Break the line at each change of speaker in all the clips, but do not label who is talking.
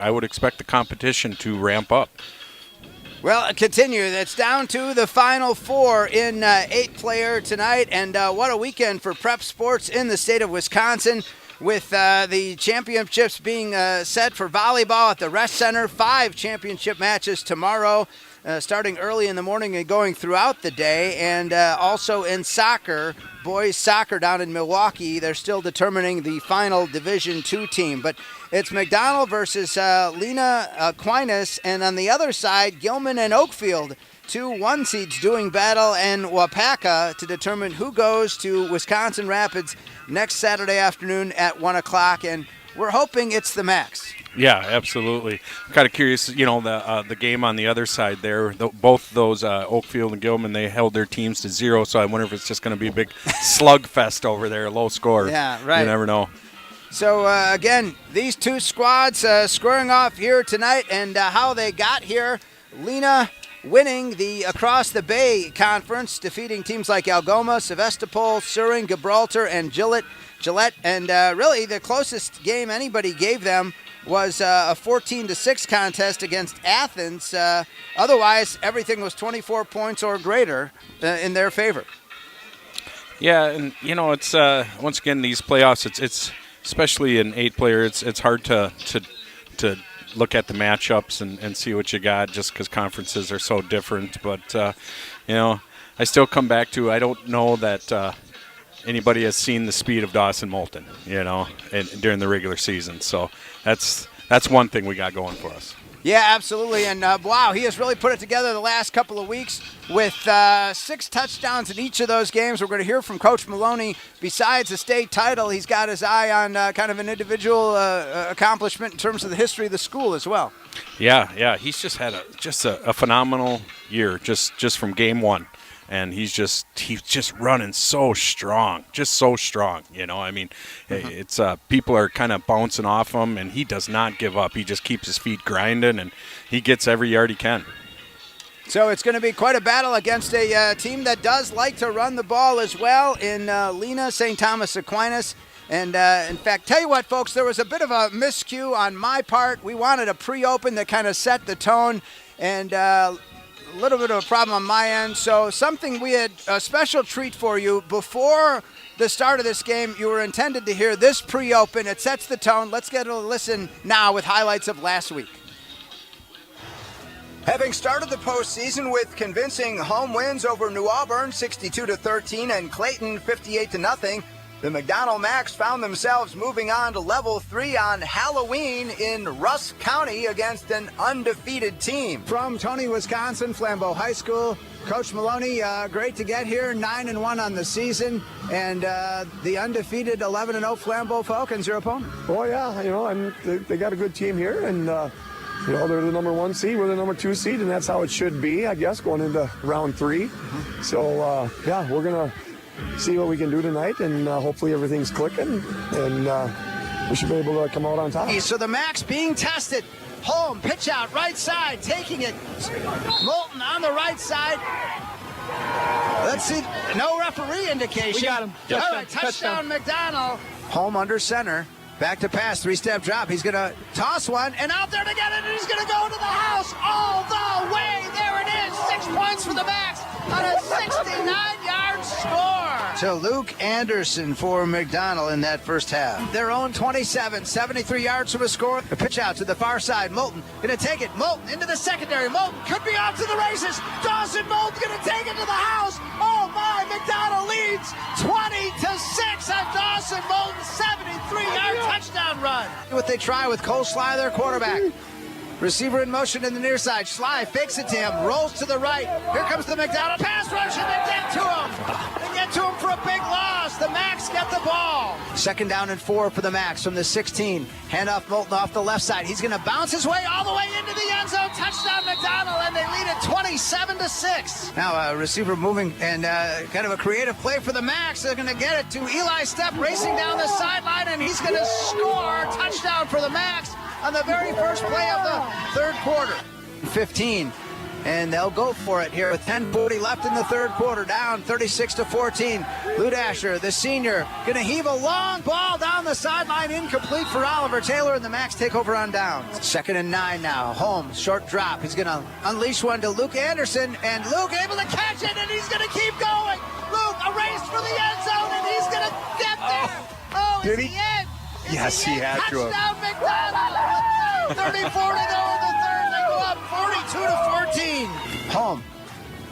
I would expect the competition to ramp up.
Well, continue. It's down to the Final Four in 8-player tonight, and what a weekend for prep sports in the state of Wisconsin, with the championships being set for volleyball at the Rest Center. 5 championship matches tomorrow, starting early in the morning and going throughout the day, and also in soccer, boys soccer down in Milwaukee. They're still determining the final Division II team, but it's McDonell versus Lena-Aquinas, and on the other side, Gilman and Oakfield, 2 1 seeds doing battle, and Wapaka to determine who goes to Wisconsin Rapids next Saturday afternoon at 1 o'clock, and we're hoping it's the Max.
Yeah, absolutely. I'm kind of curious, the game on the other side there, both those Oakfield and Gilman, they held their teams to 0, so I wonder if it's just going to be a big slugfest over there, low score.
Yeah, right.
You never know.
So, again, these 2 squads squaring off here tonight, and how they got here. Lena winning the Across the Bay Conference, defeating teams like Algoma, Sevastopol, Suring, Gibraltar, and Gillette. And really the closest game anybody gave them was a 14-6 contest against Athens. Otherwise, everything was 24 points or greater in their favor.
Yeah, and, it's once again, these playoffs, it's especially in 8-player, it's hard to look at the matchups and see what you got, just because conferences are so different. But, I still come back to, I don't know that anybody has seen the speed of Dawson Moulton, during the regular season. So that's one thing we got going for us.
Yeah, absolutely. And, wow, he has really put it together the last couple of weeks with 6 touchdowns in each of those games. We're going to hear from Coach Maloney. Besides the state title, he's got his eye on kind of an individual accomplishment in terms of the history of the school as well.
Yeah. He's just had a phenomenal year just from game 1. And he's just running so strong, It's people are kind of bouncing off him, and he does not give up. He just keeps his feet grinding, and he gets every yard he can.
So it's going to be quite a battle against a team that does like to run the ball as well in Lena-St. Thomas Aquinas. And, in fact, tell you what, folks, there was a bit of a miscue on my part. We wanted a pre-open that kind of set the tone, and a little bit of a problem on my end. So something we had a special treat for you before the start of this game. You were intended to hear this pre-open. It sets the tone. Let's get a listen now with highlights of last week. Having started the postseason with convincing home wins over New Auburn 62-13 and Clayton 58-0, the McDonell Macs found themselves moving on to level 3 on Halloween in Rusk County against an undefeated team. From Tony, Wisconsin, Flambeau High School, Coach Maloney, great to get here, 9-1 on the season, and the undefeated 11-0 Flambeau Falcons, your opponent.
Oh yeah, and they got a good team here, and they're the number 1 seed, we're the number 2 seed, and that's how it should be, I guess, going into round 3. Mm-hmm. So we're gonna see what we can do tonight, and hopefully everything's clicking, and we should be able to come out on top.
So the Macs being tested. Home, pitch out, right side, taking it. Moulton on the right side. Let's see, no referee indication.
We got him.
All right, touchdown McDonell. Home under center. Back to pass, 3-step drop. He's going to toss one, and out there to get it, and he's going to go to the house all the way. There it is, 6 points for the Macs on a 69-yard score. So Luke Anderson for McDonell in that first half. Their own 27, 73 yards from a score. A pitch out to the far side. Moulton going to take it. Moulton into the secondary. Moulton could be off to the races. Dawson Moulton going to take it to the house. Oh my, McDonell leads 20-6 on Dawson Moulton, 73-yard touchdown run. What they try with Cole Sly, their quarterback. Receiver in motion in the near side. Sly fakes it to him, rolls to the right. Here comes the McDonell pass rush, and they get to him. They get to him for a big loss. The Macs get the ball. 2nd down and 4 for the Macs from the 16. Handoff Moulton off the left side. He's going to bounce his way all the way into the end zone. Touchdown McDonell, and they lead it 27-6. Now a receiver moving, and kind of a creative play for the Macs. They're going to get it to Eli Stepp racing down the sideline, and he's going to score. Touchdown for the Macs on the very first play of the third quarter. 15. and they'll go for it here with 10:40 left in the third quarter, down 36-14. Lou Dasher, the senior, going to heave a long ball down the sideline, incomplete for Oliver Taylor, and the Macs take over on downs. 2nd and 9 now. Holmes, short drop. He's going to unleash one to Luke Anderson, and Luke able to catch it, and he's going to keep going. Luke, a race for the end zone, and he's going to get there. Oh,
did
is
he?
In?
Yes, he had to have.
Touchdown, McDonell. 34 to go in the third. They go up 42-14. Home,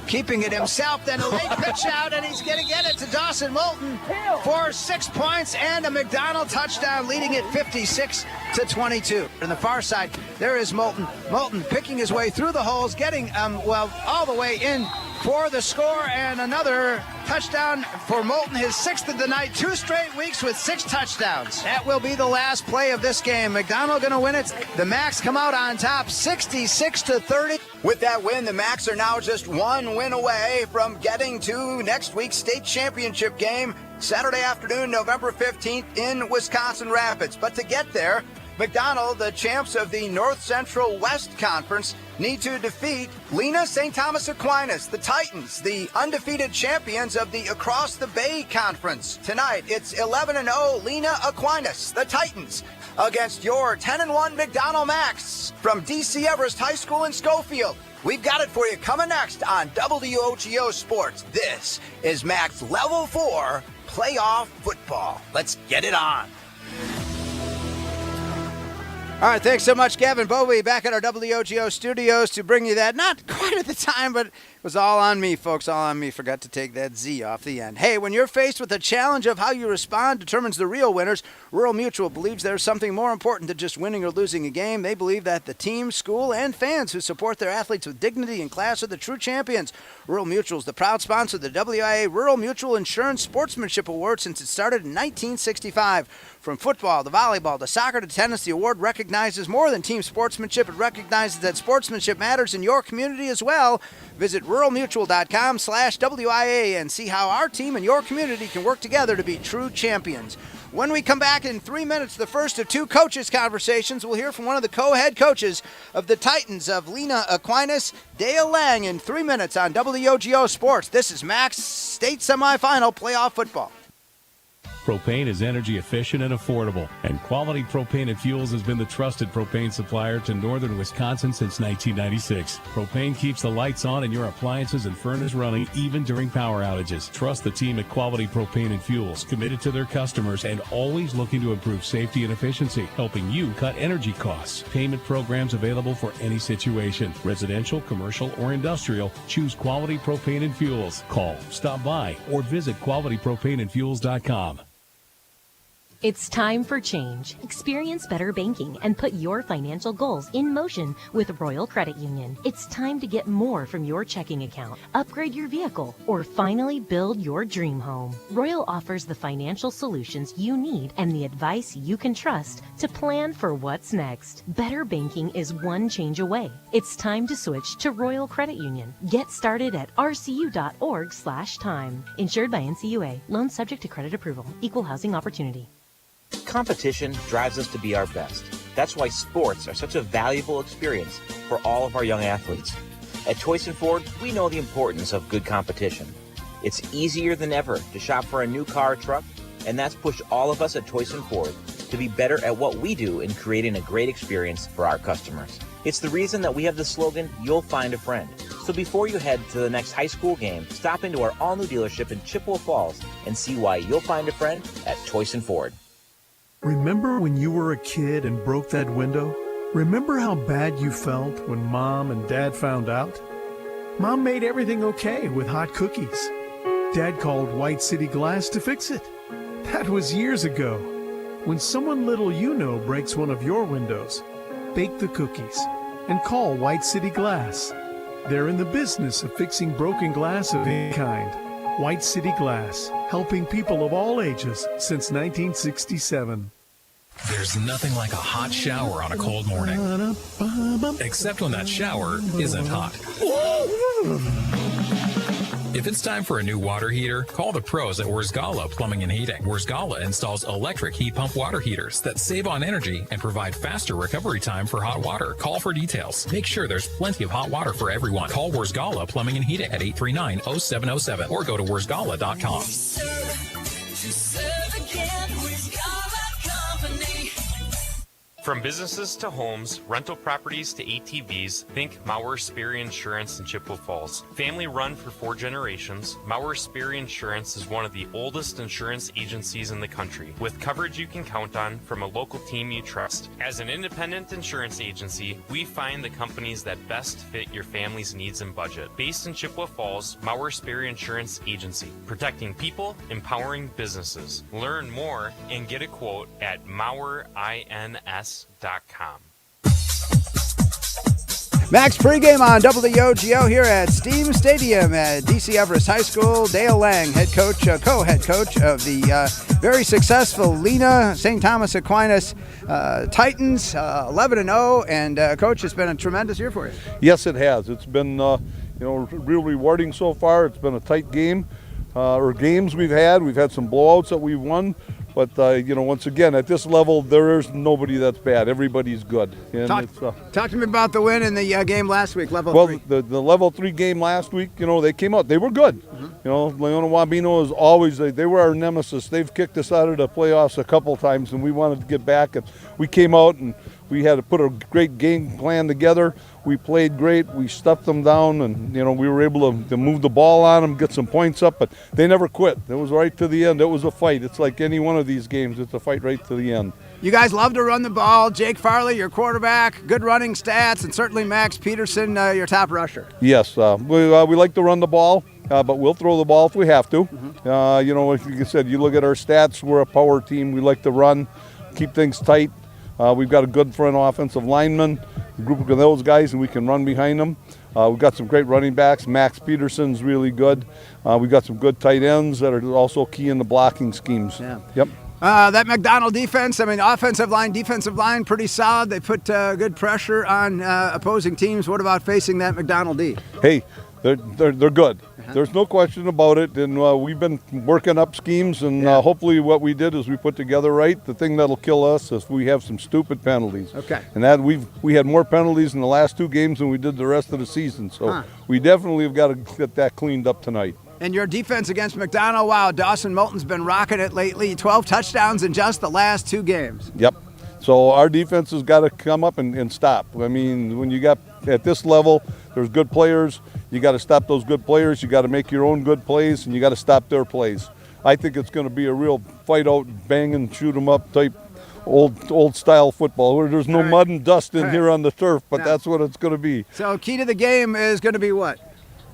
keeping it himself, then a late pitch out, and he's going to get it to Dawson Moulton for 6 points and a McDonell touchdown, leading it 56-22. On the far side, there is Moulton. Moulton picking his way through the holes, getting, all the way in for the score, and another touchdown for Moulton, his 6th of the night, 2 straight weeks with 6 touchdowns. That will be the last play of this game. McDonell going to win it. The Macs come out on top, 66-30. With that win, the Macs are now just 1 win away from getting to next week's state championship game, Saturday afternoon, November 15th in Wisconsin Rapids. But to get there, McDonell, the champs of the North Central West Conference, need to defeat Lena-St. Aquinas, the Titans, the undefeated champions of the Across the Bay Conference. Tonight, it's 11-0 Lena-Aquinas, the Titans, against your 10-1 McDonell Macs from DC Everest High School in Schofield. We've got it for you coming next on WOGO Sports. This is Macs Level 4 Playoff Football. Let's get it on. All right, thanks so much, Gavin Bowie, back at our WOGO studios to bring you that. Not quite at the time, but it was all on me, folks, all on me. Forgot to take that Z off the end. Hey, when you're faced with the challenge of how you respond determines the real winners, Rural Mutual believes there's something more important than just winning or losing a game. They believe that the team, school, and fans who support their athletes with dignity and class are the true champions. Rural Mutual is the proud sponsor of the WIAA Rural Mutual Insurance Sportsmanship Award since it started in 1965. From football to volleyball to soccer to tennis, the award recognizes more than team sportsmanship. It recognizes that sportsmanship matters in your community as well. Visit ruralmutual.com/WIAA and see how our team and your community can work together to be true champions. When we come back in 3 minutes, the first of 2 coaches' conversations, we'll hear from one of the co-head coaches of the Titans of Lena-Aquinas, Dale Lang, in 3 minutes on WOGO Sports. This is Max State Semifinal Playoff Football.
Propane is energy efficient and affordable, and Quality Propane and Fuels has been the trusted propane supplier to northern Wisconsin since 1996. Propane keeps the lights on and your appliances and furnace running even during power outages. Trust the team at Quality Propane and Fuels, committed to their customers and always looking to improve safety and efficiency, helping you cut energy costs. Payment programs available for any situation, residential, commercial, or industrial. Choose Quality Propane and Fuels. Call, stop by, or visit qualitypropaneandfuels.com.
It's time for change. Experience better banking and put your financial goals in motion with Royal Credit Union. It's time to get more from your checking account, upgrade your vehicle, or finally build your dream home. Royal offers the financial solutions you need and the advice you can trust to plan for what's next. Better banking is one change away. It's time to switch to Royal Credit Union. Get started at rcu.org/time. Insured by NCUA. Loan subject to credit approval. Equal housing opportunity.
Competition drives us to be our best. That's why sports are such a valuable experience for all of our young athletes. At Toyson Ford, we know the importance of good competition. It's easier than ever to shop for a new car or truck, and that's pushed all of us at Toyson Ford to be better at what we do in creating a great experience for our customers. It's the reason that we have the slogan, "You'll find a friend." So before you head to the next high school game, stop into our all-new dealership in Chippewa Falls and see why you'll find a friend at Toyson Ford.
Remember when you were a kid and broke that window? Remember how bad you felt when Mom and Dad found out? Mom made everything okay with hot cookies. Dad called White City Glass to fix it. That was years ago. When someone little you know breaks one of your windows, bake the cookies and call White City Glass. They're in the business of fixing broken glass of any kind. White City Glass, helping people of all ages since 1967.
There's nothing like a hot shower on a cold morning. Except when that shower isn't hot. If it's time for a new water heater, call the pros at Wurzgala Plumbing and Heating. Wurzgala installs electric heat pump water heaters that save on energy and provide faster recovery time for hot water. Call for details. Make sure there's plenty of hot water for everyone. Call Wurzgala Plumbing and Heating at 839-0707 or go to wurzgala.com.
From businesses to homes, rental properties to ATVs, think Mauer Sperry Insurance in Chippewa Falls. Family run for 4 generations, Mauer Sperry Insurance is one of the oldest insurance agencies in the country, with coverage you can count on from a local team you trust. As an independent insurance agency, we find the companies that best fit your family's needs and budget. Based in Chippewa Falls, Mauer Sperry Insurance Agency, protecting people, empowering businesses. Learn more and get a quote at MauerINS.com.
Max pregame on WOGO here at Steam Stadium at DC Everest High School. Dale Lang, head coach, co-head coach of the very successful Lena-St. Thomas Aquinas Titans, 11-0, and coach, it's been a tremendous year for you.
Yes, it has. It's been real rewarding so far. It's been a tight game, or games we've had. We've had some blowouts that we've won. But, once again, at this level, there is nobody that's bad. Everybody's good. And
talk to me about the win in the game last week, level 3.
Well, the level 3 game last week, they came out. They were good. Leona Wabeno is always, they were our nemesis. They've kicked us out of the playoffs a couple times, and we wanted to get back. And we came out, and we had to put a great game plan together. We played great. We stuffed them down, and, we were able to move the ball on them, get some points up, but they never quit. It was right to the end. It was a fight. It's like any one of these games. It's a fight right to the end.
You guys love to run the ball. Jake Farley, your quarterback, good running stats, and certainly Max Peterson, your top rusher.
Yes, we like to run the ball, but we'll throw the ball if we have to. Like you said, you look at our stats, we're a power team. We like to run, keep things tight. We've got a good front offensive lineman, a group of those guys, and we can run behind them. We've got some great running backs. Max Peterson's really good. We've got some good tight ends that are also key in the blocking schemes.
Yeah.
Yep.
That McDonell defense, offensive line, defensive line, pretty solid. They put good pressure on opposing teams. What about facing that McDonell D?
Hey, they're good. There's no question about it, and we've been working up schemes, and hopefully what we did is we put together right. The thing that'll kill us is we have some stupid penalties.
Okay.
And that we had more penalties in the last 2 games than we did the rest of the season, so we definitely have got to get that cleaned up tonight.
And your defense against McDonell, wow, Dawson Moulton's been rocking it lately. 12 touchdowns in just the last 2 games.
Yep. So our defense has got to come up and stop. When you got at this level, there's good players. You got to stop those good players. You got to make your own good plays, and you got to stop their plays. I think it's going to be a real fight out, bang and shoot 'em up type old style football where there's no mud and dust in here on the turf, but that's what it's going to be.
So key to the game is going to be what?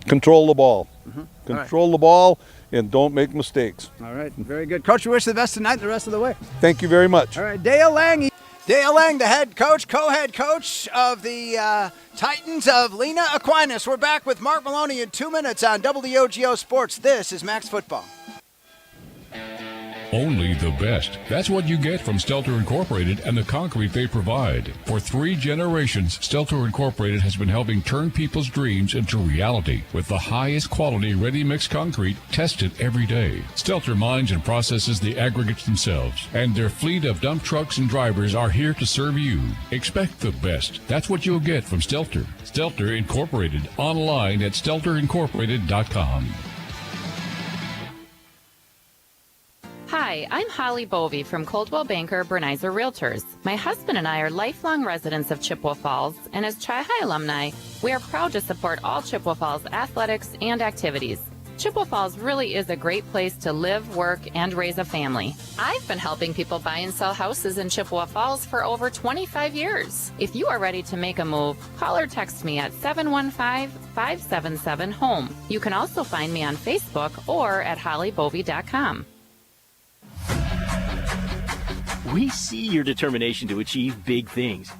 Control the ball. Control the ball and don't make mistakes.
All right, very good. Coach, we wish you the best tonight and the rest of the way.
Thank you very much.
All right, Dale Lang, the head coach, co-head coach of the Titans of Lena Aquinas. We're back with Mark Maloney in 2 minutes on WOGO Sports. This is Max Football.
Only the best. That's what you get from Stelter Incorporated and the concrete they provide. For 3 generations, Stelter Incorporated has been helping turn people's dreams into reality with the highest quality ready-mix concrete tested every day. Stelter mines and processes the aggregates themselves, and their fleet of dump trucks and drivers are here to serve you. Expect the best. That's what you'll get from Stelter. Stelter Incorporated, online at stelterincorporated.com.
Hi, I'm Holly Bovey from Coldwell Banker Bernizer Realtors. My husband and I are lifelong residents of Chippewa Falls, and as Chi-High alumni, we are proud to support all Chippewa Falls athletics and activities. Chippewa Falls really is a great place to live, work, and raise a family. I've been helping people buy and sell houses in Chippewa Falls for over 25 years. If you are ready to make a move, call or text me at 715-577-HOME. You can also find me on Facebook or at hollybovey.com.
We see your determination to achieve big things.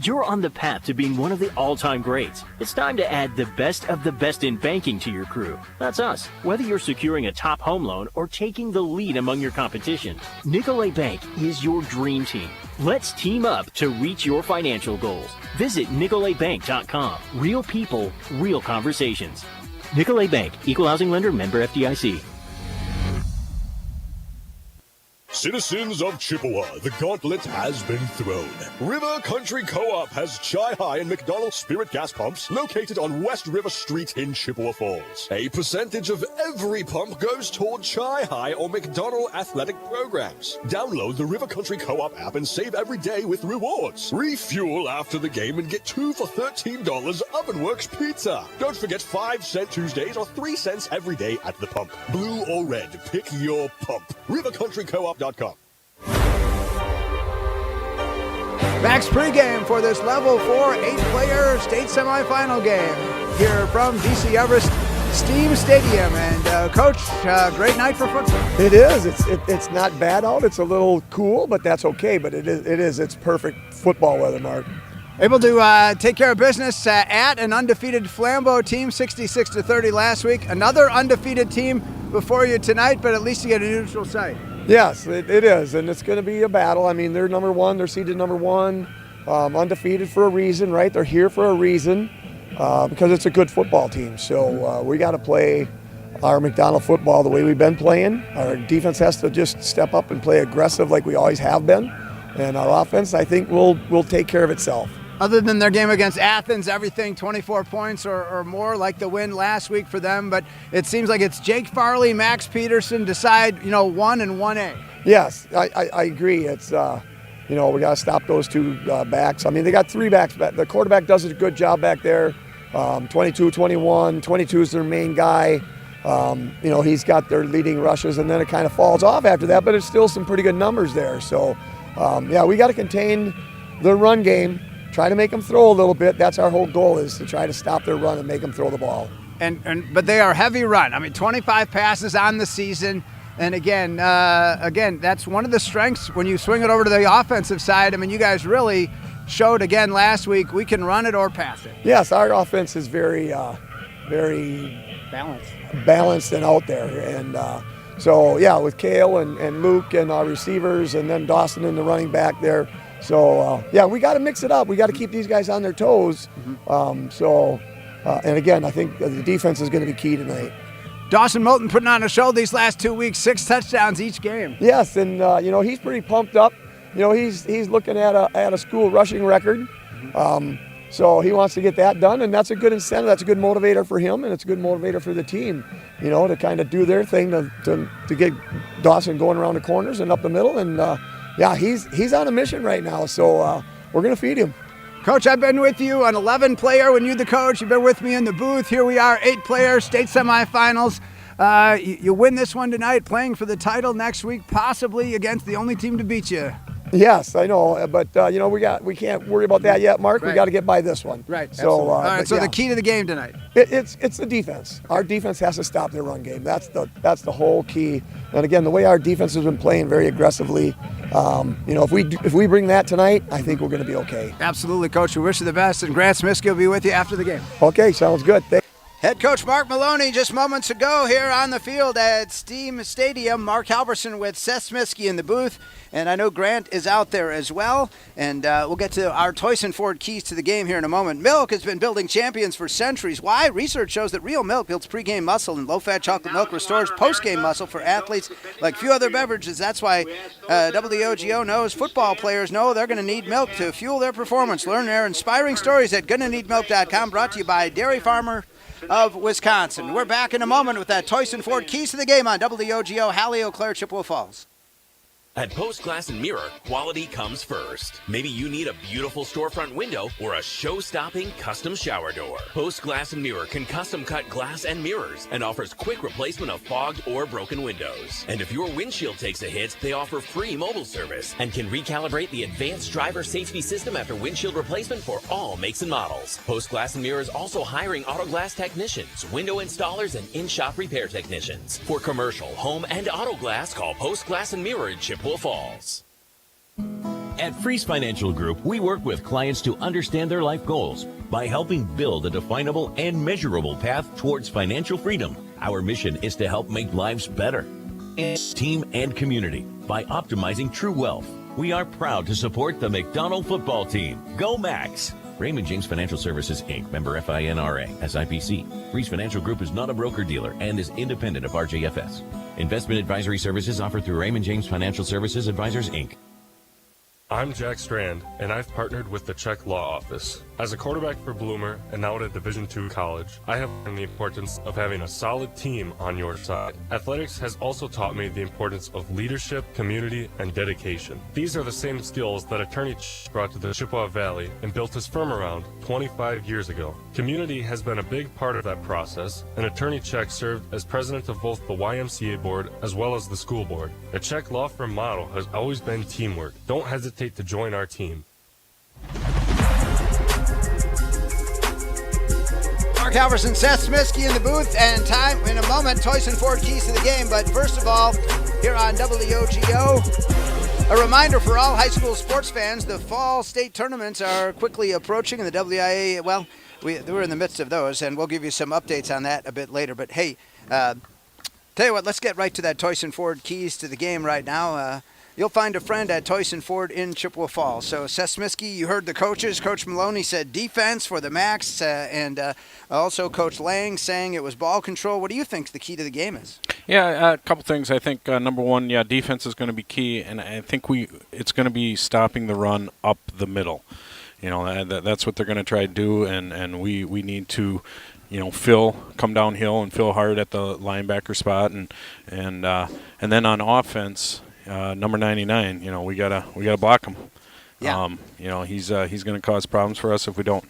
You're on the path to being one of the all-time greats. It's time to add the best of the best in banking to your crew. That's us. Whether you're securing a top home loan or taking the lead among your competition, Nicolet Bank is your dream team. Let's team up to reach your financial goals. Visit NicoletBank.com. Real people, real conversations. Nicolay Bank, Equal Housing Lender, member FDIC.
Citizens of Chippewa, the gauntlet has been thrown. River Country Co-op has Chi-Hi and McDonell spirit gas pumps located on West River Street in Chippewa Falls. A percentage of every pump goes toward Chi-Hi or McDonell athletic programs. Download the River Country Co-op app and save every day with rewards. Refuel after the game and get 2 for $13 Ovenworks pizza. Don't forget 5-cent Tuesdays or 3 cents every day at the pump. Blue or red, pick your pump. RiverCountryCoop.com.
Max pregame for this level 4 8-player state semifinal game here from DC Everest Steam Stadium. And Coach, great night for football.
It is. It's not bad out. It's a little cool, but that's okay. But it's perfect football weather, Mark.
Able to take care of business at an undefeated Flambeau team, 66-30 last week. Another undefeated team before you tonight, but at least you get a neutral site.
Yes, it is, and it's going to be a battle. I mean, they're number one. They're seeded number one, undefeated for a reason, right? They're here for a reason because it's a good football team. So we got to play our McDonell football the way we've been playing. Our defense has to just step up and play aggressive like we always have been, and our offense, I think, will take care of itself.
Other than their game against Athens, everything 24 points or more, like the win last week for them. But it seems like it's Jake Farley, Max Peterson decide, 1 and 1A.
Yes, I agree. It's, we got to stop those two backs. I mean, they got 3 backs. The quarterback does a good job back there. 22, 21. 22 is their main guy. He's got their leading rushes, and then it kind of falls off after that. But it's still some pretty good numbers there. So, we got to contain the run game. Try to make them throw a little bit. That's our whole goal, is to try to stop their run and make them throw the ball.
But they are heavy run. I mean, 25 passes on the season. And again, that's one of the strengths when you swing it over to the offensive side. I mean, you guys really showed again last week we can run it or pass it.
Yes, our offense is very balanced and out there. And with Kale and Luke and our receivers, and then Dawson and the running back there. So, we got to mix it up. We got to keep these guys on their toes. And again, I think the defense is going to be key tonight.
Dawson Moulton putting on a show these last 2 weeks, 6 touchdowns each game.
Yes, and, he's pretty pumped up. He's looking at a school rushing record. So he wants to get that done, and that's a good incentive. That's a good motivator for him, and it's a good motivator for the team, to kind of do their thing to get Dawson going around the corners and up the middle. And, he's on a mission right now, so we're going to feed him.
Coach, I've been with you on 11-player when you're the coach. You've been with me in the booth. Here we are, 8-player state semifinals. You win this one tonight, playing for the title next week, possibly against the only team to beat you.
Yes, I know, but we can't worry about that yet, Mark.
Right.
We got to get by this one.
Right.
So,
all right. So the key to the game tonight.
It's the defense. Our defense has to stop their run game. That's the whole key. And again, the way our defense has been playing very aggressively, if we bring that tonight, I think we're going to be okay.
Absolutely, Coach. We wish you the best, and Grant Smiskey will be with you after the game.
Okay, sounds good.
Head coach Mark Maloney just moments ago here on the field at Steam Stadium. Mark Halverson with Seth Smiskey in the booth. And I know Grant is out there as well. And we'll get to our Toyson Ford keys to the game here in a moment. Milk has been building champions for centuries. Why? Research shows that real milk builds pregame muscle, and low-fat chocolate milk restores postgame muscle for athletes like few other beverages. That's why WOGO knows football players know they're going to need milk to fuel their performance. Learn their inspiring stories at GonnaNeedMilk.com, brought to you by Dairy Farmer of Wisconsin. We're back in a moment with that Toyson Ford keys to the game on WOGO, Halley, Eau Claire, Chippewa Falls.
At Post Glass and Mirror, quality comes first. Maybe you need a beautiful storefront window or a show-stopping custom shower door. Post Glass and Mirror can custom cut glass and mirrors and offers quick replacement of fogged or broken windows. And if your windshield takes a hit, they offer free mobile service and can recalibrate the advanced driver safety system after windshield replacement for all makes and models. Post Glass and Mirror is also hiring auto glass technicians, window installers, and in-shop repair technicians. For commercial, home, and auto glass, call Post Glass and Mirror in Chippewa Falls.
At Freeze Financial Group, we work with clients to understand their life goals by helping build a definable and measurable path towards financial freedom. Our mission is to help make lives better, team and community, by optimizing true wealth. We are proud to support the McDonell football team. Go Max! Raymond James Financial Services, Inc., member FINRA, SIPC. Freeze Financial Group is not a broker-dealer and is independent of RJFS. Investment advisory services offered through Raymond James Financial Services Advisors, Inc.
I'm Jack Strand, and I've partnered with the Czech Law Office. As a quarterback for Bloomer and now at a Division II college, I have learned the importance of having a solid team on your side. Athletics has also taught me the importance of leadership, community, and dedication. These are the same skills that Attorney Ch brought to the Chippewa Valley and built his firm around 25 years ago. Community has been a big part of that process, and Attorney Czech served as president of both the YMCA board as well as the school board. The Czech law firm motto has always been teamwork. Don't hesitate to join our team.
Mark Halverson, Seth Smisky in the booth, and time in a moment, Toyson Ford keys to the game. But first of all, here on WOGO, a reminder for all high school sports fans, the fall state tournaments are quickly approaching, and the WIAA, well, we're in the midst of those, and we'll give you some updates on that a bit later. But hey, tell you what, let's get right to that Toyson Ford keys to the game right now. You'll find a friend at Toyson Ford in Chippewa Falls. So, Seth Smisky, you heard the coaches. Coach Maloney said defense for the Max, and also Coach Lang saying it was ball control. What do you think the key to the game is?
Yeah, a couple things. I think, number one, defense is going to be key, and I think it's going to be stopping the run up the middle. You know, that's what they're going to try to do, and we need to, come downhill and fill hard at the linebacker spot, and then on offense, number 99, we gotta block him.
Yeah.
He's going to cause problems for us if we don't.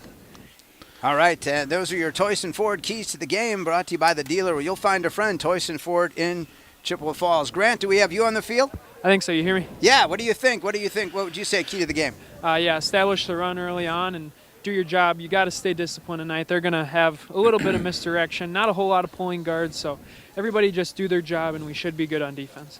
All right, those are your Toyson Ford keys to the game, brought to you by the dealer where you'll find a friend, Toyson Ford in Chippewa Falls. Grant, do we have you on the field?
I think so. You hear me?
Yeah. What do you think? What would you say key to the game?
Establish the run early on and do your job. You got to stay disciplined tonight. They're going to have a little bit of misdirection, not a whole lot of pulling guards, so everybody just do their job, and we should be good on defense.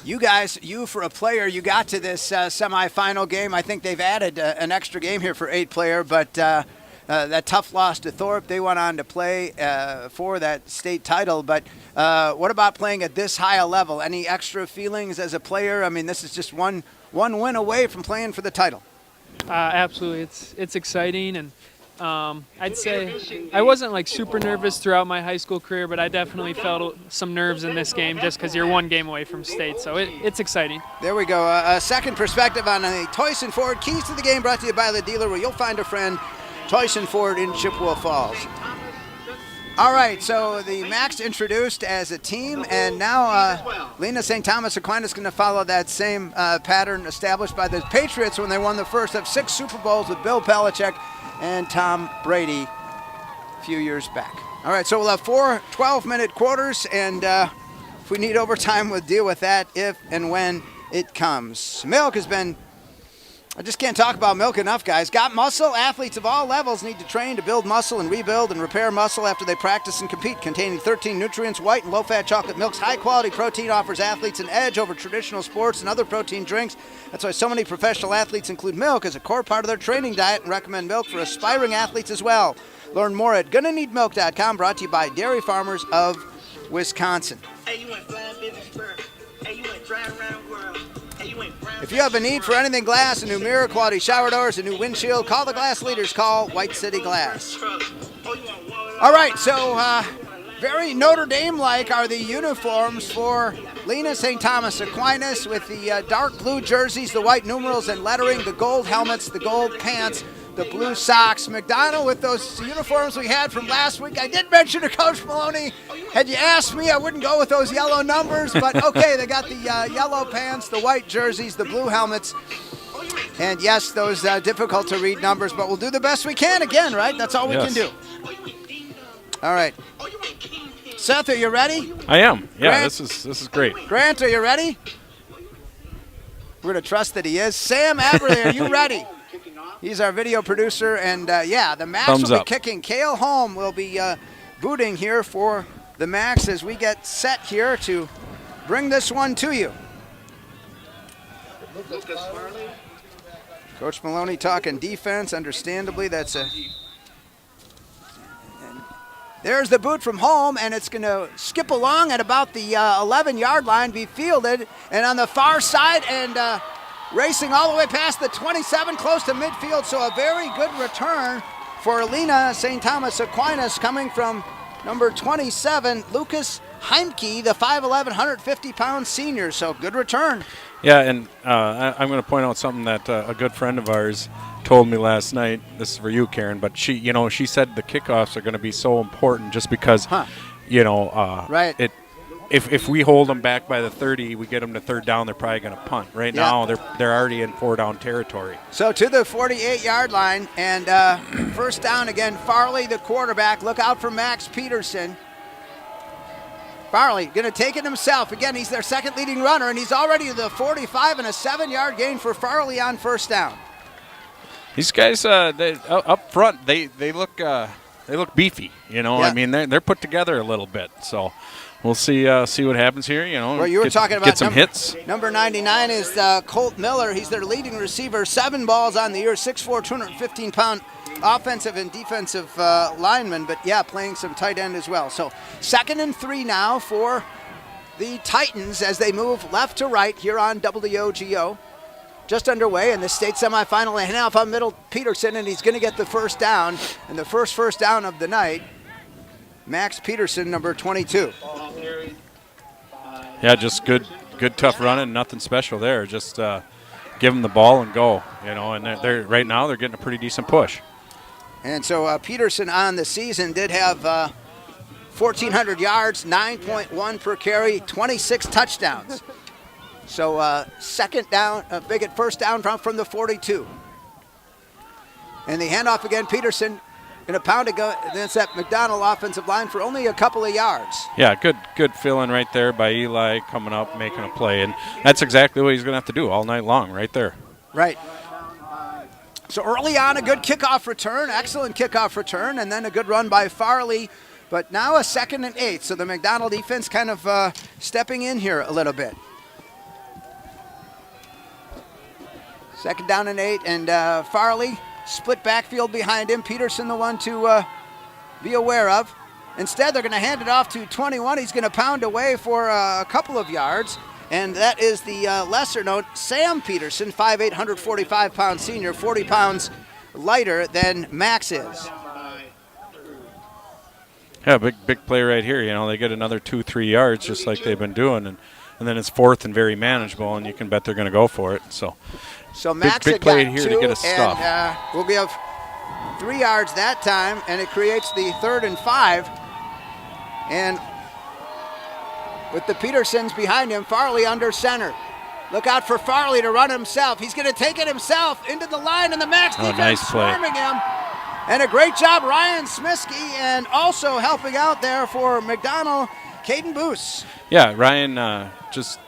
You guys, for a player, you got to this semifinal game. I think they've added an extra game here for 8-player, but that tough loss to Thorpe, they went on to play for that state title. But what about playing at this high a level? Any extra feelings as a player? I mean, this is just one win away from playing for the title.
Absolutely. It's exciting, and I'd say I wasn't super nervous throughout my high school career, but I definitely felt some nerves in this game just because you're one game away from state, so it's exciting.
There we go. A second perspective on the Toyson Ford keys to the game, brought to you by the dealer where you'll find a friend, Toyson Ford in Chippewa Falls. All right, so the Max introduced as a team, and now Lena-St. Thomas Aquinas is going to follow that same pattern established by the Patriots when they won the first of 6 Super Bowls with Bill Belichick and Tom Brady a few years back. All right, so we'll have 4 12-minute quarters, and if we need overtime, we'll deal with that if and when it comes. Milk has been, I just can't talk about milk enough, guys. Got muscle? Athletes of all levels need to train to build muscle and rebuild and repair muscle after they practice and compete. Containing 13 nutrients, white and low-fat chocolate milk's high-quality protein offers athletes an edge over traditional sports and other protein drinks. That's why so many professional athletes include milk as a core part of their training diet and recommend milk for aspiring athletes as well. Learn more at GonnaNeedMilk.com, brought to you by Dairy Farmers of Wisconsin.
Hey, you went flying business first. Hey, you went driving around the world.
If you have a need for anything glass, a new mirror, quality shower doors, a new windshield, call the glass leaders. Call White City Glass. All right, so very Notre Dame-like are the uniforms for Lena-St. Thomas Aquinas with the dark blue jerseys, the white numerals and lettering, the gold helmets, the gold pants, the blue socks. McDonell with those uniforms we had from last week. I did mention to Coach Maloney, had you asked me, I wouldn't go with those yellow numbers, but okay, they got the yellow pants, the white jerseys, the blue helmets, and yes, those difficult to read numbers, but we'll do the best we can again, right? That's all we can do. All right. Seth, are you ready?
I am. Yeah,
Grant?
this is great.
Grant, are you ready? We're going to trust that he is. Sam Aberley, are you ready? He's our video producer, and the Max will be kicking. Cale Holm will be booting here for the Max as we get set here to bring this one to you. Coach Maloney talking defense. Understandably, that's a... There's the boot from Holm, and it's going to skip along at about the 11-yard line, be fielded, and on the far side, and racing all the way past the 27, close to midfield. So a very good return for Lena-St. Thomas Aquinas, coming from number 27, Lucas Heimke, the 5'11", 150-pound senior. So good return.
Yeah, and I'm going to point out something that a good friend of ours told me last night. This is for you, Karen, but she said the kickoffs are going to be so important just because,
right.
If we hold them back by the 30, we get them to third down, they're probably going to punt. Right now, they're already in 4-down territory.
So to the 48-yard line, and first down again. Farley, the quarterback. Look out for Max Peterson. Farley going to take it himself. Again, he's their second leading runner, and he's already to the 45, and a 7-yard gain for Farley on first down.
These guys, up front, they look beefy. I mean, they're put together a little bit. So we'll see what happens here.
Well, you were talking about
get some hits.
Number 99 is Colt Miller. He's their leading receiver. 7 balls on the year. 6'4", 215-pound offensive and defensive lineman. But yeah, playing some tight end as well. So 2nd and 3 now for the Titans as they move left to right here on WOGO. Just underway in the state semifinal, and now up middle, Peterson, and he's going to get the first down, and the first down of the night. Max Peterson, number 22.
Yeah, just good tough running, nothing special there. Just give them the ball and go, and they're right now they're getting a pretty decent push.
And so Peterson on the season did have 1,400 yards, 9.1 per carry, 26 touchdowns. So second down, first down from the 42. And the handoff again, Peterson going to pound it against that McDonell offensive line for only a couple of yards.
Yeah, good feeling right there by Eli coming up, making a play. And that's exactly what he's going to have to do all night long right there.
Right. So early on, a good kickoff return, excellent kickoff return, and then a good run by Farley. But now a 2nd and 8, so the McDonell defense kind of stepping in here a little bit. 2nd down and 8, and Farley split backfield behind him. Peterson the one to be aware of. Instead, they're going to hand it off to 21. He's going to pound away for a couple of yards, and that is the lesser known Sam Peterson, 5'8", 145-pound senior, 40 pounds lighter than Max is.
Yeah, big play right here. They get another 2-3 yards just like they've been doing, and then it's 4th and very manageable, and you can bet they're going to go for it.
So Max
big play here
2,
to get us stuff.
And we'll give 3 yards that time, and it creates the 3rd and 5. And with the Petersons behind him, Farley under center. Look out for Farley to run himself. He's going to take it himself into the line, and the Max defense swarming him. And a great job, Ryan Smiskey, and also helping out there for McDonell, Caden Boos.
Yeah, Ryan just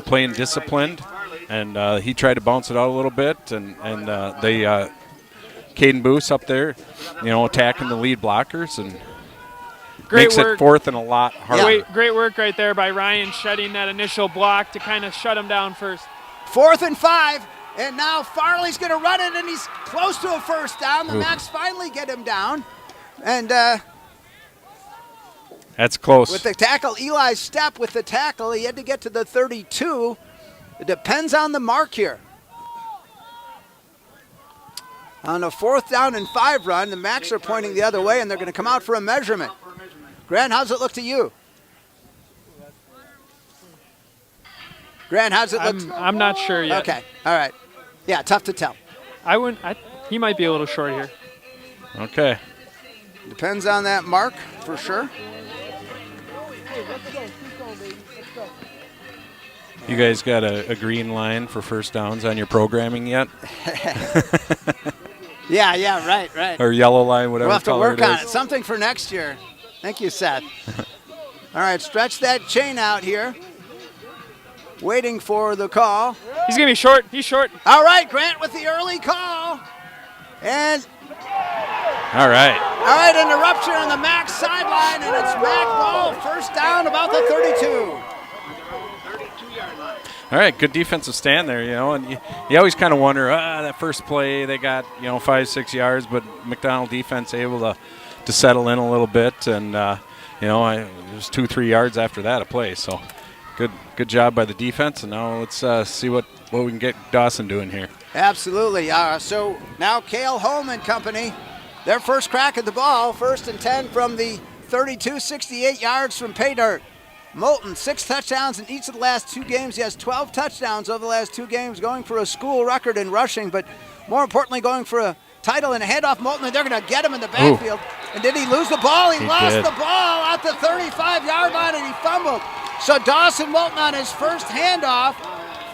playing disciplined, and he tried to bounce it out a little bit, and they Caden Boos up there, attacking the lead blockers and makes it 4th and a lot harder.
Great work right there by Ryan, shedding that initial block to kind of shut him down first.
4th and 5, and now Farley's going to run it, and he's close to a first down. The Max finally get him down, and
that's close.
With the tackle, Eli's step with the tackle, he had to get to the 32. It depends on the mark here. On a 4th down and 5 run, the Macs are pointing the other way, and they're going to come out for a measurement. Grant, how's it look to you? Grant, how's it look?
I'm not sure yet.
Okay, all right. Yeah, tough to tell.
He might be a little short here.
Okay.
Depends on that mark, for sure.
You guys got a green line for first downs on your programming yet?
Yeah, right.
Or yellow line, whatever
we'll have to
color
work
it
on
is.
it. Something for next year. Thank you, Seth. All right, stretch that chain out here. Waiting for the call.
He's going to be short. He's short.
All right, Grant with the early call. And
all right,
interruption on the Max sideline, and it's Mac ball, first down about the 32.
All right, good defensive stand there, and you always kind of wonder, that first play they got, 5-6 yards, but McDonell defense able to settle in a little bit, and, it was 2-3 yards after that a play. So Good job by the defense, and now let's see what we can get Dawson doing here.
Absolutely. So now Cale Holm and company, their first crack at the ball, 1st and 10 from the 32, 68 yards from pay dirt. Moulton, 6 touchdowns in each of the last 2 games. He has 12 touchdowns over the last 2 games, going for a school record in rushing, but more importantly, going for a title and a handoff Moulton, and they're going to get him in the backfield. Ooh. And did he lose the ball? He lost the ball at the 35-yard line, and he fumbled. So Dawson Moulton on his first handoff,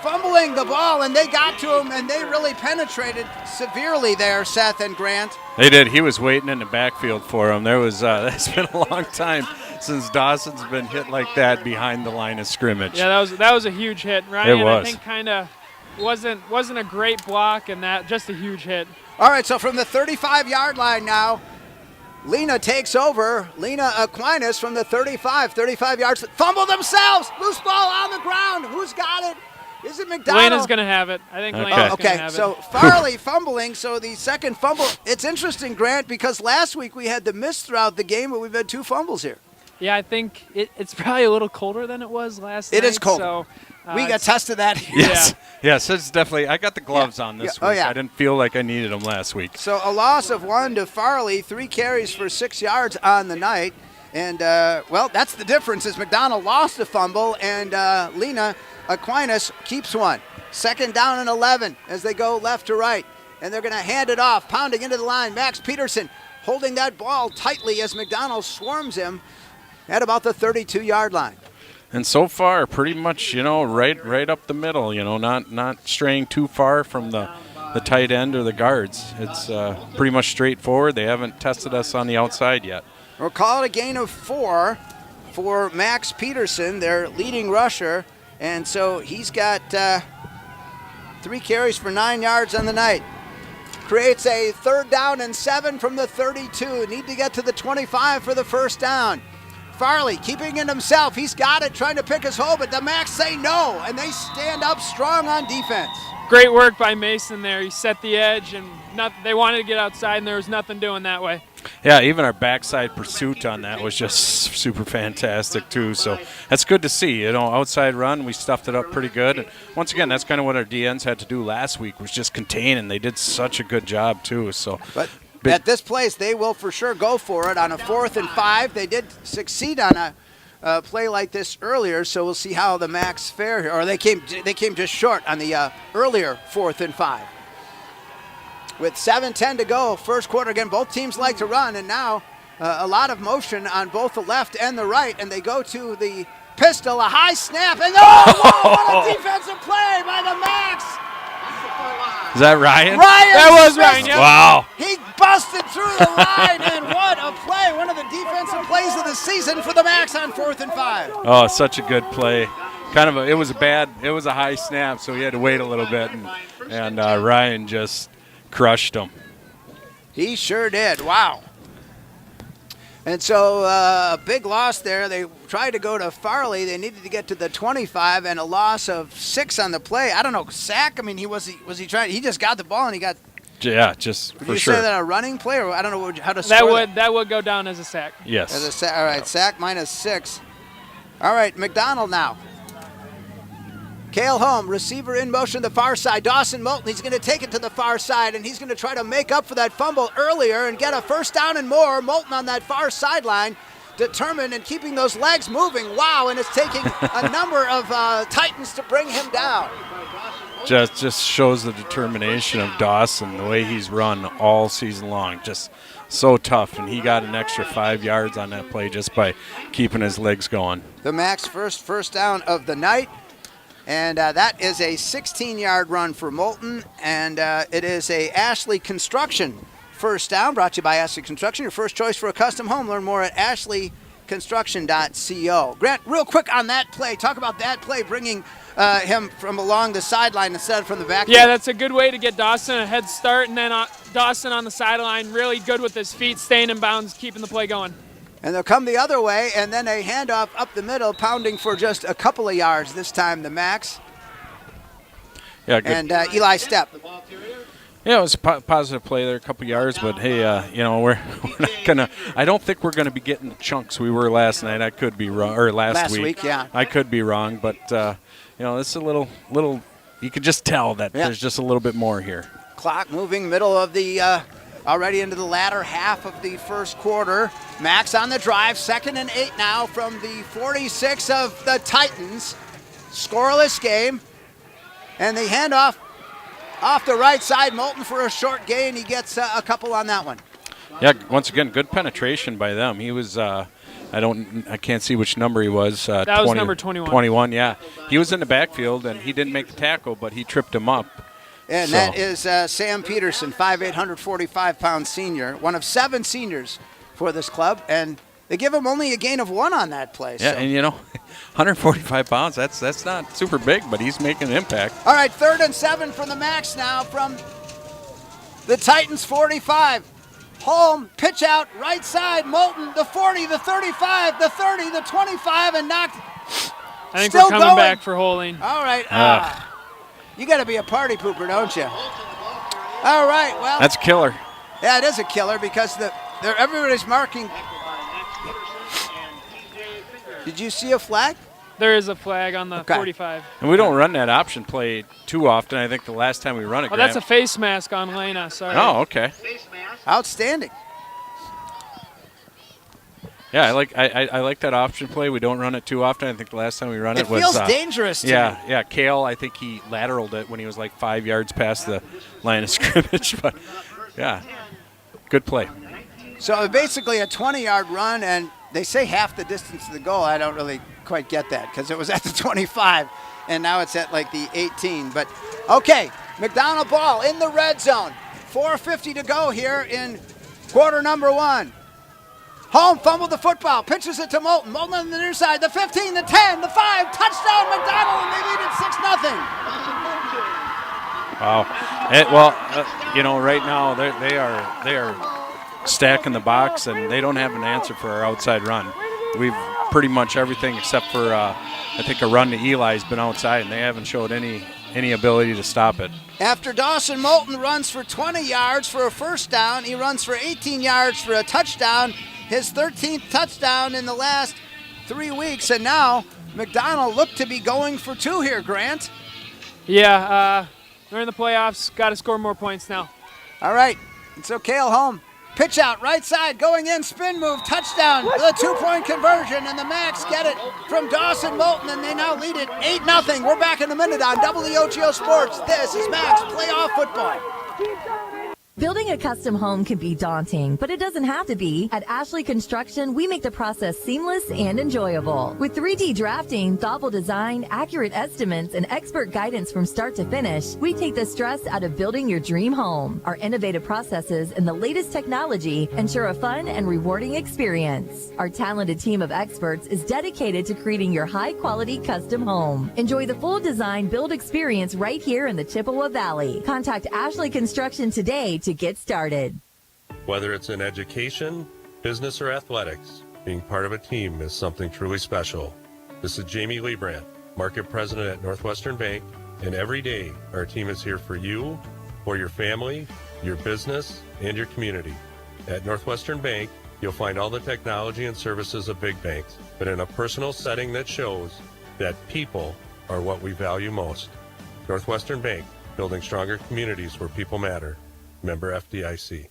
fumbling the ball, and they got to him, and they really penetrated severely there, Seth and Grant.
They did. He was waiting in the backfield for him. It's been a long time since Dawson's been hit like that behind the line of scrimmage.
Yeah, that was a huge hit. Ryan,
it was.
I think, kind of wasn't a great block, and that just a huge hit.
All right, so from the 35-yard line now, Lena takes over. Lena Aquinas from the 35 yards. Fumble themselves. Loose ball on the ground. Who's got it? Is it McDonell?
Lena's going to have it. I think Lena's going to have it.
So Farley fumbling. So the second fumble. It's interesting, Grant, because last week we had the miss throughout the game, but we've had 2 fumbles here.
Yeah, I think it's probably a little colder than it was last night.
It is cold.
So,
we got tested that here.
Yes. Yeah. Yes, it's definitely. I got the gloves on this week.
Oh, yeah.
I didn't feel like I needed them last week.
So a loss of 1 to Farley, 3 carries for 6 yards on the night. And, that's the difference is McDonell lost a fumble, and Lena Aquinas keeps one. 2nd down and 11 as they go left to right. And they're going to hand it off, pounding into the line. Max Peterson holding that ball tightly as McDonell swarms him at about the 32-yard line.
And so far, pretty much, right up the middle, not straying too far from the tight end or the guards. It's pretty much straightforward. They haven't tested us on the outside yet.
We'll call it a gain of 4 for Max Peterson, their leading rusher. And so he's got 3 carries for 9 yards on the night. Creates a 3rd down and 7 from the 32. Need to get to the 25 for the first down. Farley keeping it himself. He's got it, trying to pick his hole, but the Macs say no, and they stand up strong on defense.
Great work by Mason there. He set the edge, and they wanted to get outside, and there was nothing doing that way.
Yeah, even our backside pursuit on that was just super fantastic, too. So that's good to see. Outside run, we stuffed it up pretty good. And once again, that's kind of what our DNs had to do last week, was just contain, and they did such a good job, too. So.
But at this place, they will for sure go for it on a 4th and 5. They did succeed on a play like this earlier, so we'll see how the Macs fare here. Or they came just short on the earlier 4th and 5. With 7:10 to go, first quarter again, both teams like to run, and now a lot of motion on both the left and the right, and they go to the pistol, a high snap, and what a defensive play by the Macs!
Is that Ryan?
That was Ryan, yeah.
Wow.
He busted through the line, and what a play. One of the defensive plays of the season for the Macs on 4th and 5.
Oh, such a good play. It was a high snap, so he had to wait a little bit, and Ryan just crushed him.
He sure did. Wow. And so a big loss there. They tried to go to Farley. They needed to get to the 25, and a loss of 6 on the play. I don't know, sack? I mean, was he trying? He just got the ball, and he got.
Yeah, just for sure.
Would you say that a running play, or I don't know how to score
that would go down as a sack.
Yes.
As a sack. All right, sack minus 6. All right, McDonell now. Cale Holm, receiver in motion to the far side. Dawson Moulton, he's going to take it to the far side, and he's going to try to make up for that fumble earlier and get a first down and more. Moulton on that far sideline, determined and keeping those legs moving. Wow, and it's taking a number of Titans to bring him down.
Just shows the determination of Dawson, the way he's run all season long. Just so tough, and he got an extra 5 yards on that play just by keeping his legs going.
The Macs' first down of the night. And that is a 16-yard run for Moulton, and it is a Ashley Construction first down, brought to you by Ashley Construction, your first choice for a custom home. Learn more at ashleyconstruction.co. Grant, real quick on that play. Talk about that play, bringing him from along the sideline instead of from the backfield.
Yeah, that's a good way to get Dawson a head start, and then Dawson on the sideline, really good with his feet, staying in bounds, keeping the play going.
And they'll come the other way, and then a handoff up the middle, pounding for just a couple of yards this time, the Macs.
Yeah, good.
And Eli Stepp.
Yeah, it was a positive play there, a couple yards, but hey, we're not gonna. I don't think we're gonna be getting the chunks we were last night. I could be wrong, or last week.
Yeah,
I could be wrong, but it's a little. You could just tell that there's just a little bit more here.
Clock moving, middle of the. Already into the latter half of the first quarter. Max on the drive, 2nd and 8 now from the 46 of the Titans. Scoreless game. And the handoff off the right side. Moulton for a short gain. He gets a couple on that one.
Yeah, once again, good penetration by them. He was, I can't see which number he was.
That was number 21.
21, yeah. He was in the backfield, and he didn't make the tackle, but he tripped him up.
And that is Sam Peterson, 5'8", 145-pound senior, one of 7 seniors for this club, and they give him only a gain of 1 on that play.
Yeah,
so.
and 145 pounds, that's not super big, but he's making an impact.
All right, 3rd and 7 from the Max now from the Titans 45. Holm, pitch out, right side, Moulton, the 40, the 35, the 30, the 25, and knocked.
I think
Still
we're coming
going.
back for holding.
All right. You got to be a party pooper, don't you? All right, well.
That's killer.
Yeah, it is a killer because everybody's marking. Did you see a flag?
There is a flag on the 45.
And we don't run that option play too often. I think the last time we run it.
Oh, that's a face mask on Lena. Sorry.
Oh, okay.
Outstanding.
Yeah, I like that option play. We don't run it too often. I think the last time we run it was.
It feels dangerous to me.
Yeah. Kale, I think he lateraled it when he was like 5 yards past the line of scrimmage. But yeah, good play.
So basically a 20-yard run, and they say half the distance to the goal. I don't really quite get that because it was at the 25, and now it's at like the 18. But okay, McDonell ball in the red zone. 4:50 to go here in quarter number 1. Holm fumbled the football, pitches it to Moulton. Moulton on the near side, the 15, the 10, the 5, touchdown McDonell, and they lead it 6-0.
Wow. Right now they are stacking the box, and they don't have an answer for our outside run. We've pretty much everything except for I think a run to Eli's been outside, and they haven't showed any ability to stop it.
After Dawson Moulton runs for 20 yards for a first down, he runs for 18 yards for a touchdown. His 13th touchdown in the last 3 weeks, and now McDonell looked to be going for 2 here, Grant.
Yeah, they're in the playoffs. Got to score more points now.
All right, and so Cale Holm, pitch out, right side, going in, spin move, touchdown, the 2-point conversion, and the Max get it from Dawson Moulton, and they now lead it 8-0. We're back in a minute on WOGO Sports. This is Max Playoff Football.
Building a custom home can be daunting, but it doesn't have to be. At Ashley Construction, we make the process seamless and enjoyable. With 3D drafting, thoughtful design, accurate estimates, and expert guidance from start to finish, we take the stress out of building your dream home. Our innovative processes and the latest technology ensure a fun and rewarding experience. Our talented team of experts is dedicated to creating your high-quality custom home. Enjoy the full design build experience right here in the Chippewa Valley. Contact Ashley Construction today to get started.
Whether it's in education, business, or athletics, being part of a team is something truly special. This is Jamie Liebrandt, Market President at Northwestern Bank, and every day our team is here for you, for your family, your business, and your community. At Northwestern Bank, you'll find all the technology and services of big banks, but in a personal setting that shows that people are what we value most. Northwestern Bank, building stronger communities where people matter. Member FDIC.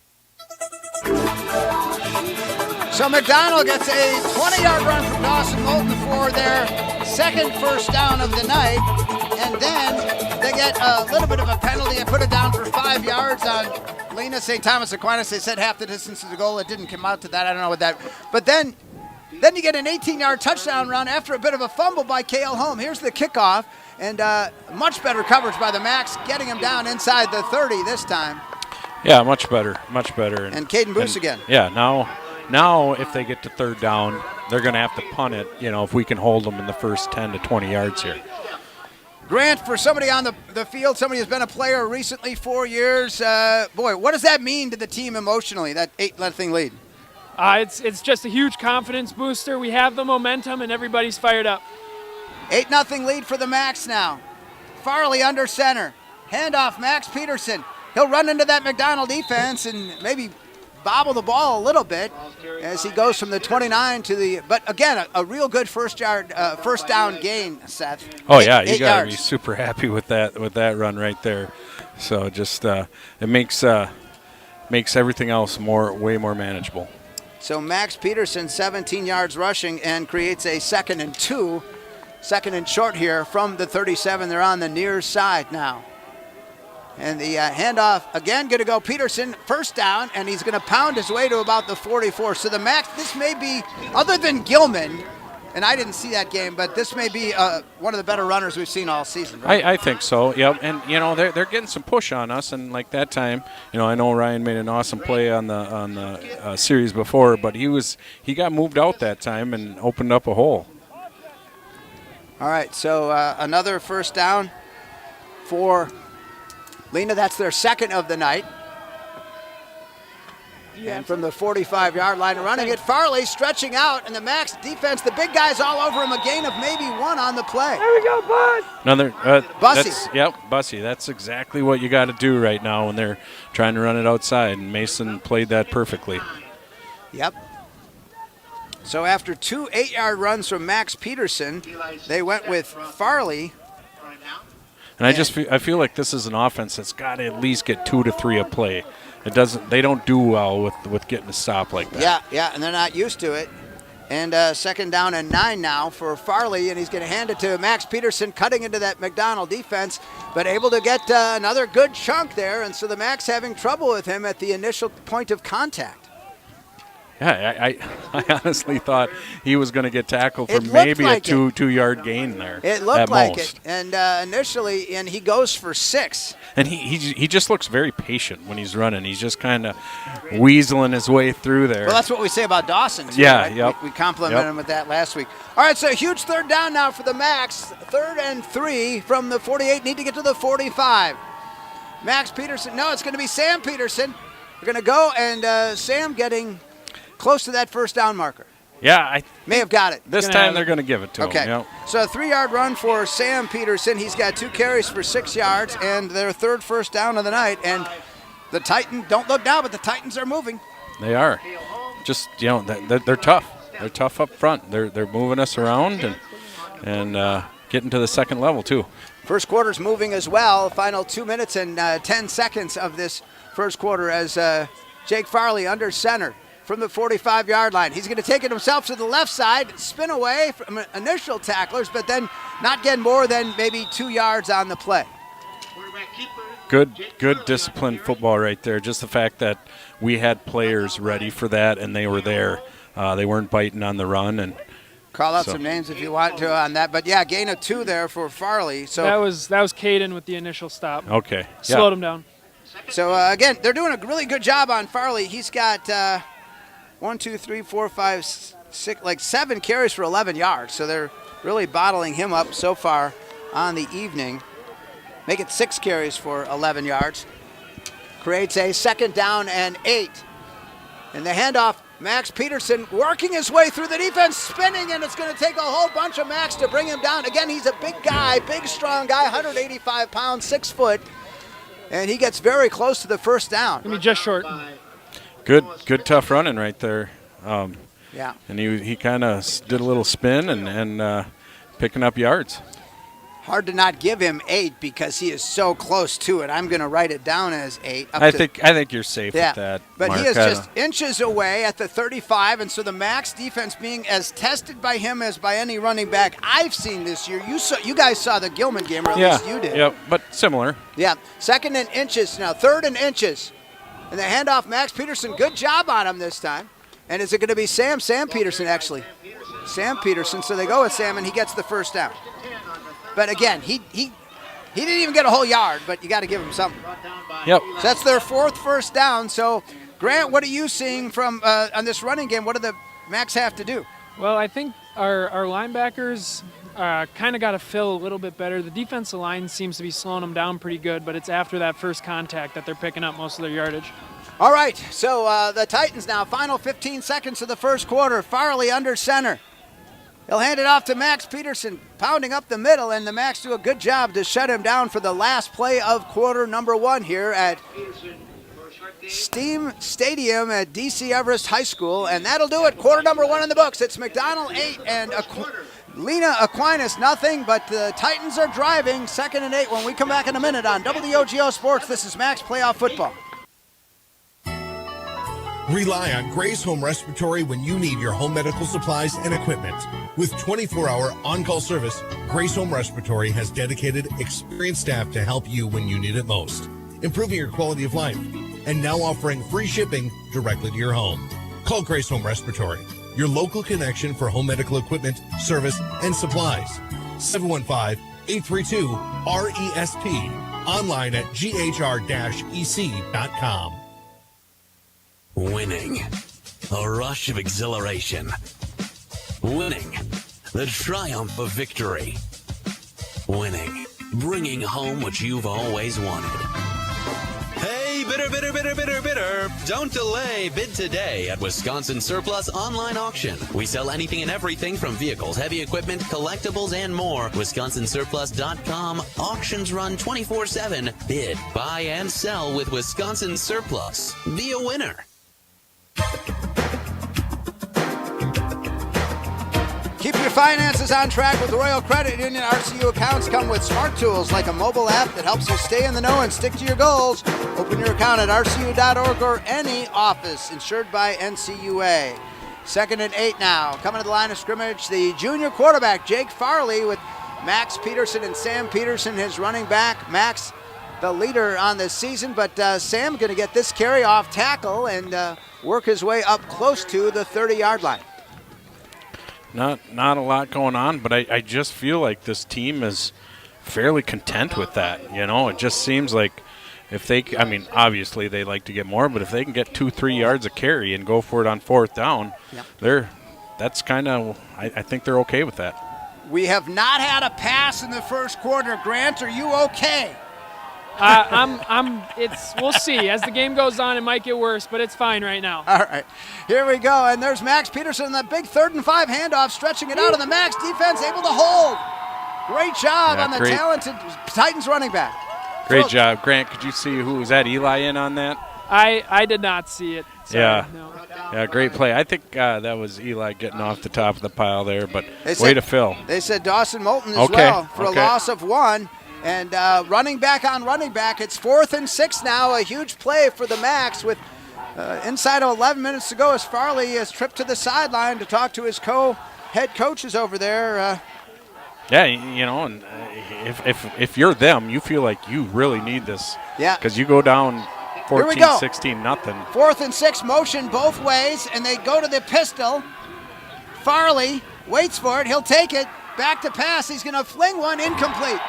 So McDonell gets a 20-yard run from Dawson Moulton for their second first down of the night, and then they get a little bit of a penalty. I put it down for 5 yards on Lena-St. Thomas Aquinas. They said half the distance to the goal. It didn't come out to that. I don't know what that. But then you get an 18-yard touchdown run after a bit of a fumble by Cale Holm. Here's the kickoff, and much better coverage by the Max, getting him down inside the 30 this time.
Yeah, much better.
And Caden Boos again.
Yeah, now if they get to third down, they're going to have to punt it, if we can hold them in the first 10 to 20 yards here.
Grant, for somebody on the field, somebody who's been a player recently, 4 years, what does that mean to the team emotionally, that 8-0 lead?
It's just a huge confidence booster. We have the momentum, and everybody's fired up.
8-0 lead for the Max now. Farley under center. Handoff, Max Peterson. he'll run into that McDonell defense and maybe bobble the ball a little bit as he goes from the 29 to the, but again, a real good first down gain, Seth.
Oh yeah, you got to be
yards.
super happy with that run right there. So just it makes everything else way more manageable.
So Max Peterson, 17 yards rushing, and creates a 2nd and 2. 2nd and short here from the 37. They're on the near side now. And the handoff, again, going to go Peterson, first down, and he's going to pound his way to about the 44. So the Max, this may be, other than Gilman, and I didn't see that game, but this may be one of the better runners we've seen all season. Right?
I think so, yep. And, they're getting some push on us, and like that time, I know Ryan made an awesome play on the series before, but he got moved out that time and opened up a hole.
All right, so another first down for Lena. That's their 2nd of the night. And from the 45-yard line, running it, Farley stretching out, and the Max defense, the big guys all over him, a gain of maybe 1 on the play.
There we go, bud.
Another
Bussy.
Bussy. That's exactly what you got to do right now when they're trying to run it outside, and Mason played that perfectly.
Yep. So after 2 8-yard runs from Max Peterson, they went with Farley.
And I feel like this is an offense that's got to at least get 2 to 3 a play. They don't do well with getting a stop like that.
Yeah, and they're not used to it. And 2nd down and 9 now for Farley, and he's going to hand it to Max Peterson, cutting into that McDonell defense, but able to get another good chunk there, and so the Max having trouble with him at the initial point of contact.
Yeah, I honestly thought he was going to get tackled for maybe a 2-yard gain there.
It looked
at
like
most.
it, and initially, and he goes for 6.
And he just looks very patient when he's running. He's just kind of weaseling his way through there.
Well, that's what we say about Dawson, too,
yeah,
right?
Yep.
We complimented him with that last week. All right, so huge 3rd down now for the Max. 3rd and 3 from the 48. Need to get to the 45. Max Peterson. No, it's going to be Sam Peterson. We're going to go, and Sam getting close to that first down marker.
Yeah,
may have got it.
This time they're going to give it to him. Yep.
So a 3-yard run for Sam Peterson. He's got 2 carries for 6 yards, and their 3rd first down of the night. And the Titans, don't look now, but the Titans are moving.
They are. Just, they're tough. They're tough up front. They're moving us around and getting to the second level, too.
First quarter's moving as well. Final 2 minutes and 10 seconds of this first quarter as Jake Farley under center from the 45-yard line. He's going to take it himself to the left side, spin away from initial tacklers, but then not get more than maybe 2 yards on the play.
Good disciplined football right there. Just the fact that we had players ready for that and they were there. They weren't biting on the run. And
call out some names if you want to on that. But, yeah, gain of 2 there for Farley. So
that was Caden with the initial stop.
Okay.
Slowed him down.
So, again, they're doing a really good job on Farley. He's got 1, 2, 3, 4, 5, 6, like 7 carries for 11 yards. So they're really bottling him up so far on the evening. Make it 6 carries for 11 yards. Creates a 2nd down and 8. And the handoff, Max Peterson working his way through the defense, spinning, and it's going to take a whole bunch of Max to bring him down. Again, he's a big guy, big, strong guy, 185 pounds, 6 foot. And he gets very close to the first down.
I mean, just short.
Good tough running right there.
Yeah.
And he kind of did a little spin and picking up yards.
Hard to not give him 8 because he is so close to it. I'm going to write it down as 8.
I think you're safe with that.
But
Mark.
He is just inches away at the 35, and so the Max defense being as tested by him as by any running back I've seen this year. You guys saw the Gilman game, or at least you did.
Yeah, but similar.
Yeah, 2nd and inches now, 3rd and inches. And the handoff, Max Peterson, good job on him this time. And is it going to be Sam? Sam Peterson, actually. Sam Peterson, so they go with Sam, and he gets the first down. But again, he didn't even get a whole yard, but you got to give him something.
Yep.
So that's their 4th first down. So, Grant, what are you seeing from on this running game? What do the Max have to do?
Well, I think our linebackers kind of got to fill a little bit better. The defensive line seems to be slowing them down pretty good, but it's after that first contact that they're picking up most of their yardage.
All right, so the Titans now, final 15 seconds of the first quarter. Farley under center. He'll hand it off to Max Peterson, pounding up the middle, and the Max do a good job to shut him down for the last play of quarter number 1 here at Steam Stadium at DC Everest High School, and that'll do it. Quarter number 1 in the books. It's McDonell 8 and Lena-St nothing, but the Titans are driving. 2nd and 8 when we come back in a minute on WOGO Sports. This is Max Playoff Football.
Rely on Gray's Home Respiratory when you need your home medical supplies and equipment. With 24-hour on-call service, Gray's Home Respiratory has dedicated, experienced staff to help you when you need it most, improving your quality of life, and now offering free shipping directly to your home. Call Gray's Home Respiratory, your local connection for home medical equipment, service, and supplies. 715-832-RESP. Online at ghr-ec.com.
Winning. A rush of exhilaration. Winning. The triumph of victory. Winning. Bringing home what you've always wanted. Hey, bidder, bidder, bidder, bidder, bidder. Don't delay. Bid today at Wisconsin Surplus Online Auction. We sell anything and everything from vehicles, heavy equipment, collectibles, and more. WisconsinSurplus.com. Auctions run 24/7. Bid, buy, and sell with Wisconsin Surplus. Be a winner.
Keep your finances on track with the Royal Credit Union. RCU accounts come with smart tools like a mobile app that helps you stay in the know and stick to your goals. Open your account at rcu.org or any office insured by NCUA. 2nd and 8 now. Coming to the line of scrimmage, the junior quarterback, Jake Farley, with Max Peterson and Sam Peterson, his running back. Max, the leader on this season, but Sam going to get this carry off tackle and work his way up close to the 30-yard line.
Not a lot going on, but I just feel like this team is fairly content with that. You know, it just seems like if they, I mean, obviously they like to get more, but if they can get 2-3 yards of carry and go for it on 4th down, that's kind of, I think they're okay with that.
We have not had a pass in the first quarter. Grant, are you okay?
We'll see. As the game goes on, it might get worse, but it's fine right now.
All right, here we go. And there's Max Peterson, that big 3rd and 5 handoff, stretching it out, and the Max defense able to hold. Great job on the talented Titans running back.
Great job. Grant, could you see who was that Eli in on that?
I did not see it. Sorry, no.
Yeah, great play. I think that was Eli getting off the top of the pile there, but way to Phil.
They said Dawson Moulton as well for a loss of 1. And running back on running back. It's 4th and 6 now. A huge play for the Max with inside of 11 minutes to go as Farley has tripped to the sideline to talk to his head coaches over there.
Yeah, you know, and if you're them, you feel like you really need this.
Yeah.
Because you go down 14-16, nothing.
4th and 6, motion both ways, and they go to the pistol. Farley waits for it. He'll take it. Back to pass. He's going to fling one, incomplete.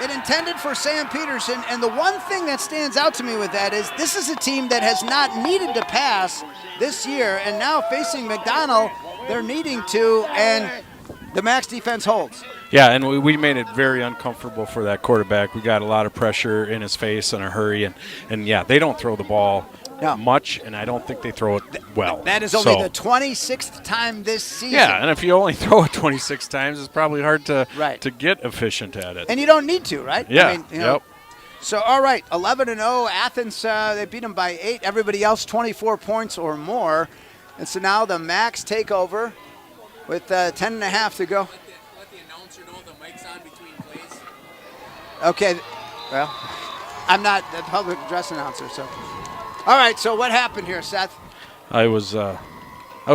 It intended for Sam Peterson, and the one thing that stands out to me with that is this is a team that has not needed to pass this year, and now facing McDonell, they're needing to, and the Max defense holds.
Yeah, and we made it very uncomfortable for that quarterback. We got a lot of pressure in his face in a hurry, and yeah, they don't throw the ball much, and I don't think they throw it well.
That is only the 26th time this season.
Yeah, and if you only throw it 26 times, it's probably hard to get efficient at it.
And you don't need to, right?
Yeah,
I mean, you know, So, all right, 11-0. Athens, they beat them by 8. Everybody else 24 points or more. And so now the Max take over with 10.5 to go.
Let the announcer know the mic's on between plays.
Okay, well, I'm not the public address announcer, so. All right, so what happened here, Seth?
I was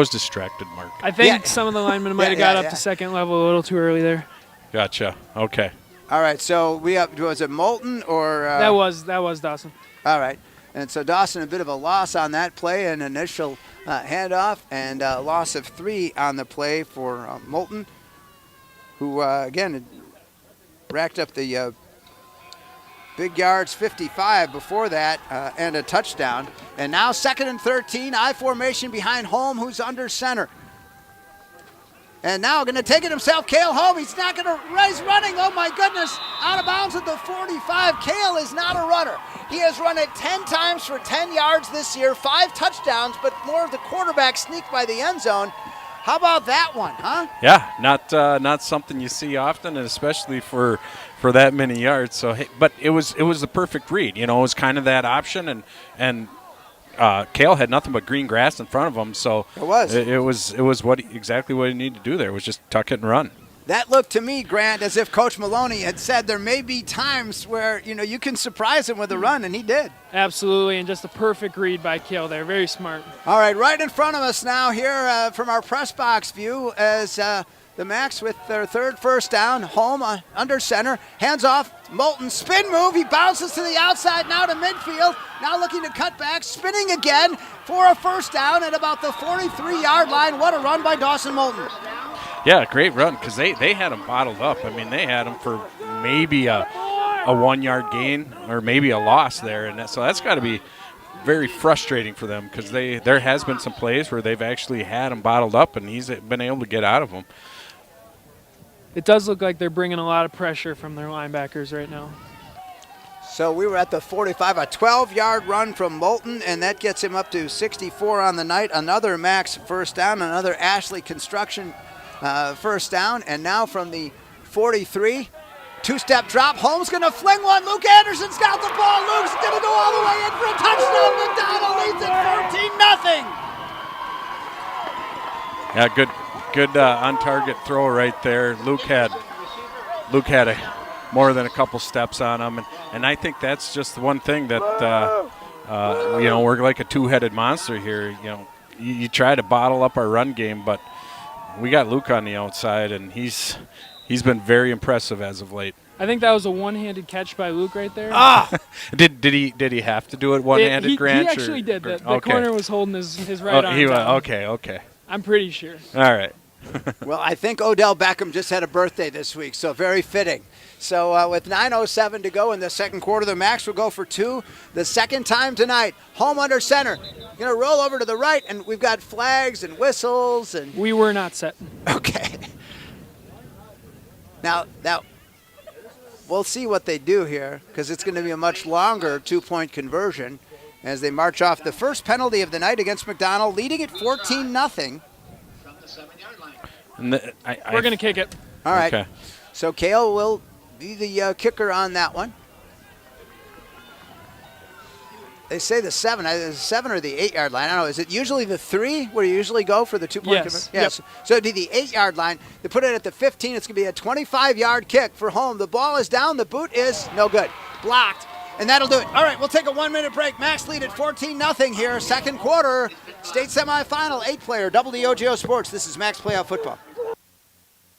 distracted, Mark.
I think some of the linemen might have got up to second level a little too early there.
Gotcha. Okay.
All right, so was it Moulton or?
That was Dawson.
All right, and so Dawson, a bit of a loss on that play, an initial handoff, and a loss of 3 on the play for Moulton, who again racked up the big yards, 55 before that, and a touchdown. And now 2nd and 13, I formation behind Holm, who's under center. And now going to take it himself, Cale Holm. He's not going to rise running. Oh, my goodness. Out of bounds at the 45. Cale is not a runner. He has run it 10 times for 10 yards this year, 5 touchdowns, but more of the quarterback sneak by the end zone. How about that one, huh?
Yeah, not something you see often, and especially for that many yards. So, but it was the perfect read. It was kind of that option, and Cale had nothing but green grass in front of him. So
it was
exactly what he needed to do there was just tuck it and run.
That looked to me, Grant, as if Coach Maloney had said there may be times where, you can surprise him with a run, and he did.
Absolutely, and just a perfect read by Cale there. Very smart.
All right, right in front of us now here from our press box view as the Macs with their third first down, home under center, hands off, Moulton, spin move, he bounces to the outside, now to midfield, now looking to cut back, spinning again for a first down at about the 43-yard line. What a run by Dawson Moulton.
Yeah, great run because they had him bottled up. I mean, they had him for maybe a 1-yard gain or maybe a loss there, and so that's got to be very frustrating for them because there has been some plays where they've actually had him bottled up, and he's been able to get out of them.
It does look like they're bringing a lot of pressure from their linebackers right now.
So we were at the 45, a 12-yard run from Moulton, and that gets him up to 64 on the night. Another Max first down, another Ashley Construction first down, and now from the 43, two-step drop. Holmes going to fling one. Luke Anderson's got the ball. Luke's going to go all the way in for a touchdown. McDonell leads it 14-0.
Yeah, good on-target throw right there. Luke had more than a couple steps on him, and I think that's just the one thing that we're like a two-headed monster here. You try to bottle up our run game, but we got Luke on the outside, and he's been very impressive as of late.
I think that was a one-handed catch by Luke right there.
Did he have to do it one-handed, Grant?
He actually did. The corner was holding his right arm.
Okay.
I'm pretty sure.
All right.
Well, I think Odell Beckham just had a birthday this week, so very fitting. So with 9:07 to go in the second quarter, the Macs will go for two. The second time tonight, home under center. Going to roll over to the right, and we've got flags and whistles. And
we were not set.
Okay. Now, we'll see what they do here because it's going to be a much longer two-point conversion as they march off the first penalty of the night against McDonell, leading at 14-0.
We're going to kick it.
All right.
Okay.
So Cale will be the kicker on that one. They say the 7 or the 8-yard line. I don't know. Is it usually the 3 where you usually go for the two-point conversion? Yes. Yep. So it'd be the 8-yard line. They put it at the 15. It's going to be a 25-yard kick for home. The ball is down. The boot is no good. Blocked. And that'll do it. All right, we'll take a 1-minute break. Max lead at 14-0 here. Second quarter, state semifinal, 8-player, WOGO Sports. This is Max Playoff Football.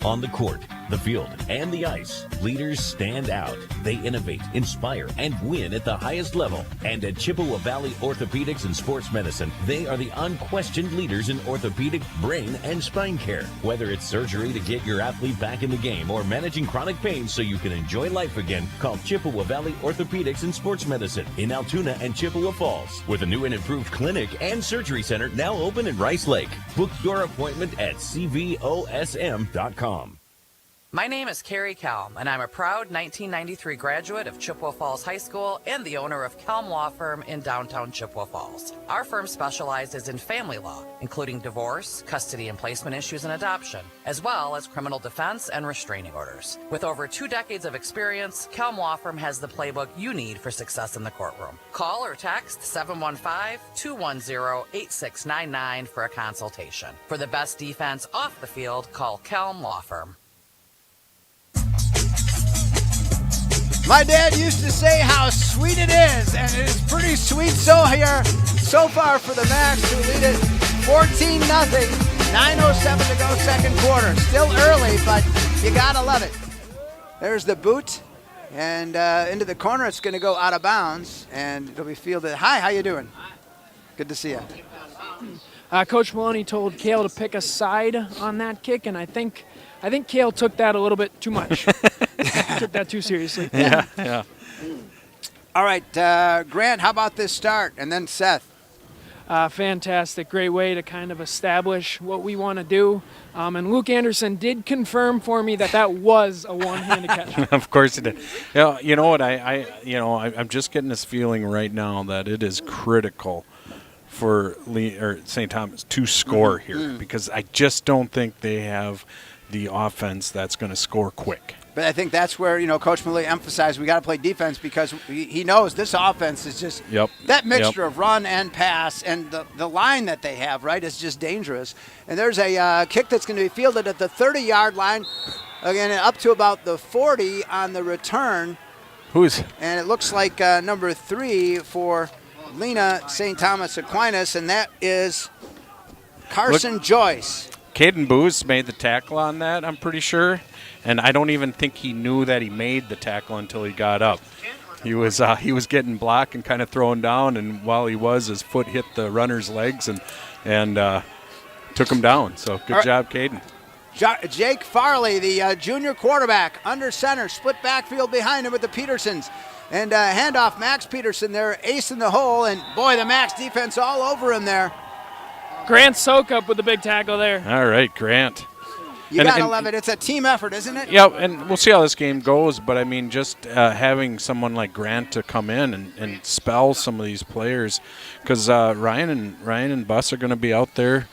On the court, the field, and the ice, leaders stand out. They innovate, inspire, and win at the highest level. And at Chippewa Valley Orthopedics and Sports Medicine, they are the unquestioned leaders in orthopedic, brain, and spine care. Whether it's surgery to get your athlete back in the game or managing chronic pain so you can enjoy life again, call Chippewa Valley Orthopedics and Sports Medicine in Altoona and Chippewa Falls, with a new and improved clinic and surgery center now open in Rice Lake. Book your appointment at cvosm.com.
My name is Carrie Kelm, and I'm a proud 1993 graduate of Chippewa Falls High School and the owner of Kelm Law Firm in downtown Chippewa Falls. Our firm specializes in family law, including divorce, custody and placement issues, and adoption, as well as criminal defense and restraining orders. With over 2 decades of experience, Kelm Law Firm has the playbook you need for success in the courtroom. Call or text 715-210-8699 for a consultation. For the best defense off the field, call Kelm Law Firm.
My dad used to say how sweet it is, and it is pretty sweet so far for the Macs, who lead it 14-0, 9:07 to go second quarter. Still early, but you gotta love it. There's the boot, and into the corner. It's going to go out of bounds, and it'll be fielded. Hi, how you doing? Good to see you.
Coach Maloney told Cale to pick a side on that kick, and I think Cale took that a little bit too much. Took that too seriously.
Yeah.
All right, Grant, how about this start? And then Seth.
Fantastic. Great way to kind of establish what we want to do. And Luke Anderson did confirm for me that was a one-handed catch.
Of course he did. You know what? I'm just getting this feeling right now that it is critical for St. Thomas to score here because I just don't think they have the offense that's going to score quick.
But I think that's where, Coach Milley emphasized we got to play defense because he knows this offense is just that mixture of run and pass, and the line that they have, right, is just dangerous. And there's a kick that's going to be fielded at the 30-yard line, again, up to about the 40 on the return. And it looks like number 3 for Lena-St. Thomas Aquinas, and that is Carson Joyce.
Caden Booz made the tackle on that, I'm pretty sure. And I don't even think he knew that he made the tackle until he got up. He was getting blocked and kind of thrown down, and while he was, his foot hit the runner's legs and took him down. So good job, Caden.
Jake Farley, the junior quarterback, under center, split backfield behind him with the Petersons. And handoff, Max Peterson there, ace in the hole, and boy, the Max defense all over him there.
Grant Sokup with the big tackle there.
All right, Grant.
You got to love it. It's a team effort, isn't it?
Yeah, and we'll see how this game goes. But, I mean, just having someone like Grant to come in and spell some of these players, because Ryan and Bus are going to be out there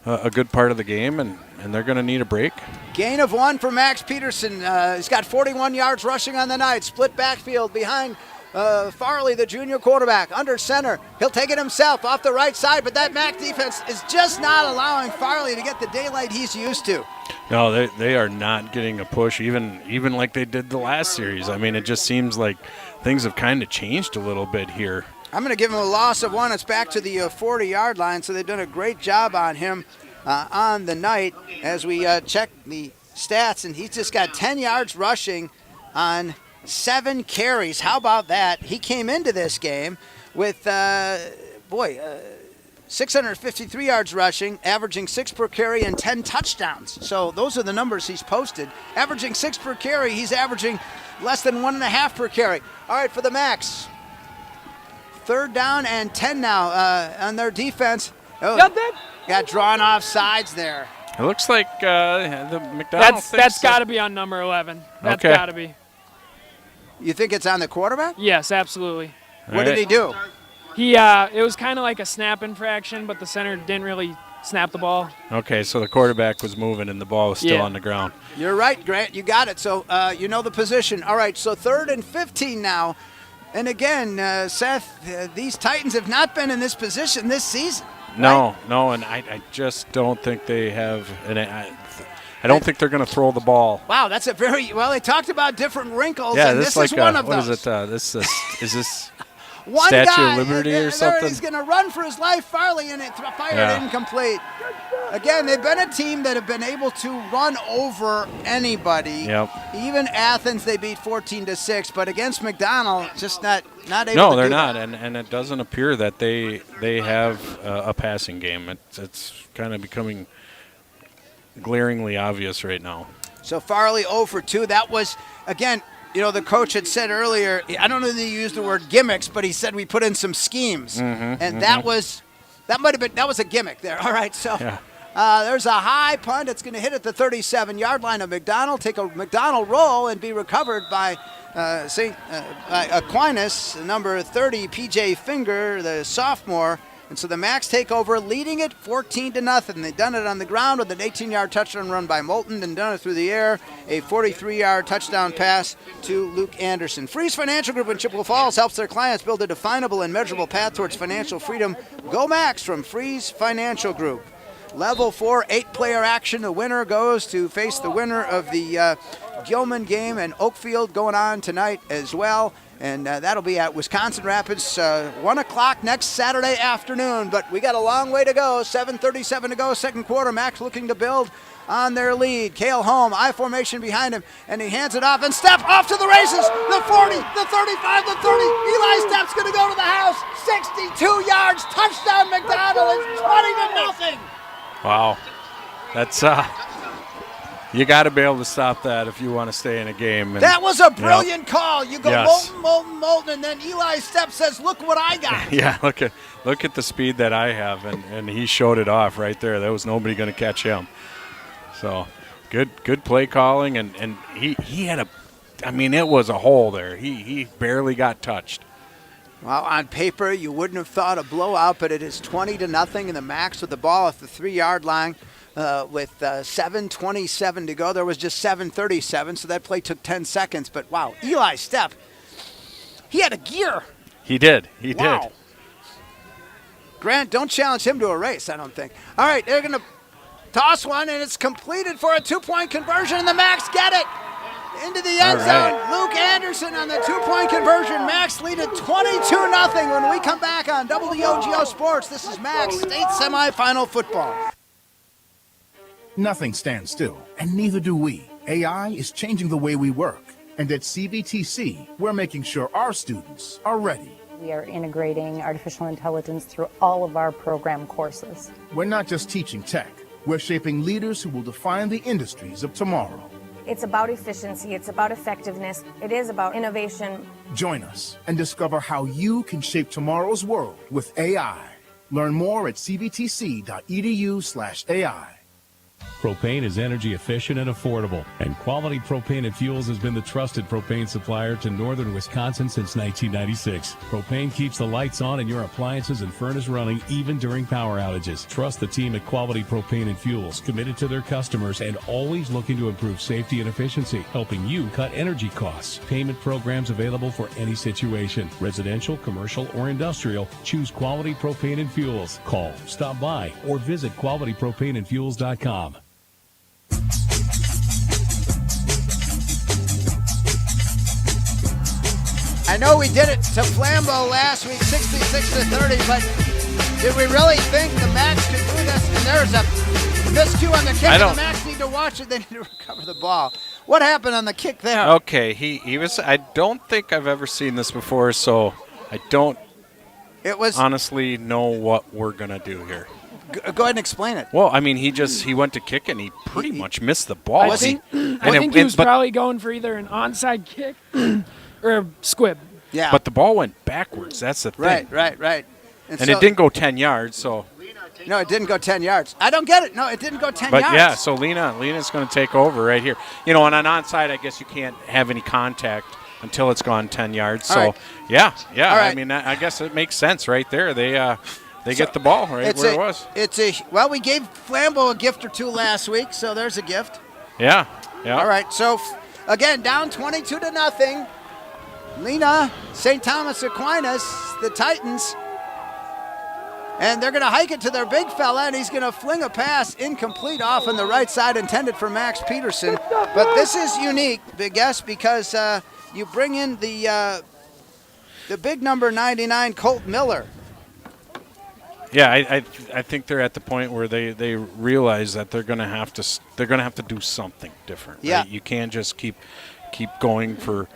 a good part of the game, and they're going to need a break.
Gain of 1 for Max Peterson. He's got 41 yards rushing on the night. Split backfield behind Farley, the junior quarterback, under center. He'll take it himself off the right side, but that Mac defense is just not allowing Farley to get the daylight he's used to.
No, they are not getting a push, even like they did the last series. I mean, it just seems like things have kind of changed a little bit here.
I'm going to give him a loss of 1. It's back to the 40-yard line, so they've done a great job on him on the night as we check the stats, and he's just got 10 yards rushing on 7 carries. How about that? He came into this game with, 653 yards rushing, averaging 6 per carry and 10 touchdowns. So those are the numbers he's posted. Averaging 6 per carry, he's averaging less than 1.5 per carry. All right, for the Max. 3rd down and 10 now on their defense. Got drawn off sides there.
It looks like the McDonell.
That's got to be on number 11. That's got to be.
You think it's on the quarterback?
Yes, absolutely.
What did he do?
It was kind of like a snap infraction, but the center didn't really snap the ball.
Okay, so the quarterback was moving and the ball was still on the ground.
You're right, Grant. You got it. So you know the position. All right, so 3rd and 15 now. And again, Seth, these Titans have not been in this position this season.
No, and I just don't think they have I don't think they're going to throw the ball.
Wow, that's a they talked about different wrinkles,
yeah,
and this is one of those.
What is it? Is this
one
Statue
guy,
of Liberty or something?
He's going to run for his life, Farley, and it fired incomplete. Again, they've been a team that have been able to run over anybody.
Yep.
Even Athens, they beat 14-6, but against McDonell, just not able to do that.
No, they're not, and it doesn't appear that they have a passing game. It's kind of becoming glaringly obvious right now.
So Farley 0 for 2. That was, again, the coach had said earlier, I don't know that he used the word gimmicks, but he said we put in some schemes. That was a gimmick there. All right, so there's a high punt. It's going to hit at the 37-yard line of McDonell, take a McDonell roll and be recovered by Aquinas, number 30, P.J. Finger, the sophomore. And so the Max take over, leading it 14-0. They've done it on the ground with an 18-yard touchdown run by Moulton, and done it through the air, a 43-yard touchdown pass to Luke Anderson. Freeze Financial Group in Chippewa Falls helps their clients build a definable and measurable path towards financial freedom. Go Max from Freeze Financial Group. Level 4, 8-player action. The winner goes to face the winner of the Gilman game, and Oakfield going on tonight as well. And that'll be at Wisconsin Rapids, 1 o'clock next Saturday afternoon. But we got a long way to go. 7:37 to go, second quarter. Max looking to build on their lead. Cale Holm, I formation behind him, and he hands it off and step off to the races. The 40, the 35, the 30. Eli Stepp's going to go to the house. 62 yards, touchdown McDonell. It's 20-0.
Wow, that's you got to be able to stop that if you want to stay in a game. And,
that was a brilliant call. You go Moulton, and then Eli Stepp says, "Look what I got."
Yeah, look at the speed that I have, and he showed it off right there. There was nobody going to catch him. So good play calling, and he had it was a hole there. He barely got touched.
Well, on paper, you wouldn't have thought a blowout, but it is 20-0, and the Macs with the ball at the 3-yard line with 7:27 to go. There was just 7:37, so that play took 10 seconds. But, wow, Eli Stepp, he had a gear.
He did.
Wow. Grant, don't challenge him to a race, I don't think. All right, they're going to toss one, and it's completed for a 2-point conversion, and the Macs get it. Into the end zone. Luke Anderson on the 2-point conversion. Macs lead at 22-0 when we come back on WOGO Sports. This is Macs State Semifinal Football.
Nothing stands still, and neither do we. AI is changing the way we work. And at CVTC, we're making sure our students are ready.
We are integrating artificial intelligence through all of our program courses.
We're not just teaching tech. We're shaping leaders who will define the industries of tomorrow.
It's about efficiency, it's about effectiveness, it is about innovation.
Join us and discover how you can shape tomorrow's world with AI. Learn more at cvtc.edu/AI.
Propane is energy efficient and affordable, and Quality Propane and Fuels has been the trusted propane supplier to northern Wisconsin since 1996. Propane keeps the lights on and your appliances and furnace running even during power outages. Trust the team at Quality Propane and Fuels, committed to their customers and always looking to improve safety and efficiency, helping you cut energy costs. Payment programs available for any situation. Residential, commercial, or industrial, choose Quality Propane and Fuels. Call, stop by, or visit qualitypropaneandfuels.com.
I know we did it to Flambeau last week, 66-30, but did we really think the Macs could do this? And there's a miscue on the kick, and the Macs need to watch it. They need to recover the ball. What happened on the kick there?
Okay, he was. I don't think I've ever seen this before, so I don't honestly know what we're going to do here.
Go ahead and explain it.
Well, I mean, he went to kick and he pretty much missed the ball.
I think he was probably going for either an onside kick or a squib.
Yeah.
But the ball went backwards. That's the thing.
Right.
And so, it didn't go 10 yards, so.
No, it didn't go 10 yards. I don't get it. No, it didn't go 10
but
yards.
But, yeah, so Lena's going to take over right here. You know, on an onside, I guess you can't have any contact until it's gone 10 yards. So,
right.
yeah.
Right.
I mean, I guess it makes sense right there. They get the ball right where it was.
Well, we gave Flambeau a gift or two last week, so there's a gift.
Yeah.
All right, so again, down 22-0. Lena-St. Thomas Aquinas, the Titans. And they're going to hike it to their big fella, and he's going to fling a pass incomplete off on the right side intended for Max Peterson. But this is unique, Big S, because you bring in the big number 99, Colt Miller.
Yeah, I think they're at the point where they realize that they're going to have to do something different.
Yeah,
right? You can't just keep going for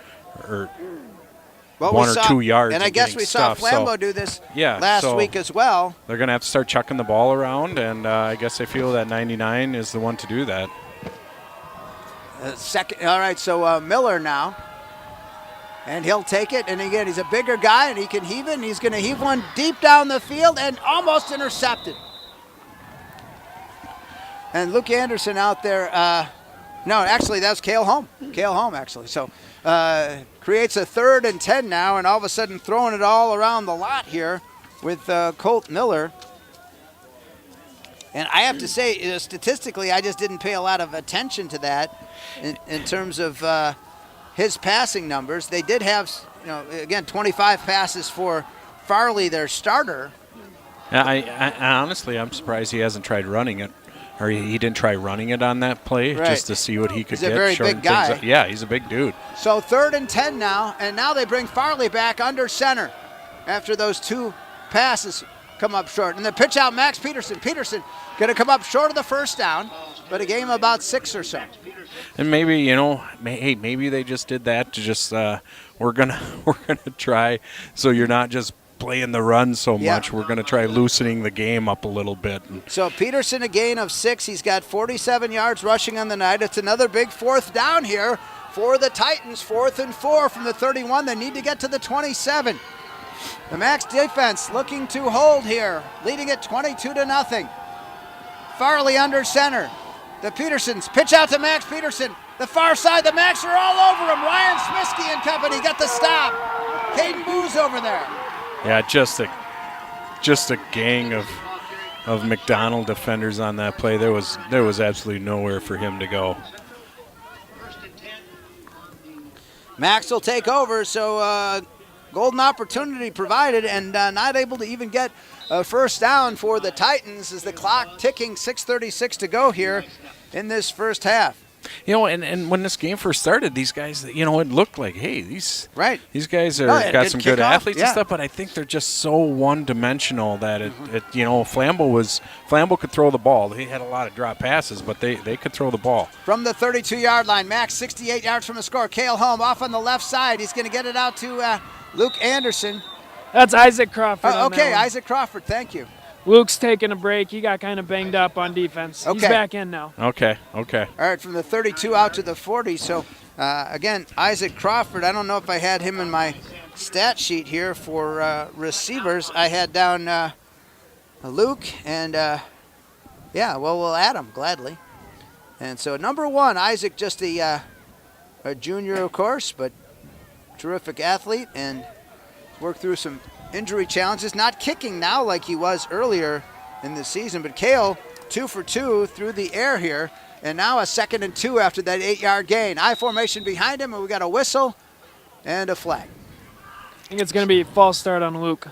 1 or 2 yards.
And I guess we saw Flambeau do this last week as well.
They're going to have to start chucking the ball around, and I guess they feel that 99 is the one to do that.
All right, so Miller now. And he'll take it, and again, he's a bigger guy, and he can heave it, and he's going to heave one deep down the field and almost intercepted. And Luke Anderson out there, no, actually, that was Cale Holm. Actually. So creates a 3rd and 10 now, and all of a sudden throwing it all around the lot here with Colt Miller. And I have to say, statistically, I just didn't pay a lot of attention to that in terms of his passing numbers. They did have, again, 25 passes for Farley, their starter.
Yeah, I honestly, I'm surprised he hasn't tried running it, or he didn't try running it on that play just to see what he could get.
He's a very big guy.
Yeah, he's a big dude.
So 3rd and 10 now, and now they bring Farley back under center after those 2 passes come up short. And the pitch out, Max Peterson. Peterson going to come up short of the first down, but a game about 6 or so.
And maybe, maybe they just did that to just we're gonna try so you're not just playing the run so much. We're gonna try loosening the game up a little bit.
So Peterson a gain of 6. He's got 47 yards rushing on the night. It's another big 4th down here for the Titans. 4th and 4 from the 31. They need to get to the 27. The Max defense looking to hold here, leading it 22-0. Farley under center. The Petersons pitch out to Max Peterson. The far side, the Macs are all over him. Ryan Smisky and company got the stop. Caden Booz over there.
Yeah, just a gang of McDonell defenders on that play. There was absolutely nowhere for him to go.
Max will take over, so golden opportunity provided, and not able to even get a first down for the Titans as the clock ticking, 6:36 to go here in this first half.
You know, and when this game first started, these guys, you know, it looked like, hey, these guys got some good athletes and stuff, but I think they're just so one-dimensional that it you know, Flambeau could throw the ball. He had a lot of drop passes, but they could throw the ball.
From the 32-yard line, Max 68 yards from the score. Cale Holm off on the left side. He's going to get it out to Luke Anderson.
That's Isaac Crawford.
Okay, Isaac Crawford, thank you.
Luke's taking a break. He got kind of banged up on defense. He's back in now.
Okay.
All right, from the 32 out to the 40. So, again, Isaac Crawford, I don't know if I had him in my stat sheet here for receivers. I had down Luke and, we'll add him gladly. And so, number one, Isaac, just a junior, of course, but terrific athlete and worked through some injury challenges, not kicking now like he was earlier in the season, but Cale 2 for 2 through the air here, and now a 2nd and 2 after that 8-yard gain. I formation behind him, and we got a whistle and a flag.
I think it's going to be a false start on Luke.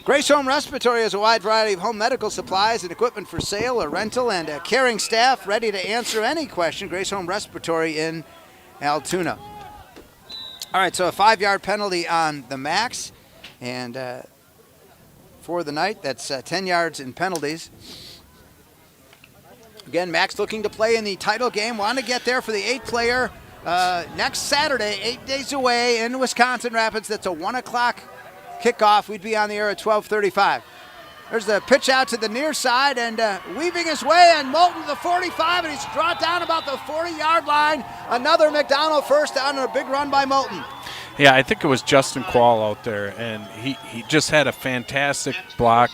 Grace Home Respiratory has a wide variety of home medical supplies and equipment for sale or rental, and a caring staff ready to answer any question. Grace Home Respiratory in Altoona. All right, so a 5-yard penalty on the Max, and for the night, that's 10 yards in penalties. Again, Max looking to play in the title game. Want to get there for the 8-player next Saturday, 8 days away in Wisconsin Rapids. That's a 1 o'clock kickoff. We'd be on the air at 12:35. There's the pitch out to the near side, and weaving his way, and Moulton to the 45, and he's brought down about the 40-yard line. Another McDonell first down and a big run by Moulton.
Yeah, I think it was Justin Quall out there, and he just had a fantastic block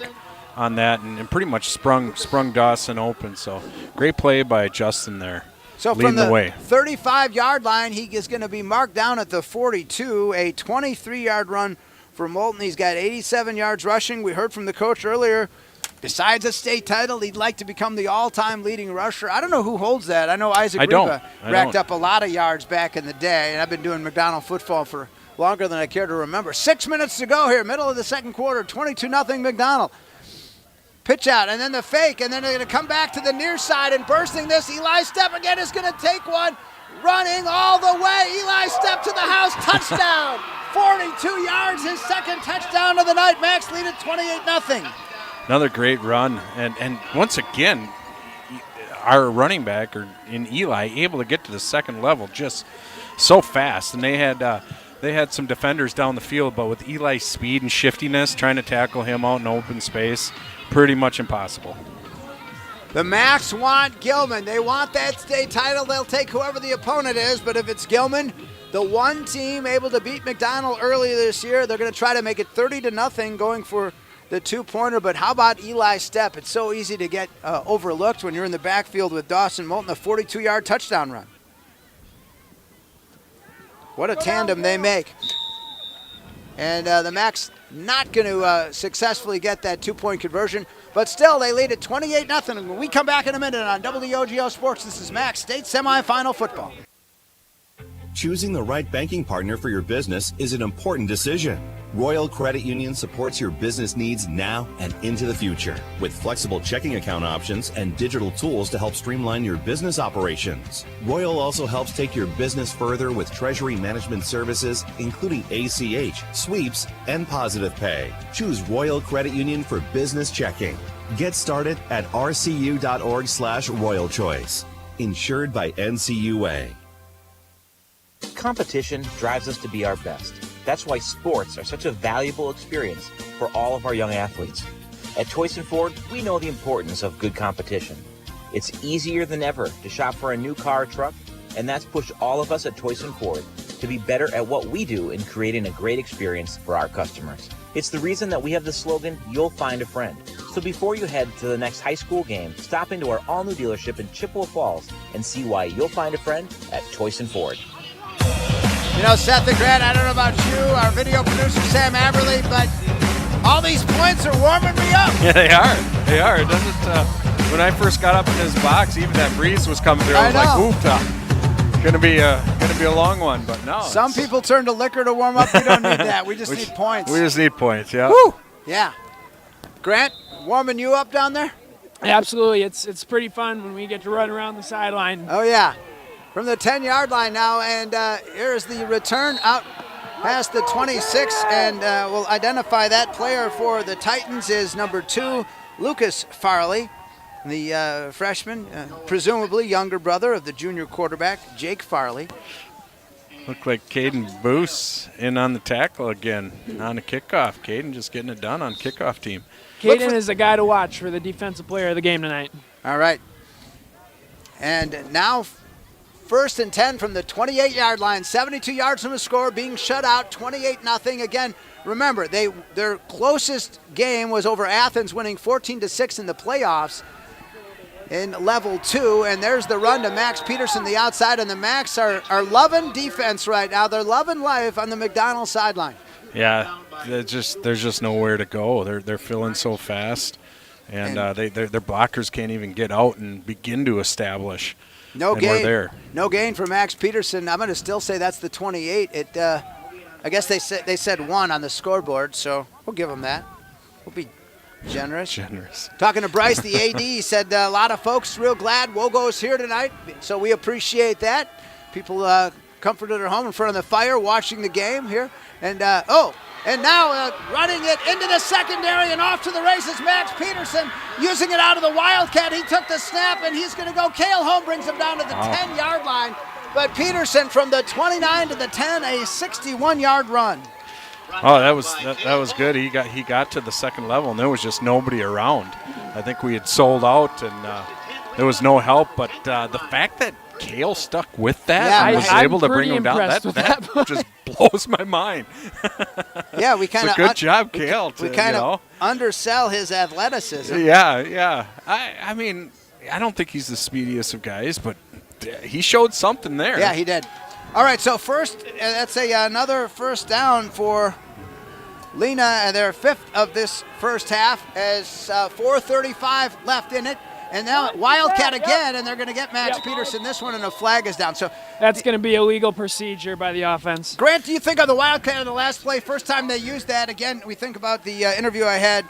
on that and pretty much sprung Dawson open. So great play by Justin there.
So from the 35-yard line, he is going to be marked down at the 42, a 23-yard run for Moulton. He's got 87 yards rushing. We heard from the coach earlier, besides a state title, he'd like to become the all-time leading rusher. I don't know who holds that. I know Isaac Reba racked up a lot of yards back in the day, and I've been doing McDonell football for longer than I care to remember. 6 minutes to go here, middle of the second quarter, 22-0 McDonell. Pitch out, and then the fake, and then they're going to come back to the near side, and bursting this, Eli-Stepp again is going to take one, running all the way. Eli-Stepp to the house, touchdown. 42 yards, his second touchdown of the night. Max lead at 28-0.
Another great run, and once again, our running back in Eli able to get to the second level just so fast, and they had some defenders down the field, but with Eli's speed and shiftiness, trying to tackle him out in open space, pretty much impossible.
The Max want Gilman. They want that state title. They'll take whoever the opponent is, but if it's Gilman, the one team able to beat McDonell earlier this year, they're going to try to make it 30-0 going for the two-pointer. But how about Eli-Stepp? It's so easy to get overlooked when you're in the backfield with Dawson Moulton, a 42-yard touchdown run. What a tandem they make. And the Max not going to successfully get that two-point conversion, but still they lead at 28-0. When we come back in a minute on WOGO Sports, this is Max State Semifinal Football.
Choosing the right banking partner for your business is an important decision. Royal Credit Union supports your business needs now and into the future with flexible checking account options and digital tools to help streamline your business operations. Royal also helps take your business further with treasury management services, including ACH, sweeps, and positive pay. Choose Royal Credit Union for business checking. Get started at rcu.org/Royal Choice. Insured by NCUA.
Competition drives us to be our best. That's why sports are such a valuable experience for all of our young athletes. At Toyson Ford, we know the importance of good competition. It's easier than ever to shop for a new car or truck, and that's pushed all of us at Toyson Ford to be better at what we do in creating a great experience for our customers. It's the reason that we have the slogan, "You'll find a friend." So before you head to the next high school game, stop into our all-new dealership in Chippewa Falls and see why you'll find a friend at Toyson Ford.
Seth and Grant, I don't know about you, our video producer Sam Aberley, but all these points are warming me up.
Yeah, they are. They are. It doesn't. When I first got up in his box, even that breeze was coming through. I was like, "Oof, gonna be a long one." But no.
Some people turn to liquor to warm up. We don't need that. We just need points.
We just need points. Yeah.
Woo! Yeah. Grant, warming you up down there?
Absolutely. It's pretty fun when we get to run around the sideline.
Oh yeah. From the 10-yard line now, and here's the return out past the 26, and we'll identify that player for the Titans is number 2, Lucas Farley, the freshman, presumably younger brother of the junior quarterback, Jake Farley.
Looked like Caden Boose in on the tackle again on the kickoff. Caden just getting it done on kickoff team.
Caden is a guy to watch for the defensive player of the game tonight.
All right. And now 1st and 10 from the 28-yard line, 72 yards from the score, being shut out, 28-0. Again, remember, their closest game was over Athens, winning 14-6 in the playoffs in level 2. And there's the run to Max Peterson, the outside, and the Max are loving defense right now. They're loving life on the McDonell sideline.
Yeah, there's just nowhere to go. They're filling so fast, and their blockers can't even get out and begin to establish.
No gain.
We're there.
No gain for Max Peterson. I'm going to still say that's the 28. I guess they said 1 on the scoreboard, so we'll give them that. We'll be generous. Talking to Bryce, the AD, he said a lot of folks real glad WOGO's here tonight, so we appreciate that. People comforted at home in front of the fire watching the game here. And now running it into the secondary and off to the races, Max Peterson using it out of the Wildcat. He took the snap, and he's going to go. Cale Holm brings him down to the 10-yard line. But Peterson from the 29 to the 10, a 61-yard run.
Oh, that was good. He got to the second level, and there was just nobody around. I think we had sold out, and there was no help. But the fact that Cale stuck with that and was able to bring him down, that just blows my mind.
Yeah, we kind of
good job, Cale.
We kind of undersell his athleticism.
Yeah. I mean, I don't think he's the speediest of guys, but he showed something there.
Yeah, he did. All right, so first, that's another first down for Lena, their 5th of this first half, as 4:35 left in it. And now Wildcat again, and they're going to get Max Peterson this one, and a flag is down. So
that's going to be a legal procedure by the offense.
Grant, do you think on the Wildcat in the last play, first time they used that, again, we think about the interview I had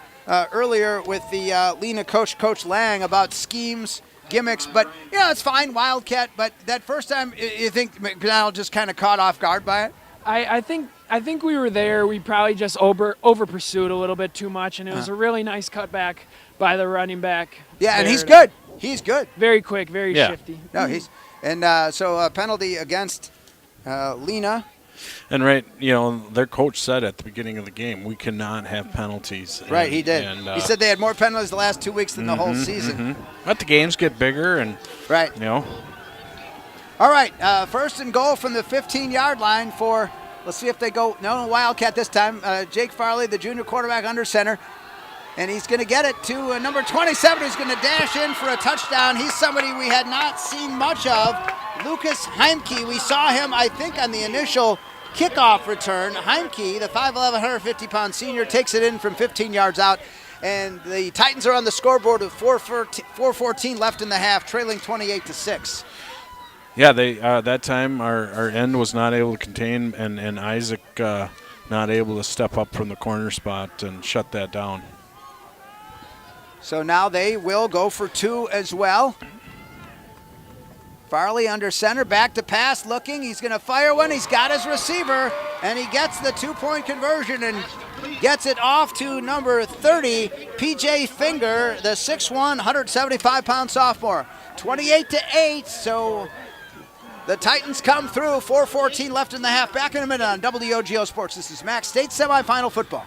earlier with the Lena coach, Coach Lang, about schemes, gimmicks, but, it's fine, Wildcat, but that first time, you think McDonell just kind of caught off guard by it?
I think we were there. We probably just over pursued a little bit too much, and it was a really nice cutback by the running back.
Yeah, and he's good. He's good.
Very quick, very shifty.
No, so a penalty against Lena.
And their coach said at the beginning of the game, we cannot have penalties.
Right, he did. And, he said they had more penalties the last 2 weeks than the whole season.
Let the games get bigger, and
right. All right, first and goal from the 15-yard line for. Let's see if they go. No, Wildcat this time. Jake Farley, the junior quarterback, under center. And he's going to get it to number 27, who's going to dash in for a touchdown. He's somebody we had not seen much of. Lucas Heimke. We saw him, I think, on the initial kickoff return. Heimke, the 5'11", 150-pound senior, takes it in from 15 yards out. And the Titans are on the scoreboard with 4:14 left in the half, trailing 28-6.
Yeah, they that time our end was not able to contain, and Isaac not able to step up from the corner spot and shut that down.
So now they will go for 2 as well. Farley under center, back to pass, looking. He's going to fire one. He's got his receiver, and he gets the 2-point conversion and gets it off to number 30, P.J. Finger, the 6'1", 175-pound sophomore. 28-8, so the Titans come through. 4:14 left in the half. Back in a minute on WOGO Sports. This is Max State semifinal football.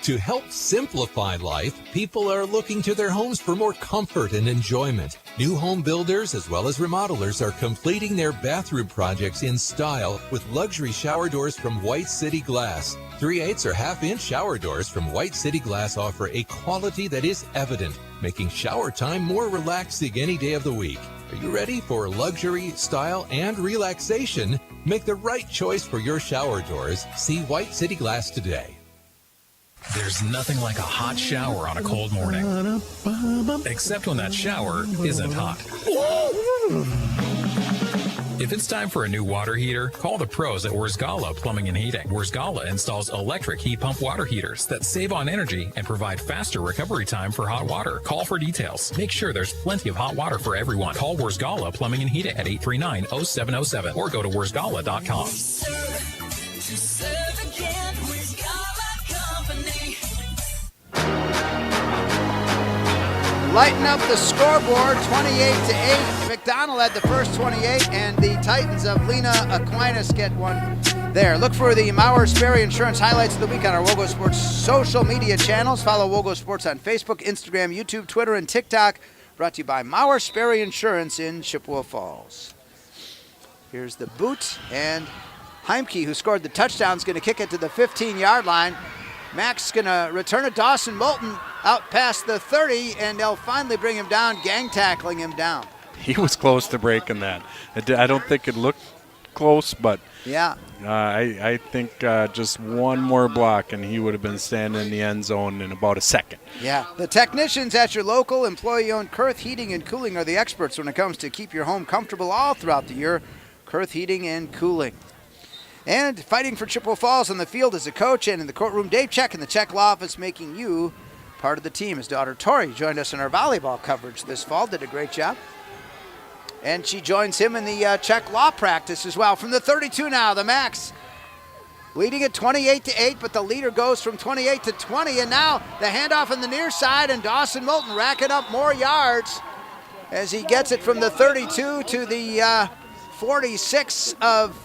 To help simplify life, people are looking to their homes for more comfort and enjoyment. New home builders as well as remodelers are completing their bathroom projects in style with luxury shower doors from White City Glass. 3/8 or half-inch shower doors from White City Glass offer a quality that is evident, making shower time more relaxing any day of the week. Are you ready for luxury, style, and relaxation? Make the right choice for your shower doors. See White City Glass today.
There's nothing like a hot shower on a cold morning. Except when that shower isn't hot. If it's time for a new water heater, call the pros at Wurzgala Plumbing and Heating. Wurzgala installs electric heat pump water heaters that save on energy and provide faster recovery time for hot water. Call for details. Make sure there's plenty of hot water for everyone. Call Wurzgala Plumbing and Heating at 839-0707 or go to wurzgala.com.
Lighten up the scoreboard, 28-8. McDonell had the first 28, and the Titans of Aquinas get one there. Look for the Mauer Sperry Insurance highlights of the week on our WOGO Sports social media channels. Follow WOGO Sports on Facebook, Instagram, YouTube, Twitter, and TikTok. Brought to you by Mauer Sperry Insurance in Chippewa Falls. Here's the boot, and Heimke, who scored the touchdown, is going to kick it to the 15-yard line. Max going to return it. Dawson Moulton out past the 30, and they'll finally bring him down, gang tackling him down.
He was close to breaking that. I don't think it looked close, but
yeah,
I think just one more block, and he would have been standing in the end zone in about a second.
Yeah, the technicians at your local employee-owned Kurth Heating and Cooling are the experts when it comes to keep your home comfortable all throughout the year. Kurth Heating and Cooling. And fighting for Chippewa Falls on the field as a coach and in the courtroom, Dave Check in the Check Law Office, making you part of the team. His daughter Tori joined us in our volleyball coverage this fall, did a great job. And she joins him in the Check Law practice as well. From the 32 now, the Max leading at 28-8, but the leader goes from 28 to 20, and now the handoff on the near side, and Dawson Moulton racking up more yards as he gets it from the 32 to the 46 of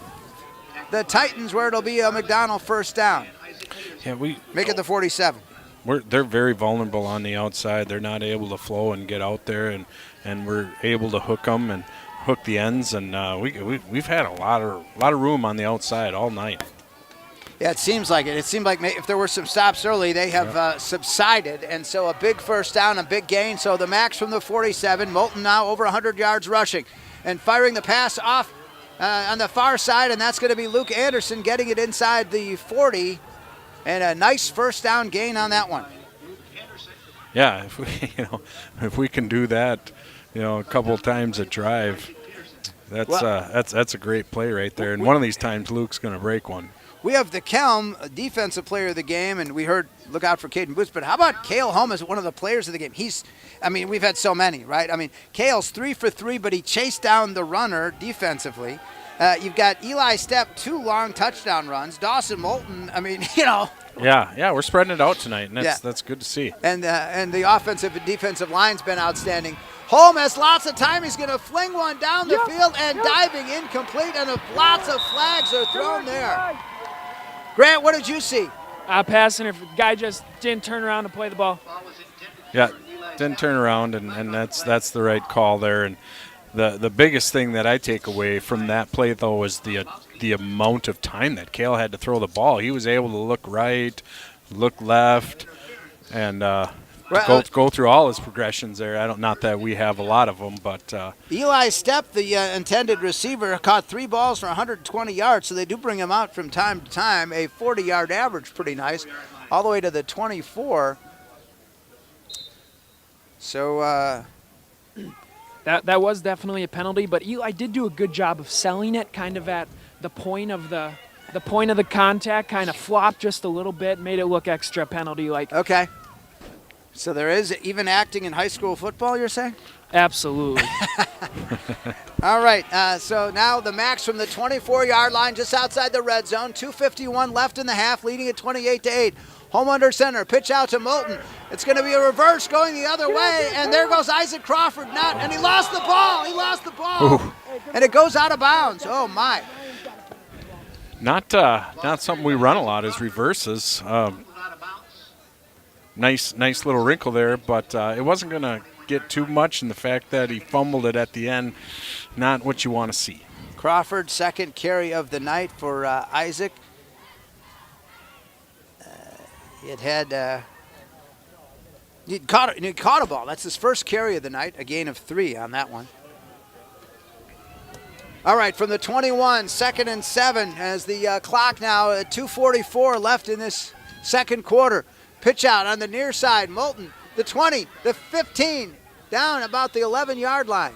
the Titans, where it'll be a McDonell first down.
Yeah,
make it the 47.
They're very vulnerable on the outside. They're not able to flow and get out there, and we're able to hook them and hook the ends. And we've had a lot of room on the outside all night.
Yeah, it seems like it. It seemed like if there were some stops early, they have subsided, and so a big first down, a big gain. So the Max from the 47. Moulton now over 100 yards rushing, and firing the pass off on the far side, and that's going to be Luke Anderson getting it inside the 40, and a nice first down gain on that one.
Yeah, if we can do that, a couple of times a drive, that's a great play right there. And one of these times, Luke's going to break one.
We have the Kelm, defensive player of the game, and we heard look out for Caden Boots. But how about Cale Holm as one of the players of the game? We've had so many, right? Cale's 3 for 3, but he chased down the runner defensively. You've got Eli Stepp, 2 long touchdown runs. Dawson Moulton,
Yeah, we're spreading it out tonight, and that's good to see.
And the offensive and defensive line's been outstanding. Holm has lots of time. He's going to fling one down the field and diving incomplete, and lots of flags are thrown there. Grant, what did you see?
Passing if the guy just didn't turn around to play the ball.
Yeah, didn't turn around, and that's the right call there. And the biggest thing that I take away from that play, though, was the amount of time that Cale had to throw the ball. He was able to look right, look left, and go through all his progressions there. Not that we have a lot of them, but
Eli Stepp, the intended receiver, caught 3 balls for 120 yards, so they do bring him out from time to time. A 40-yard average, pretty nice, all the way to the 24. So
that was definitely a penalty, but Eli did do a good job of selling it, kind of at the point of the contact, kind of flopped just a little bit, made it look extra penalty-like.
Okay. So there is even acting in high school football, you're saying?
Absolutely.
All right, so now the Max from the 24-yard line, just outside the red zone. 2:51 left in the half, leading at 28-8. Home under center, pitch out to Moulton. It's going to be a reverse going the other way, and there goes Isaac Crawford, and he lost the ball.
Ooh.
And it goes out of bounds. Oh, my.
Not something we run a lot is reverses. Nice little wrinkle there, but it wasn't going to get too much, and the fact that he fumbled it at the end, not what you want to see.
Crawford, second carry of the night for Isaac. He caught a ball. That's his first carry of the night, a gain of 3 on that one. All right, from the 21, 2nd and 7 as the clock now at 2:44 left in this second quarter. Pitch out on the near side. Moulton, the 20, the 15, down about the 11-yard line.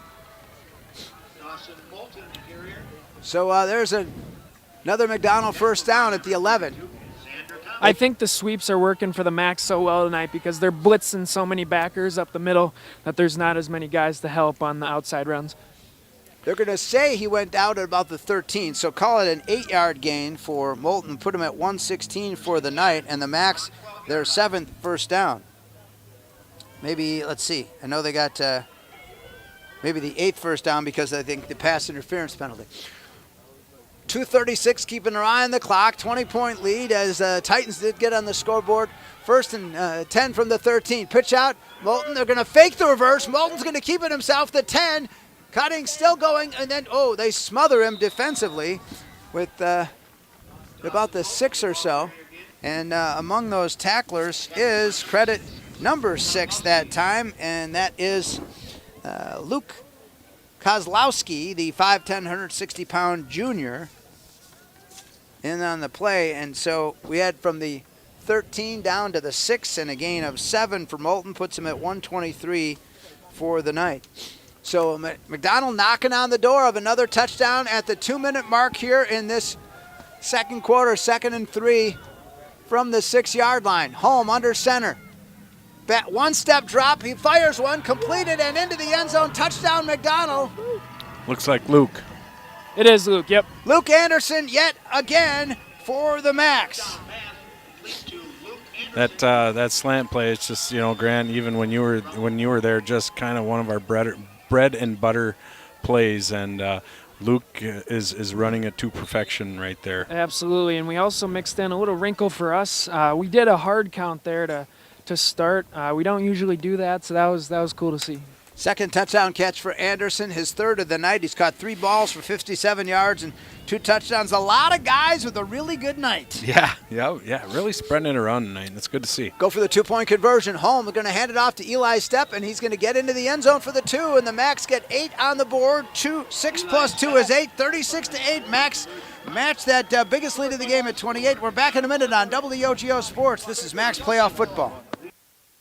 So there's another McDonell first down at the 11.
I think the sweeps are working for the Max so well tonight because they're blitzing so many backers up the middle that there's not as many guys to help on the outside runs.
They're going to say he went out at about the 13, so call it an 8-yard gain for Moulton, put him at 116 for the night, and the Max, their 7th first down. Maybe, let's see, I know they got maybe the 8th first down because I think the pass interference penalty. 2:36, keeping their eye on the clock, 20-point lead as Titans did get on the scoreboard. 1st and 10 from the 13. Pitch out, Moulton, they're going to fake the reverse. Moulton's going to keep it himself, the 10. Cutting, still going, and then, they smother him defensively with about the 6 or so. And among those tacklers is credit number 6 that time, and that is Luke Kozlowski, the 5'10", 160-pound junior, in on the play. And so we had from the 13 down to the 6, and a gain of 7 for Moulton, puts him at 123 for the night. So McDonell knocking on the door of another touchdown at the 2-minute mark here in this second quarter, 2nd and 3 from the 6-yard line. Home under center. One-step drop, he fires one, completed and into the end zone. Touchdown McDonell.
Looks like Luke.
It is Luke, yep.
Luke Anderson yet again for the Max.
That slant play, it's just, Grant, even when you were there, just kind of one of our bread and butter plays, and Luke is running it to perfection right there.
Absolutely, and we also mixed in a little wrinkle for us. We did a hard count there to start. We don't usually do that, so that was cool to see.
Second touchdown catch for Anderson, his 3rd of the night. He's caught 3 balls for 57 yards and 2 touchdowns. A lot of guys with a really good night.
Yeah, really spreading it around tonight. That's good to see.
Go for the 2-point conversion. Home, they're going to hand it off to Eli Stepp, and he's going to get into the end zone for the 2, and the Max get 8 on the board. 6 plus 2 is 8, 36-8. Max match that biggest lead of the game at 28. We're back in a minute on WOGO Sports. This is Max Playoff Football.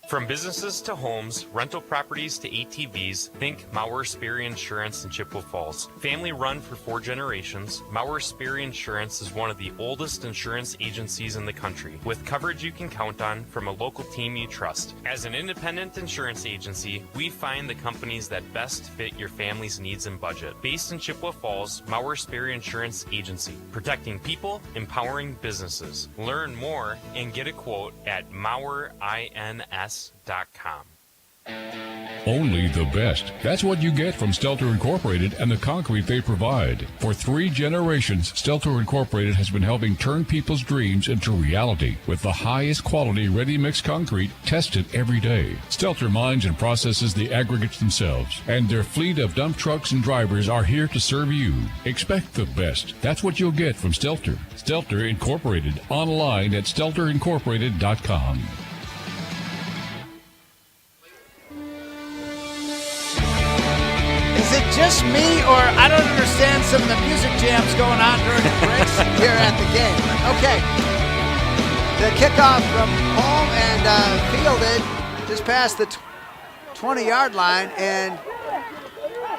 From businesses to homes, rental properties to ATVs, think Maurer Sperry Insurance in Chippewa Falls. Family run for 4 generations, Maurer Sperry Insurance is one of the oldest insurance agencies in the country, with coverage you can count on from a local team you trust. As an independent insurance agency, we find the companies that best fit your family's needs and budget. Based in Chippewa Falls, Maurer Sperry Insurance Agency, protecting people, empowering businesses. Learn more and get a quote at MauerINS.com.
Only the best. That's what you get from Stelter Incorporated and the concrete they provide. For 3 generations, Stelter Incorporated has been helping turn people's dreams into reality with the highest quality ready-mix concrete tested every day. Stelter mines and processes the aggregates themselves, and their fleet of dump trucks and drivers are here to serve you. Expect the best. That's what you'll get from Stelter. Stelter Incorporated, online at stelterincorporated.com.
Is it just me, or I don't understand some of the music jams going on during the breaks here at the game? Okay. The kickoff from home and fielded just past the 20-yard line, and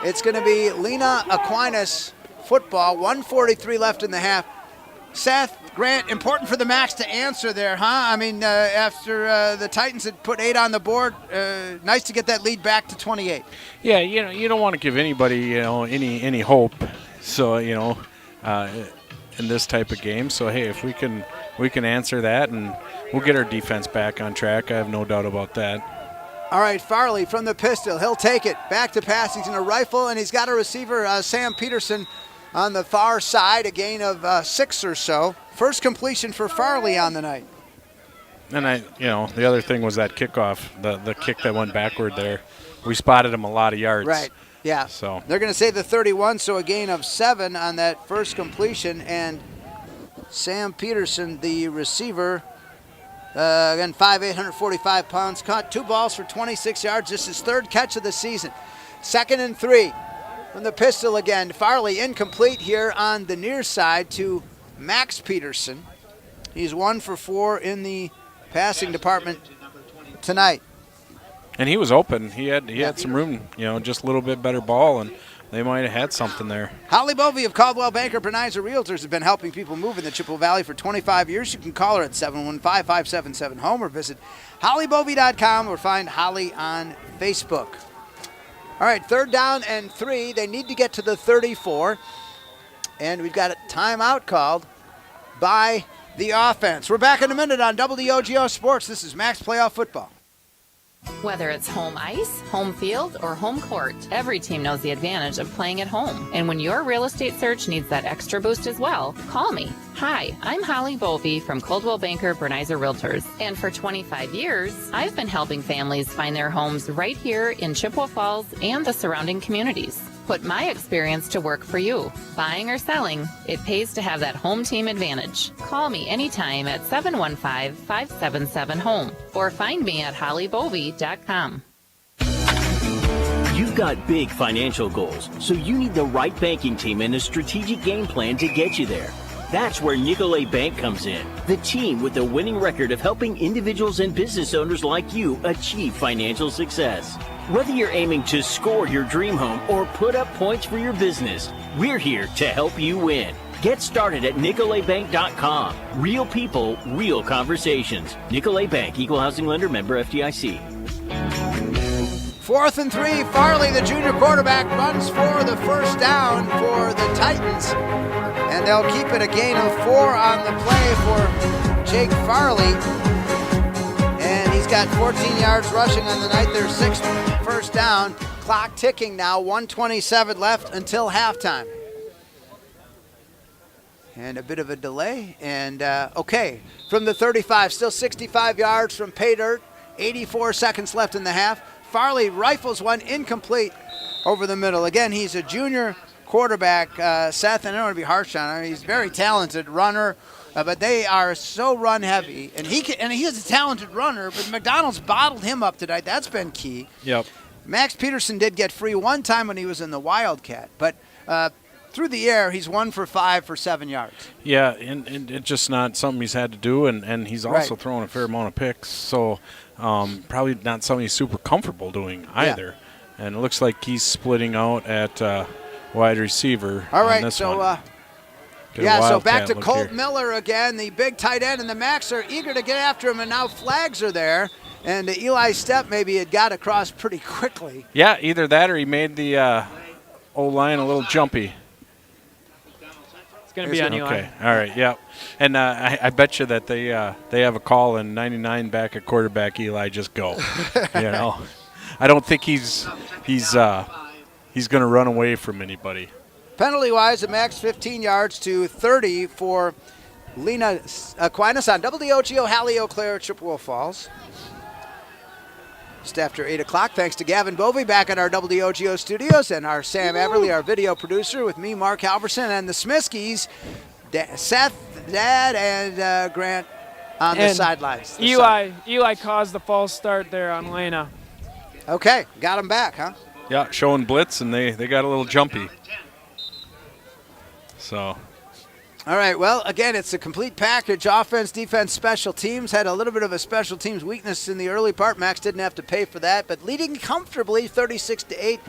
it's going to be Aquinas football. 1:43 left in the half. Seth, Grant, important for the Max to answer there, huh? I mean, after the Titans had put 8 on the board, nice to get that lead back to 28.
Yeah, you don't want to give anybody, any hope. So, in this type of game. So, hey, if we can answer that, and we'll get our defense back on track. I have no doubt about that.
All right, Farley from the pistol. He'll take it. Back to pass. He's going to rifle, and he's got a receiver, Sam Peterson, on the far side, a gain of 6 or so. First completion for Farley on the night.
And the other thing was that kickoff, the kick that went backward there. We spotted him a lot of yards.
Right, yeah.
So
they're going to say the 31, so a gain of 7 on that first completion. And Sam Peterson, the receiver, again, 5'8", 145 pounds, caught 2 balls for 26 yards. This is his 3rd catch of the season. 2nd and 3. from the pistol again. Farley incomplete here on the near side to Max Peterson. He's 1 for 4 in the passing department tonight.
And he was open. He had some room, just a little bit better ball, and they might have had something there.
Holly Bovey of Caldwell Banker Benizer Realtors has been helping people move in the Chippewa Valley for 25 years. You can call her at 715-577-HOME or visit hollybovey.com or find Holly on Facebook. All right, 3rd down and 3. They need to get to the 34. And we've got a timeout called by the offense. We're back in a minute on WOGO Sports. This is Max Playoff Football.
Whether it's home ice, home field, or home court, every team knows the advantage of playing at home. And when your real estate search needs that extra boost as well, call me. Hi, I'm Holly Bovey from Coldwell Banker Bernizer Realtors. And for 25 years, I've been helping families find their homes right here in Chippewa Falls and the surrounding communities. Put my experience to work for you. Buying or selling, it pays to have that home team advantage. Call me anytime at 715-577-HOME or find me at hollybovey.com.
You've got big financial goals, so you need the right banking team and a strategic game plan to get you there. That's where Nicolet Bank comes in, the team with a winning record of helping individuals and business owners like you achieve financial success. Whether you're aiming to score your dream home or put up points for your business, we're here to help you win. Get started at nicoletbank.com. Real people, real conversations. Nicolet Bank, Equal Housing Lender, member FDIC.
4th and 3. Farley, the junior quarterback, runs for the first down for the Titans. And they'll keep it a gain of 4 on the play for Jake Farley. And he's got 14 yards rushing on the night. Their 6th first down. Clock ticking now. 1:27 left until halftime. And a bit of a delay. And, okay, from the 35, still 65 yards from pay dirt. 84 seconds left in the half. Farley rifles one incomplete over the middle. Again, he's a junior quarterback, Seth, and I don't want to be harsh on him. He's a very talented runner, but they are so run heavy. And he is a talented runner, but McDonell's bottled him up tonight. That's been key.
Yep.
Max Peterson did get free one time when he was in the Wildcat, but through the air, he's 1 for 5 for 7 yards.
Yeah, and it's just not something he's had to do, and he's also throwing a fair amount of picks, so probably not something he's super comfortable doing either. Yeah. And it looks like he's splitting out at wide receiver.
All right,
on this
so
one.
so back to Colt Miller again, the big tight end, and the Macs are eager to get after him, and now flags are there. And Eli Stepp maybe had got across pretty quickly.
Yeah, either that or he made the O-line a little jumpy.
It's going to be on Eli.
Okay, all right, yeah. And I bet you that they have a call in 99 back at quarterback. Eli, just go. I don't think he's going to run away from anybody.
Penalty-wise, the Max 15 yards to 30 for Lena-St on WOGO Hallie Eau Claire, Chippewa Falls. Just after 8 o'clock, thanks to Gavin Bovey back at our WOGO studios and our Sam Everly, our video producer, with me, Mark Halverson, and the Smiskies, Seth, Dad, and Grant on the sidelines.
Eli caused the false start there on Lena.
Okay, got him back, huh?
Yeah, showing blitz, and they got a little jumpy. So.
All right, well, again, it's a complete package. Offense, defense, special teams. Had a little bit of a special teams weakness in the early part. Max didn't have to pay for that, but leading comfortably 36-8.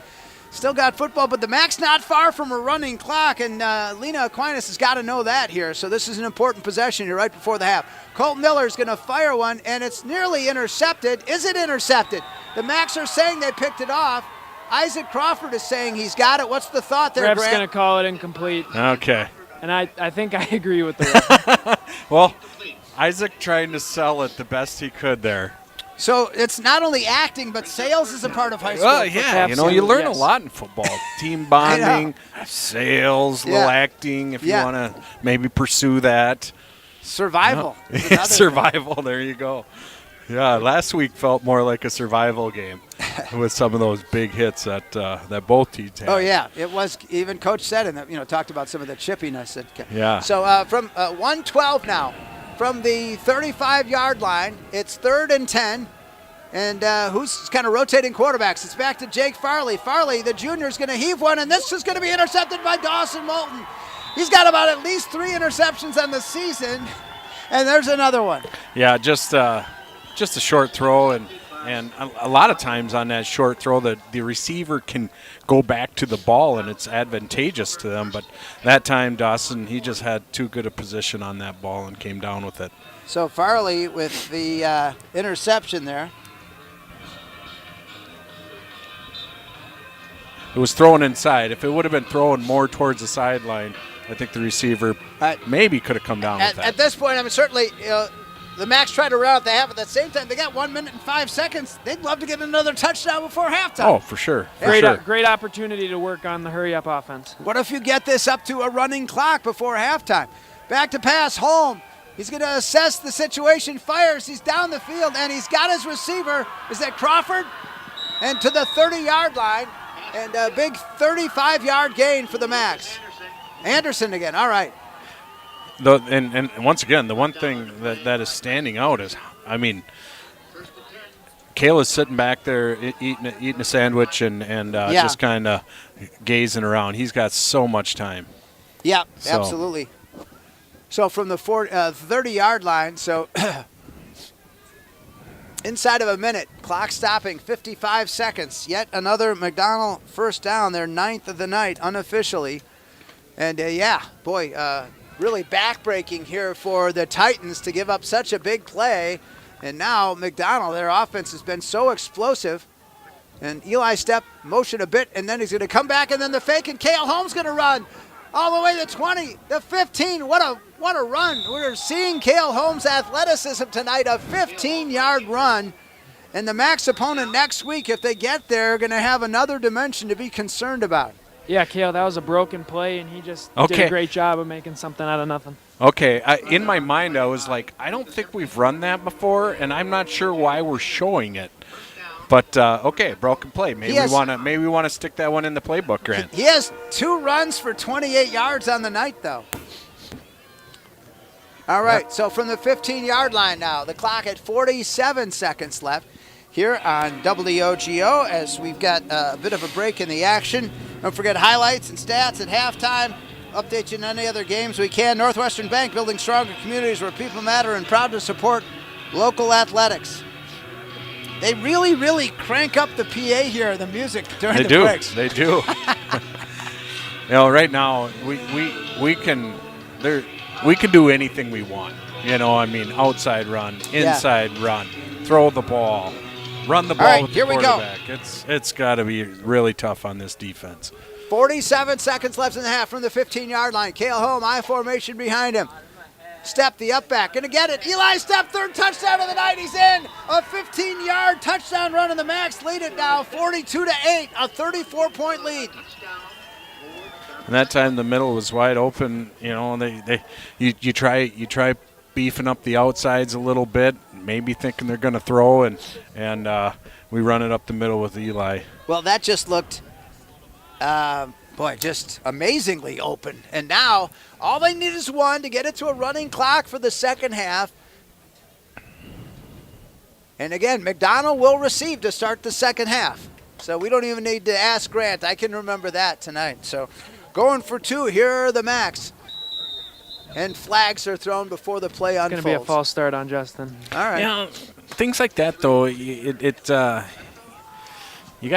Still got football, but the Max not far from a running clock, and Lena Aquinas has got to know that here. So this is an important possession here right before the half. Colt Miller is going to fire one, and it's nearly intercepted. Is it intercepted? The Max are saying they picked it off. Isaac Crawford is saying he's got it. What's the thought there,
Ref's
Grant?
going to call it incomplete.
Okay.
And I think I agree with the ref.
Well, Isaac trying to sell it the best he could there.
So it's not only acting, but sales is a part of high school.
Well, yeah, you learn a lot in football. Team bonding, sales, little acting, if you want to maybe pursue that.
Survival.
Survival, there you go. Yeah, last week felt more like a survival game with some of those big hits that both teams had.
Oh, yeah. It was, even Coach said, and talked about some of the chippiness.
Yeah.
So from 112 now, from the 35-yard line, it's 3rd and 10, And who's kind of rotating quarterbacks? It's back to Jake Farley. Farley, the junior, is going to heave one, and this is going to be intercepted by Dawson Moulton. He's got about at least 3 interceptions on the season, and there's another one.
Yeah, just a short throw, and a lot of times on that short throw, the receiver can go back to the ball, and it's advantageous to them. But that time, Dawson, he just had too good a position on that ball and came down with it.
So Farley with the interception there.
It was thrown inside. If it would have been thrown more towards the sideline, I think the receiver maybe could have come down with that.
At this point, I mean, certainly the Macs tried to run out the half. At the same time, they got 1 minute and 5 seconds. They'd love to get another touchdown before halftime.
Oh, for sure.
Great opportunity to work on the hurry-up offense.
What if you get this up to a running clock before halftime? Back to pass, Holm. He's going to assess the situation, fires. He's down the field, and he's got his receiver. Is that Crawford? And to the 30-yard line. And a big 35-yard gain for the Macs. Anderson again, all right.
And once again, the one thing that is standing out is, I mean, Kayla's sitting back there eating a sandwich and just kind of gazing around. He's got so much time.
Yeah, absolutely. So from the 30-yard line, so inside of a minute, clock stopping, 55 seconds. Yet another McDonell first down, their 9th of the night unofficially. And, really backbreaking here for the Titans to give up such a big play. And now McDonell, their offense has been so explosive. And Eli step motion a bit, and then he's going to come back, and then the fake, and Cale Holmes going to run all the way to 20, the 15. What a run. We're seeing Cale Holmes' athleticism tonight, a 15-yard run. And the Macs opponent next week, if they get there, are going to have another dimension to be concerned about.
Yeah, Cale, that was a broken play, and he just did a great job of making something out of nothing.
Okay, in my mind, I was like, I don't think we've run that before, and I'm not sure why we're showing it. But broken play. Maybe we want to stick that one in the playbook, Grant.
He has 2 runs for 28 yards on the night, though. All right, So from the 15-yard line now, the clock at 47 seconds left here on WOGO as we've got a bit of a break in the action. Don't forget highlights and stats at halftime. Update you on any other games we can. Northwestern Bank, building stronger communities where people matter, and proud to support local athletics. They really, really crank up the PA here, the music during the breaks.
They do. Right now we can do anything we want. Outside run, inside run, throw the ball, run the ball with the quarterback. It's got to be really tough on this defense.
47 seconds left in the half from the 15-yard line. Cale Holm, I formation behind him. Step, the up back, gonna get it. Eli Step, 3rd touchdown of the night. He's in. A 15-yard touchdown run, and the Macs lead it now, 42-8, a 34-point lead.
And that time the middle was wide open. You try beefing up the outsides a little bit, maybe thinking they're going to throw, and we run it up the middle with Eli.
Well, that just looked, just amazingly open. And now all they need is 1 to get it to a running clock for the second half. And again, McDonell will receive to start the second half. So we don't even need to ask Grant. I can remember that tonight. So going for 2, here are the Macs. And flags are thrown before the play unfolds.
It's going to be a false start on Justin.
All right.
Things like that, though, you got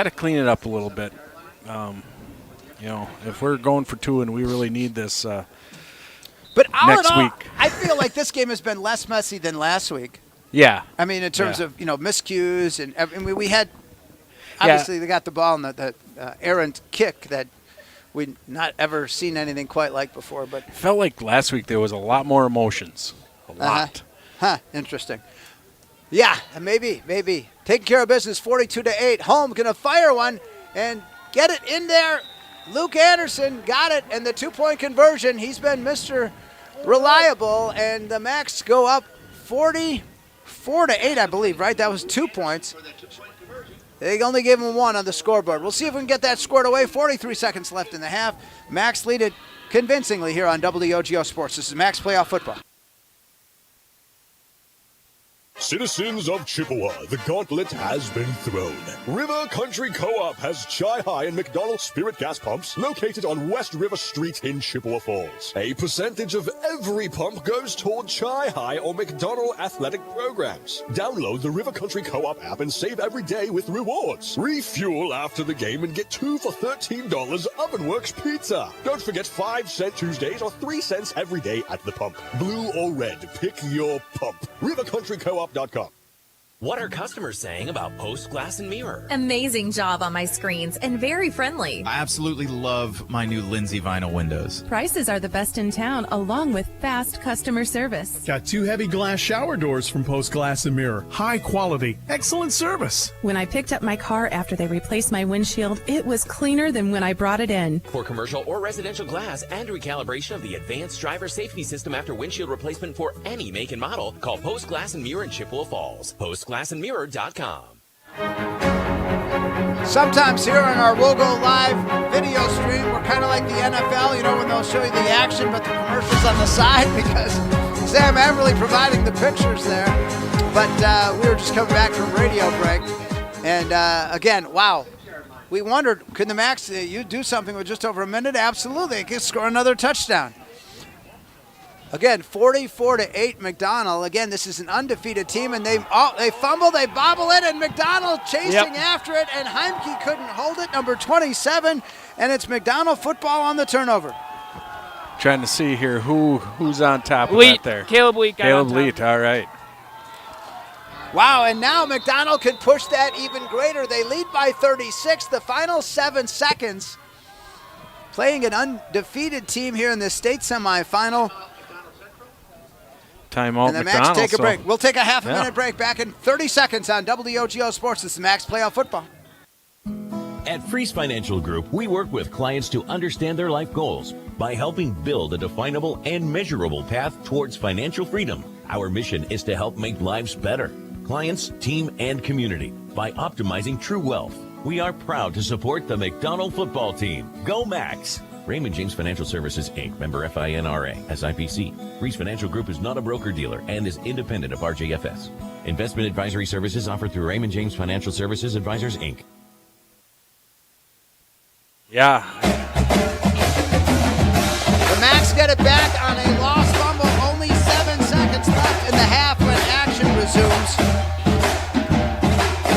to clean it up a little bit. If we're going for 2 and we really need this
but all
next
in all,
week.
I feel like this game has been less messy than last week.
Yeah.
I mean, in terms of, miscues. And we had, obviously, they got the ball in the errant kick that we'd not ever seen anything quite like before. But
it felt like last week there was a lot more emotions. A lot.
Interesting. Yeah, maybe. Taking care of business, 42-8. Holm going to fire one and get it in there. Luke Anderson got it, and the 2-point conversion. He's been Mr. Reliable, and the Macs go up 44-8, I believe, right? That was 2 points. They only gave him 1 on the scoreboard. We'll see if we can get that scored away. 43 seconds left in the half. Macs lead it convincingly here on WOGO Sports. This is Macs Playoff Football.
Citizens of Chippewa, the gauntlet has been thrown. River Country Co-op has Chi-Hi and McDonell Spirit gas pumps located on West River Street in Chippewa Falls. A percentage of every pump goes toward Chi-Hi or McDonell athletic programs. Download the River Country Co-op app and save every day with rewards. Refuel after the game and get 2 for $13 Ovenworks pizza. Don't forget 5-cent Tuesdays or 3 cents every day at the pump. Blue or red, pick your pump. RiverCountryCoop.com.
What are customers saying about Post Glass and Mirror?
Amazing job on my screens and very friendly.
I absolutely love my new Lindsay vinyl windows.
Prices are the best in town, along with fast customer service.
Got 2 heavy glass shower doors from Post Glass and Mirror. High quality, excellent service.
When I picked up my car after they replaced my windshield, it was cleaner than when I brought it in.
For commercial or residential glass and recalibration of the advanced driver safety system after windshield replacement for any make and model, call Post Glass and Mirror in Chippewa Falls. PostGlassandMirror.com.
Sometimes here on our WOGO Live video stream, we're kind of like the NFL, you know, when they'll show you the action, but the commercials on the side, because Sam Everly providing the pictures there. But we were just coming back from radio break. And again, wow. We wondered, could the Max, you do something with just over a minute? Absolutely. It could score another touchdown. Again, 44-8 McDonell. Again, this is an undefeated team, and they fumble, they bobble it, and McDonell chasing after it, and Heimke couldn't hold it, number 27, and it's McDonell football on the turnover.
Trying to see here who's on top of that there.
Caleb Leet.
Caleb Leet, all right.
Wow, and now McDonell could push that even greater. They lead by 36, the final 7 seconds. Playing an undefeated team here in the state semifinal.
Timeout,
and the
McDonell.
Max take a break. We'll take a half a minute break. Back in 30 seconds on WOGO Sports. This is Max Playoff Football.
At Freeze Financial Group, we work with clients to understand their life goals by helping build a definable and measurable path towards financial freedom. Our mission is to help make lives better, clients, team, and community, by optimizing true wealth. We are proud to support the McDonell football team. Go Max! Raymond James Financial Services, Inc., member FINRA, SIPC. Freeze Financial Group is not a broker-dealer and is independent of RJFS. Investment advisory services offered through Raymond James Financial Services Advisors, Inc.
Yeah.
The Max get it back on a lost fumble. Only 7 seconds left in the half when action resumes.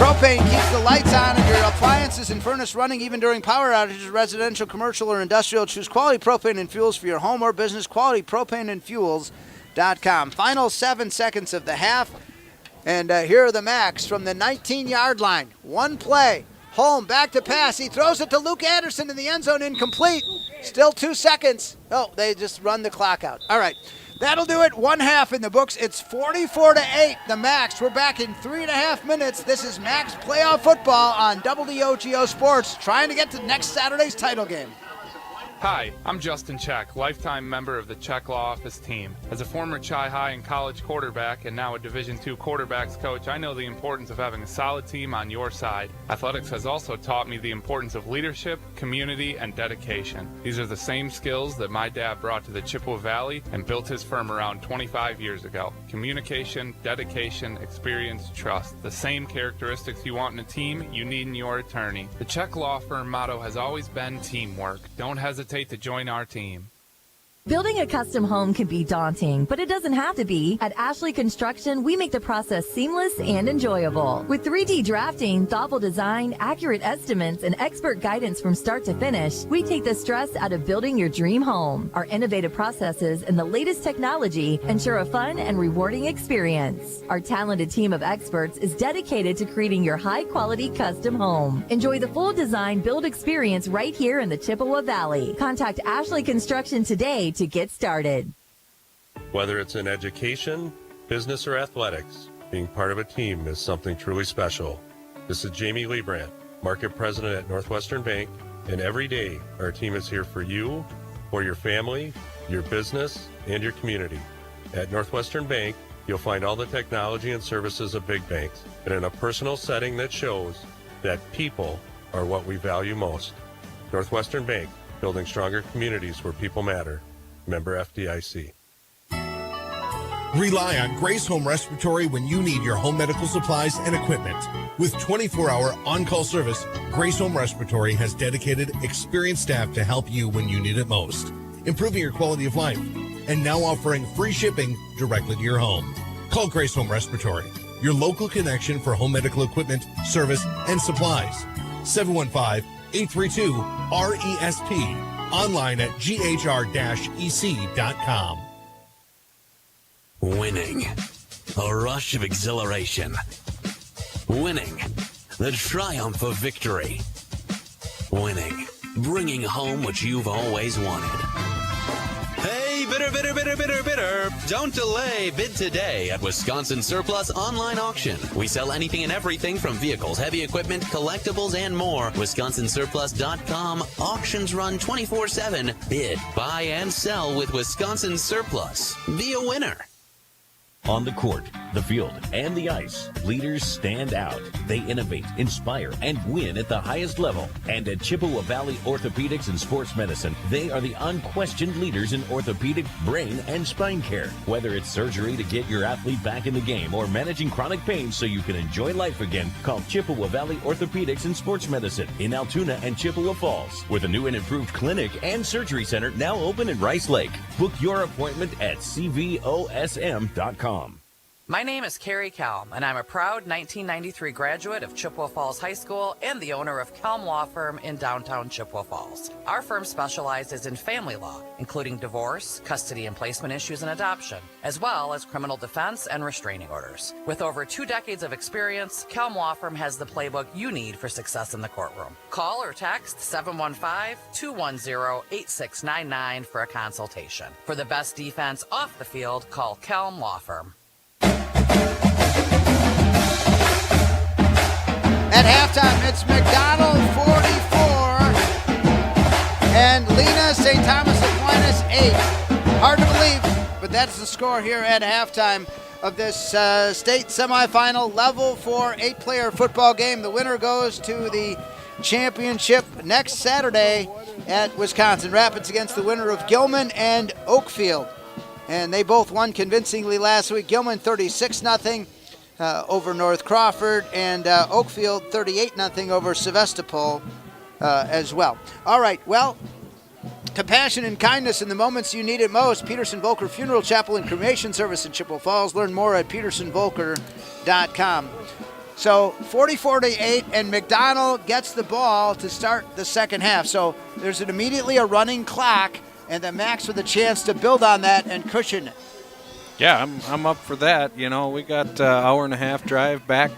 Propane keeps the lights on and your appliances and furnace running even during power outages, residential, commercial, or industrial. Choose quality propane and fuels for your home or business. QualityPropaneandFuels.com. Final 7 seconds of the half. And here are the Max from the 19-yard line. One play. Holm back to pass. He throws it to Luke Anderson in the end zone. Incomplete. Still 2 seconds. Oh, they just run the clock out. All right. That'll do it. One half in the books. It's 44-8, the Max. We're back in 3.5 minutes. This is Max Playoff Football on WOGO Sports, trying to get to next Saturday's title game.
Hi, I'm Justin Check, lifetime member of the Check Law Office team. As a former Chi-Hi and college quarterback and now a Division II quarterbacks coach, I know the importance of having a solid team on your side. Athletics has also taught me the importance of leadership, community, and dedication. These are the same skills that my dad brought to the Chippewa Valley and built his firm around 25 years ago. Communication, dedication, experience, trust. The same characteristics you want in a team, you need in your attorney. The Check Law Firm motto has always been teamwork. Don't hesitate to join our team.
Building a custom home can be daunting, but it doesn't have to be. At Ashley Construction, we make the process seamless and enjoyable. With 3D drafting, thoughtful design, accurate estimates, and expert guidance from start to finish, we take the stress out of building your dream home. Our innovative processes and the latest technology ensure a fun and rewarding experience. Our talented team of experts is dedicated to creating your high-quality custom home. Enjoy the full design build experience right here in the Chippewa Valley. Contact Ashley Construction today to get started.
Whether it's in education, business, or athletics, being part of a team is something truly special. This is Jamie Liebrandt, Market President at Northwestern Bank, and every day our team is here for you, for your family, your business, and your community. At Northwestern Bank, you'll find all the technology and services of big banks, and in a personal setting that shows that people are what we value most. Northwestern Bank, building stronger communities where people matter. Member FDIC.
Rely on Grace Home Respiratory when you need your home medical supplies and equipment. With 24-hour on-call service, Grace Home Respiratory has dedicated, experienced staff to help you when you need it most, improving your quality of life, and now offering free shipping directly to your home. Call Grace Home Respiratory, your local connection for home medical equipment, service, and supplies. 715-832-RESP. Online at ghr-ec.com.
Winning. A rush of exhilaration. Winning. The triumph of victory. Winning. Bringing home what you've always wanted.
Hey, bidder. Don't delay. Bid today at Wisconsin Surplus Online Auction. We sell anything and everything from vehicles, heavy equipment, collectibles, and more. WisconsinSurplus.com. Auctions run 24/7. Bid, buy, and sell with Wisconsin Surplus. Be a winner.
On the court, the field, and the ice, leaders stand out. They innovate, inspire, and win at the highest level. And at Chippewa Valley Orthopedics and Sports Medicine, they are the unquestioned leaders in orthopedic, brain, and spine care. Whether it's surgery to get your athlete back in the game or managing chronic pain so you can enjoy life again, call Chippewa Valley Orthopedics and Sports Medicine in Altoona and Chippewa Falls, with a new and improved clinic and surgery center now open in Rice Lake. Book your appointment at cvosm.com.
My name is Carrie Kelm, and I'm a proud 1993 graduate of Chippewa Falls High School and the owner of Kelm Law Firm in downtown Chippewa Falls. Our firm specializes in family law, including divorce, custody and placement issues, and adoption, as well as criminal defense and restraining orders. With over 2 decades of experience, Kelm Law Firm has the playbook you need for success in the courtroom. Call or text 715-210-8699 for a consultation. For the best defense off the field, call Kelm Law Firm.
At halftime, it's McDonell 44 and Lena-St. Aquinas 8. Hard to believe, but that's the score here at halftime of this state semifinal level 4 8-player football game. The winner goes to the championship next Saturday at Wisconsin Rapids against the winner of Gilman and Oakfield. And they both won convincingly last week. Gilman 36-0. Over North Crawford, and Oakfield 38-0 over Sevastopol as well. All right, well, compassion and kindness in the moments you need it most. Peterson Volker Funeral Chapel and Cremation Service in Chippewa Falls. Learn more at petersonvolker.com. So 44-8, and McDonell gets the ball to start the second half. So there's immediately a running clock, and the Macs with a chance to build on that and cushion it.
Yeah, I'm up for that. You know, we got an hour and a half drive back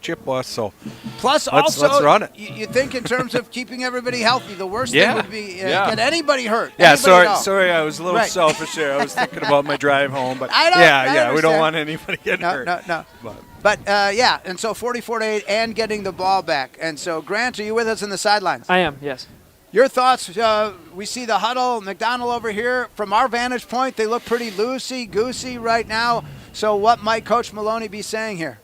Chippewa, so
plus
let's run it.
You think in terms of keeping everybody healthy, the worst thing would be get anybody hurt.
Yeah,
anybody
sorry, I was a little selfish there. I was thinking about my drive home, but
I
we don't want anybody getting hurt.
No. But and so 44-8 and getting the ball back. And so Grant, are you with us on the sidelines?
I am, yes.
Your thoughts? We see the huddle, McDonell over here. From our vantage point, they look pretty loosey-goosey right now. So what might Coach Maloney be saying here?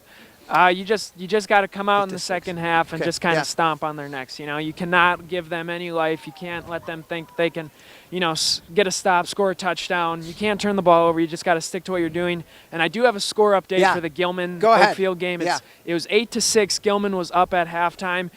You just got to come out in the second half and just kind of stomp on their necks. You know, you cannot give them any life. You can't let them think they can, get a stop, score a touchdown. You can't turn the ball over. You just got to stick to what you're doing. And I do have a score update for the Gilman Oakfield game. It was 8-6. Gilman was up at halftime.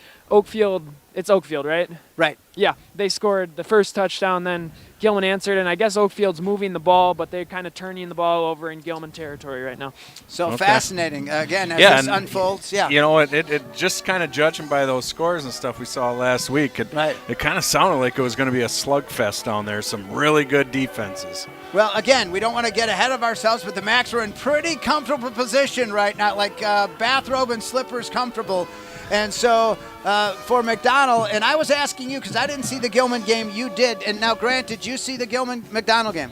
It's Oakfield, right?
Right.
Yeah, they scored the first touchdown, then Gilman answered, and I guess Oakfield's moving the ball, but they're kind of turning the ball over in Gilman territory right now.
So fascinating, again, as this unfolds. Yeah.
You know, it just kind of judging by those scores and stuff we saw last week, it kind of sounded like it was going to be a slugfest down there, some really good defenses.
Well, again, we don't want to get ahead of ourselves, but the Macs are in pretty comfortable position right now, like bathrobe and slippers comfortable. And so for McDonell, and I was asking you because I didn't see the Gilman game. You did. And now, Grant, did you see the Gilman-McDonell game?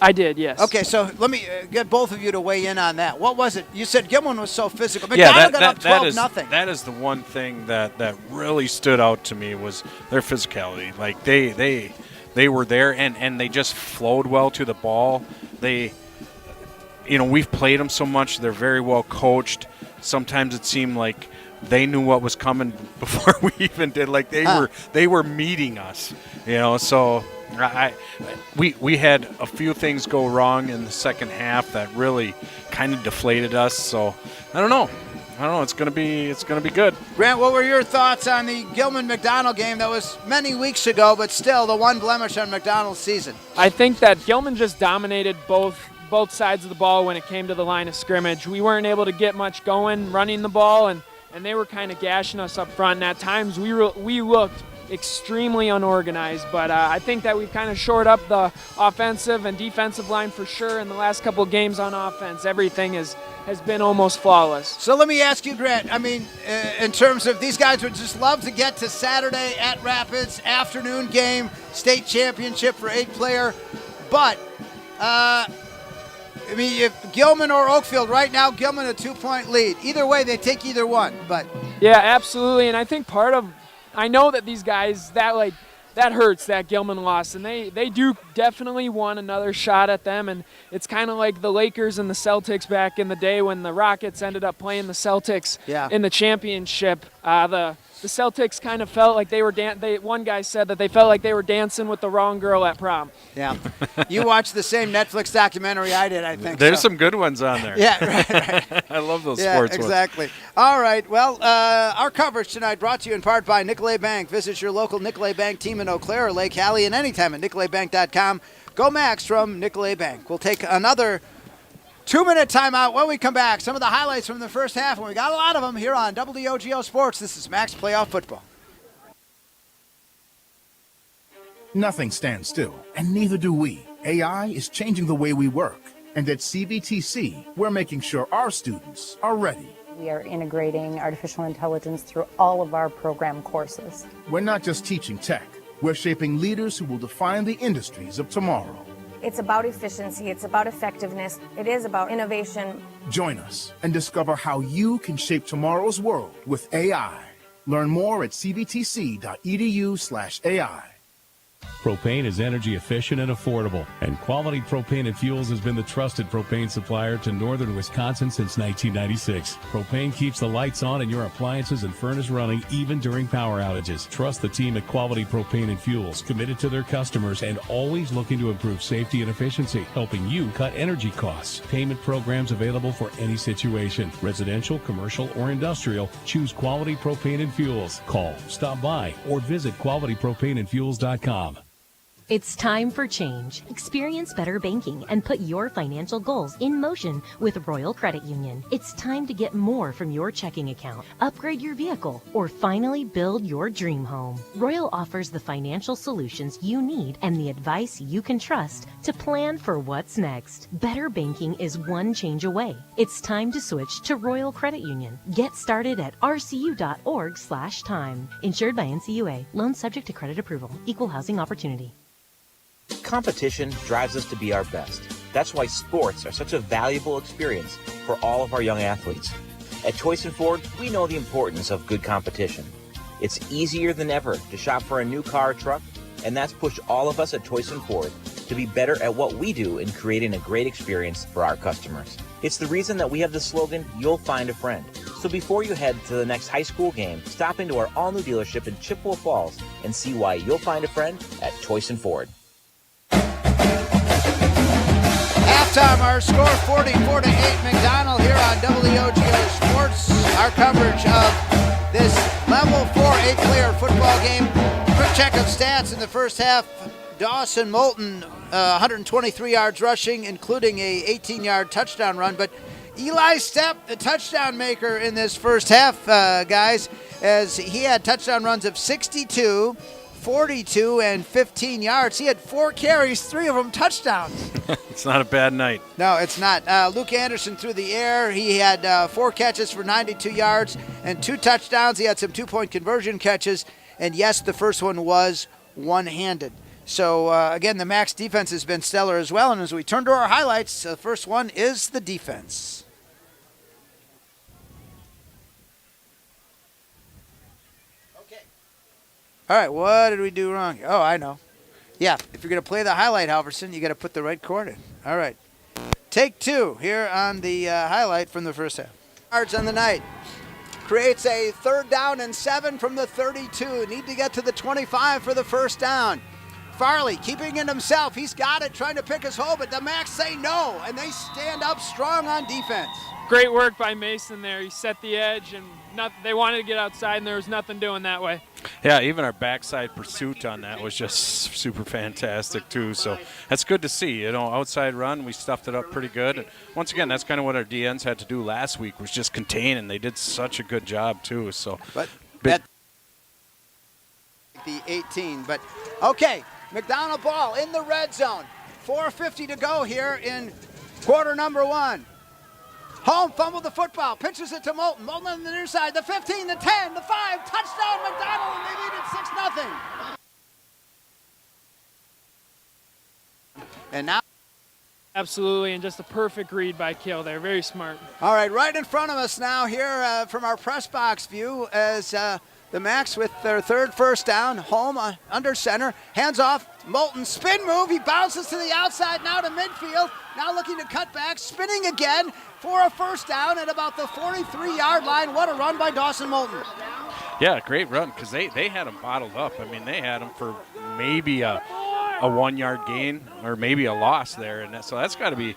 I did, yes.
Okay, so let me get both of you to weigh in on that. What was it? You said Gilman was so physical. McDonell got up 12-0.
That is the one thing that really stood out to me was their physicality. Like, they were there, and they just flowed well to the ball. We've played them so much. They're very well coached. Sometimes it seemed like they knew what was coming before we even did. Like they were meeting us, So we had a few things go wrong in the second half that really kind of deflated us. So I don't know. It's gonna be good.
Grant, what were your thoughts on the Gilman-McDonell game that was many weeks ago, but still the one blemish on McDonell's season?
I think that Gilman just dominated both sides of the ball when it came to the line of scrimmage. We weren't able to get much going running the ball, and they were kind of gashing us up front. And at times we looked extremely unorganized, but I think that we've kind of shored up the offensive and defensive line for sure in the last couple of games on offense. Everything has been almost flawless.
So let me ask you, Grant, in terms of these guys would just love to get to Saturday at Rapids, afternoon game, state championship for 8-player, but if Gilman or Oakfield, right now Gilman a 2-point lead. Either way, they take either one. But
yeah, absolutely. And I think I know that these guys, that hurts that Gilman lost, and they do definitely want another shot at them. And it's kind of like the Lakers and the Celtics back in the day when the Rockets ended up playing the Celtics in the championship. The Celtics kind of felt like they were one guy said that they felt like they were dancing with the wrong girl at prom.
Yeah. You watched the same Netflix documentary I did, I think.
There's some good ones on there.
Yeah, right.
I love those sports ones.
Exactly. All right. Well, our coverage tonight brought to you in part by Nicolet Bank. Visit your local Nicolet Bank team in Eau Claire or Lake Hallie and anytime at nicoletbank.com. Go Max from Nicolet Bank. We'll take another 2-minute timeout. When we come back, some of the highlights from the first half, and we got a lot of them here on WOGO Sports. This is Max Playoff Football.
Nothing stands still, and neither do we. AI is changing the way we work. And at CVTC, we're making sure our students are ready.
We are integrating artificial intelligence through all of our program courses.
We're not just teaching tech. We're shaping leaders who will define the industries of tomorrow.
It's about efficiency. It's about effectiveness. It is about innovation.
Join us and discover how you can shape tomorrow's world with AI. Learn more at cvtc.edu/AI.
Propane is energy efficient and affordable, and Quality Propane and Fuels has been the trusted propane supplier to northern Wisconsin since 1996. Propane keeps the lights on and your appliances and furnace running even during power outages. Trust the team at Quality Propane and Fuels, committed to their customers and always looking to improve safety and efficiency, helping you cut energy costs. Payment programs available for any situation, residential, commercial, or industrial. Choose Quality Propane and Fuels. Call, stop by, or visit qualitypropaneandfuels.com.
It's time for change. Experience better banking and put your financial goals in motion with Royal Credit Union. It's time to get more from your checking account, upgrade your vehicle, or finally build your dream home. Royal offers the financial solutions you need and the advice you can trust to plan for what's next. Better banking is one change away. It's time to switch to Royal Credit Union. Get started at rcu.org/time. Insured by NCUA. Loan subject to credit approval. Equal housing opportunity.
Competition drives us to be our best. That's why sports are such a valuable experience for all of our young athletes. At Choice & Ford, we know the importance of good competition. It's easier than ever to shop for a new car or truck, and that's pushed all of us at Choice & Ford to be better at what we do in creating a great experience for our customers. It's the reason that we have the slogan, "You'll find a friend." So before you head to the next high school game, stop into our all-new dealership in Chippewa Falls and see why you'll find a friend at Choice & Ford.
Halftime, our score 44-8 McDonell here on WOGO Sports. Our coverage of this level 4 8-player football game. Quick check of stats in the first half. Dawson Moulton, 123 yards rushing, including a 18-yard touchdown run. But Eli Stepp, the touchdown maker in this first half, guys, as he had touchdown runs of 62, 42, and 15 yards. He had 4 carries, 3 of them touchdowns.
It's not a bad night.
No, it's not. Luke Anderson through the air. He had 4 catches for 92 yards and 2 touchdowns. He had some 2-point conversion catches. And yes, the first one was one-handed. So, again, the Max defense has been stellar as well. And as we turn to our highlights, the first one is the defense. All right, what did we do wrong? Oh, I know. Yeah, if you're going to play the highlight, Halverson, you got to put the right chord in. All right. Take 2 here on the highlight from the first half. Yards on the night. creates a 3rd down and 7 from the 32. Need to get to the 25 for the first down. Farley keeping it himself. He's got it, trying to pick his hole, but the Macs say no, and they stand up strong on defense.
Great work by Mason there. He set the edge, and they wanted to get outside, and there was nothing doing that way.
Yeah, even our backside pursuit on that was just super fantastic, too. So that's good to see. You know, outside run, we stuffed it up pretty good. And once again, that's kind of what our DNs had to do last week, was just contain, and they did such a good job, too. So,
but at the 18. But, okay, McDonell ball in the red zone. 4:50 to go here in quarter number 1. Holm fumbled the football, pitches it to Moulton. Moulton on the near side, the 15, the 10, the 5, touchdown McDonell, and they lead it 6-0. And now.
Absolutely, and just a perfect read by Kill there. Very smart.
All right, right in front of us now here from our press box view as the Macs with their 3rd first down. Holm under center, hands off. Moulton spin move. He bounces to the outside now to midfield. Now looking to cut back, spinning again for a first down at about the 43-yard line. What a run by Dawson Moulton.
Yeah, great run because they had him bottled up. I mean, they had him for maybe a 1-yard gain or maybe a loss there. And so that's got to be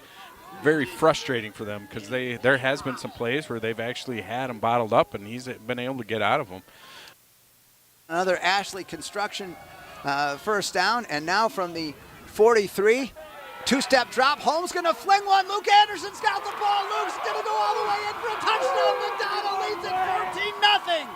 very frustrating for them because there has been some plays where they've actually had him bottled up and he's been able to get out of them.
Another Ashley Construction first down, and now from the 43, 2-step drop. Holmes going to fling one. Luke Anderson's got the ball. Luke's going to go all the way in for a touchdown. McDonell leads it 14-0.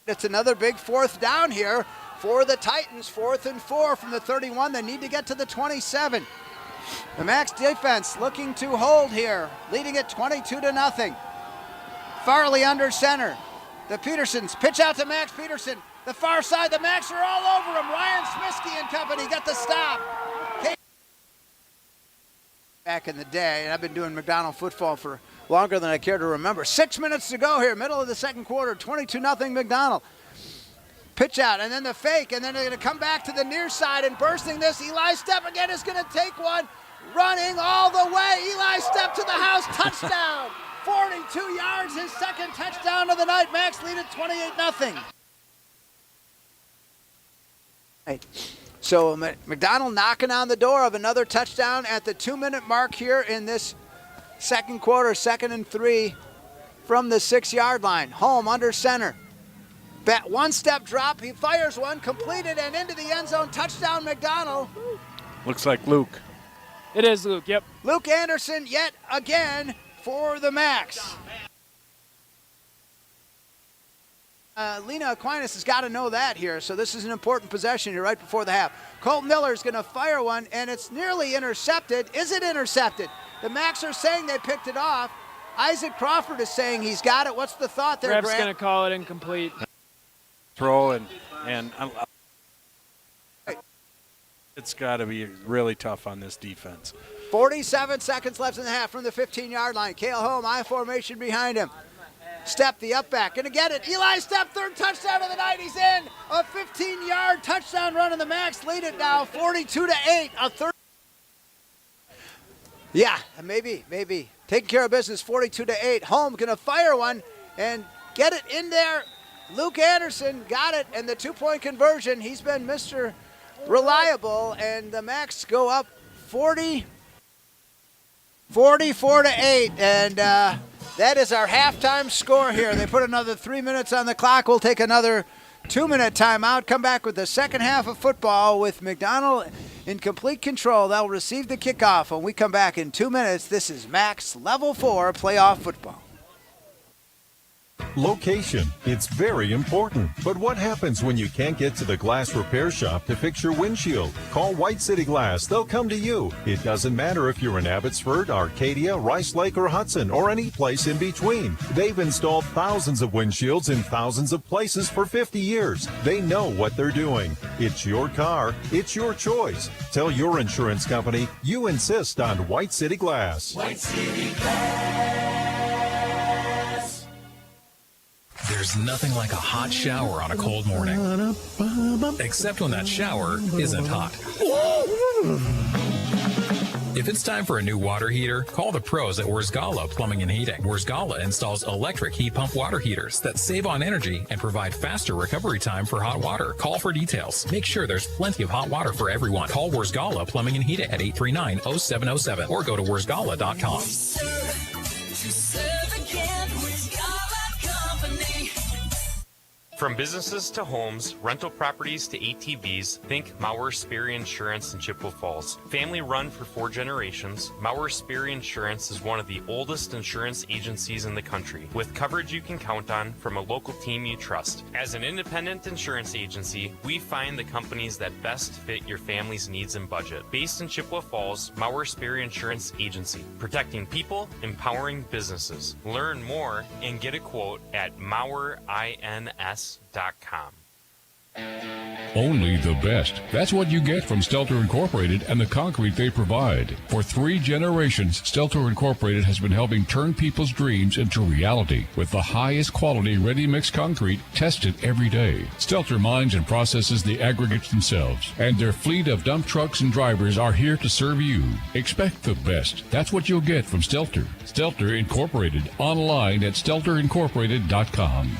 It's another big 4th down here for the Titans. 4th and 4 from the 31. They need to get to the 27. The Macs defense looking to hold here, leading it 22-0. Farley under center. The Petersons pitch out to Max Peterson. The far side, the Macs are all over him. Ryan Smisky and company got the stop. Back in the day, and I've been doing McDonell football for longer than I care to remember. 6 minutes to go here, middle of the second quarter, 22-0 McDonell. Pitch out, and then the fake, and then they're going to come back to the near side and bursting this. Eli Stepp again is going to take one, running all the way. Eli Stepp to the house, touchdown. 42 yards, his 2nd touchdown of the night. Macs lead it 28-0. So McDonell knocking on the door of another touchdown at the 2-minute mark here in this second quarter, 2nd and 3 from the 6-yard line. Holm under center. 1-step drop, he fires one, completed and into the end zone. Touchdown McDonell.
Looks like Luke.
It is Luke, yep.
Luke Anderson yet again for the Macs. Lena Aquinas has got to know that here, so this is an important possession here right before the half. Colt Miller's going to fire one, and it's nearly intercepted. Is it intercepted? The Macs are saying they picked it off. Isaac Crawford is saying he's got it. What's the thought there,
Ref's
Grant?
going to call it incomplete.
Throw and it's got to be really tough on this defense.
47 seconds left in the half from the 15-yard line. Cale Holm, I formation behind him. Stepp, the up back, gonna get it. Eli Stepp, 3rd touchdown of the night. He's in. A 15-yard touchdown run, and the Macs lead it now 42-8. A third. Yeah, maybe. Taking care of business, 42-8. Holm gonna fire one and get it in there. Luke Anderson got it, and the 2-point conversion. He's been Mr. Reliable, and the Macs go up 44-8, and that is our halftime score here. They put another 3 minutes on the clock. We'll take another 2-minute timeout. Come back with the second half of football with McDonell in complete control. They'll receive the kickoff when we come back in 2 minutes. This is Macs Level 4 Playoff Football.
Location, it's very important. But what happens when you can't get to the glass repair shop to fix your windshield? Call White City Glass. They'll come to you. It doesn't matter if you're in Abbotsford, Arcadia, Rice Lake, or Hudson, or any place in between. They've installed thousands of windshields in thousands of places for 50 years. They know what they're doing. It's your car. It's your choice. Tell your insurance company you insist on White City Glass.
White City Glass. There's nothing like a hot shower on a cold morning. Except when that shower isn't hot. If it's time for a new water heater, call the pros at Wurzgala Plumbing and Heating. Wurzgala installs electric heat pump water heaters that save on energy and provide faster recovery time for hot water. Call for details. Make sure there's plenty of hot water for everyone. Call Wurzgala Plumbing and Heating at 839-0707 or go to wurzgala.com.
From businesses to homes, rental properties to ATVs, think Mauer Sperry Insurance in Chippewa Falls. Family run for 4 generations, Mauer Sperry Insurance is one of the oldest insurance agencies in the country, with coverage you can count on from a local team you trust. As an independent insurance agency, we find the companies that best fit your family's needs and budget. Based in Chippewa Falls, Mauer Sperry Insurance Agency, protecting people, empowering businesses. Learn more and get a quote at MauerINS.com.
Only the best. That's what you get from Stelter Incorporated and the concrete they provide. For 3 generations, Stelter Incorporated has been helping turn people's dreams into reality with the highest quality ready-mix concrete tested every day. Stelter mines and processes the aggregates themselves, and their fleet of dump trucks and drivers are here to serve you. Expect the best. That's what you'll get from Stelter. Stelter Incorporated, online at stelterincorporated.com.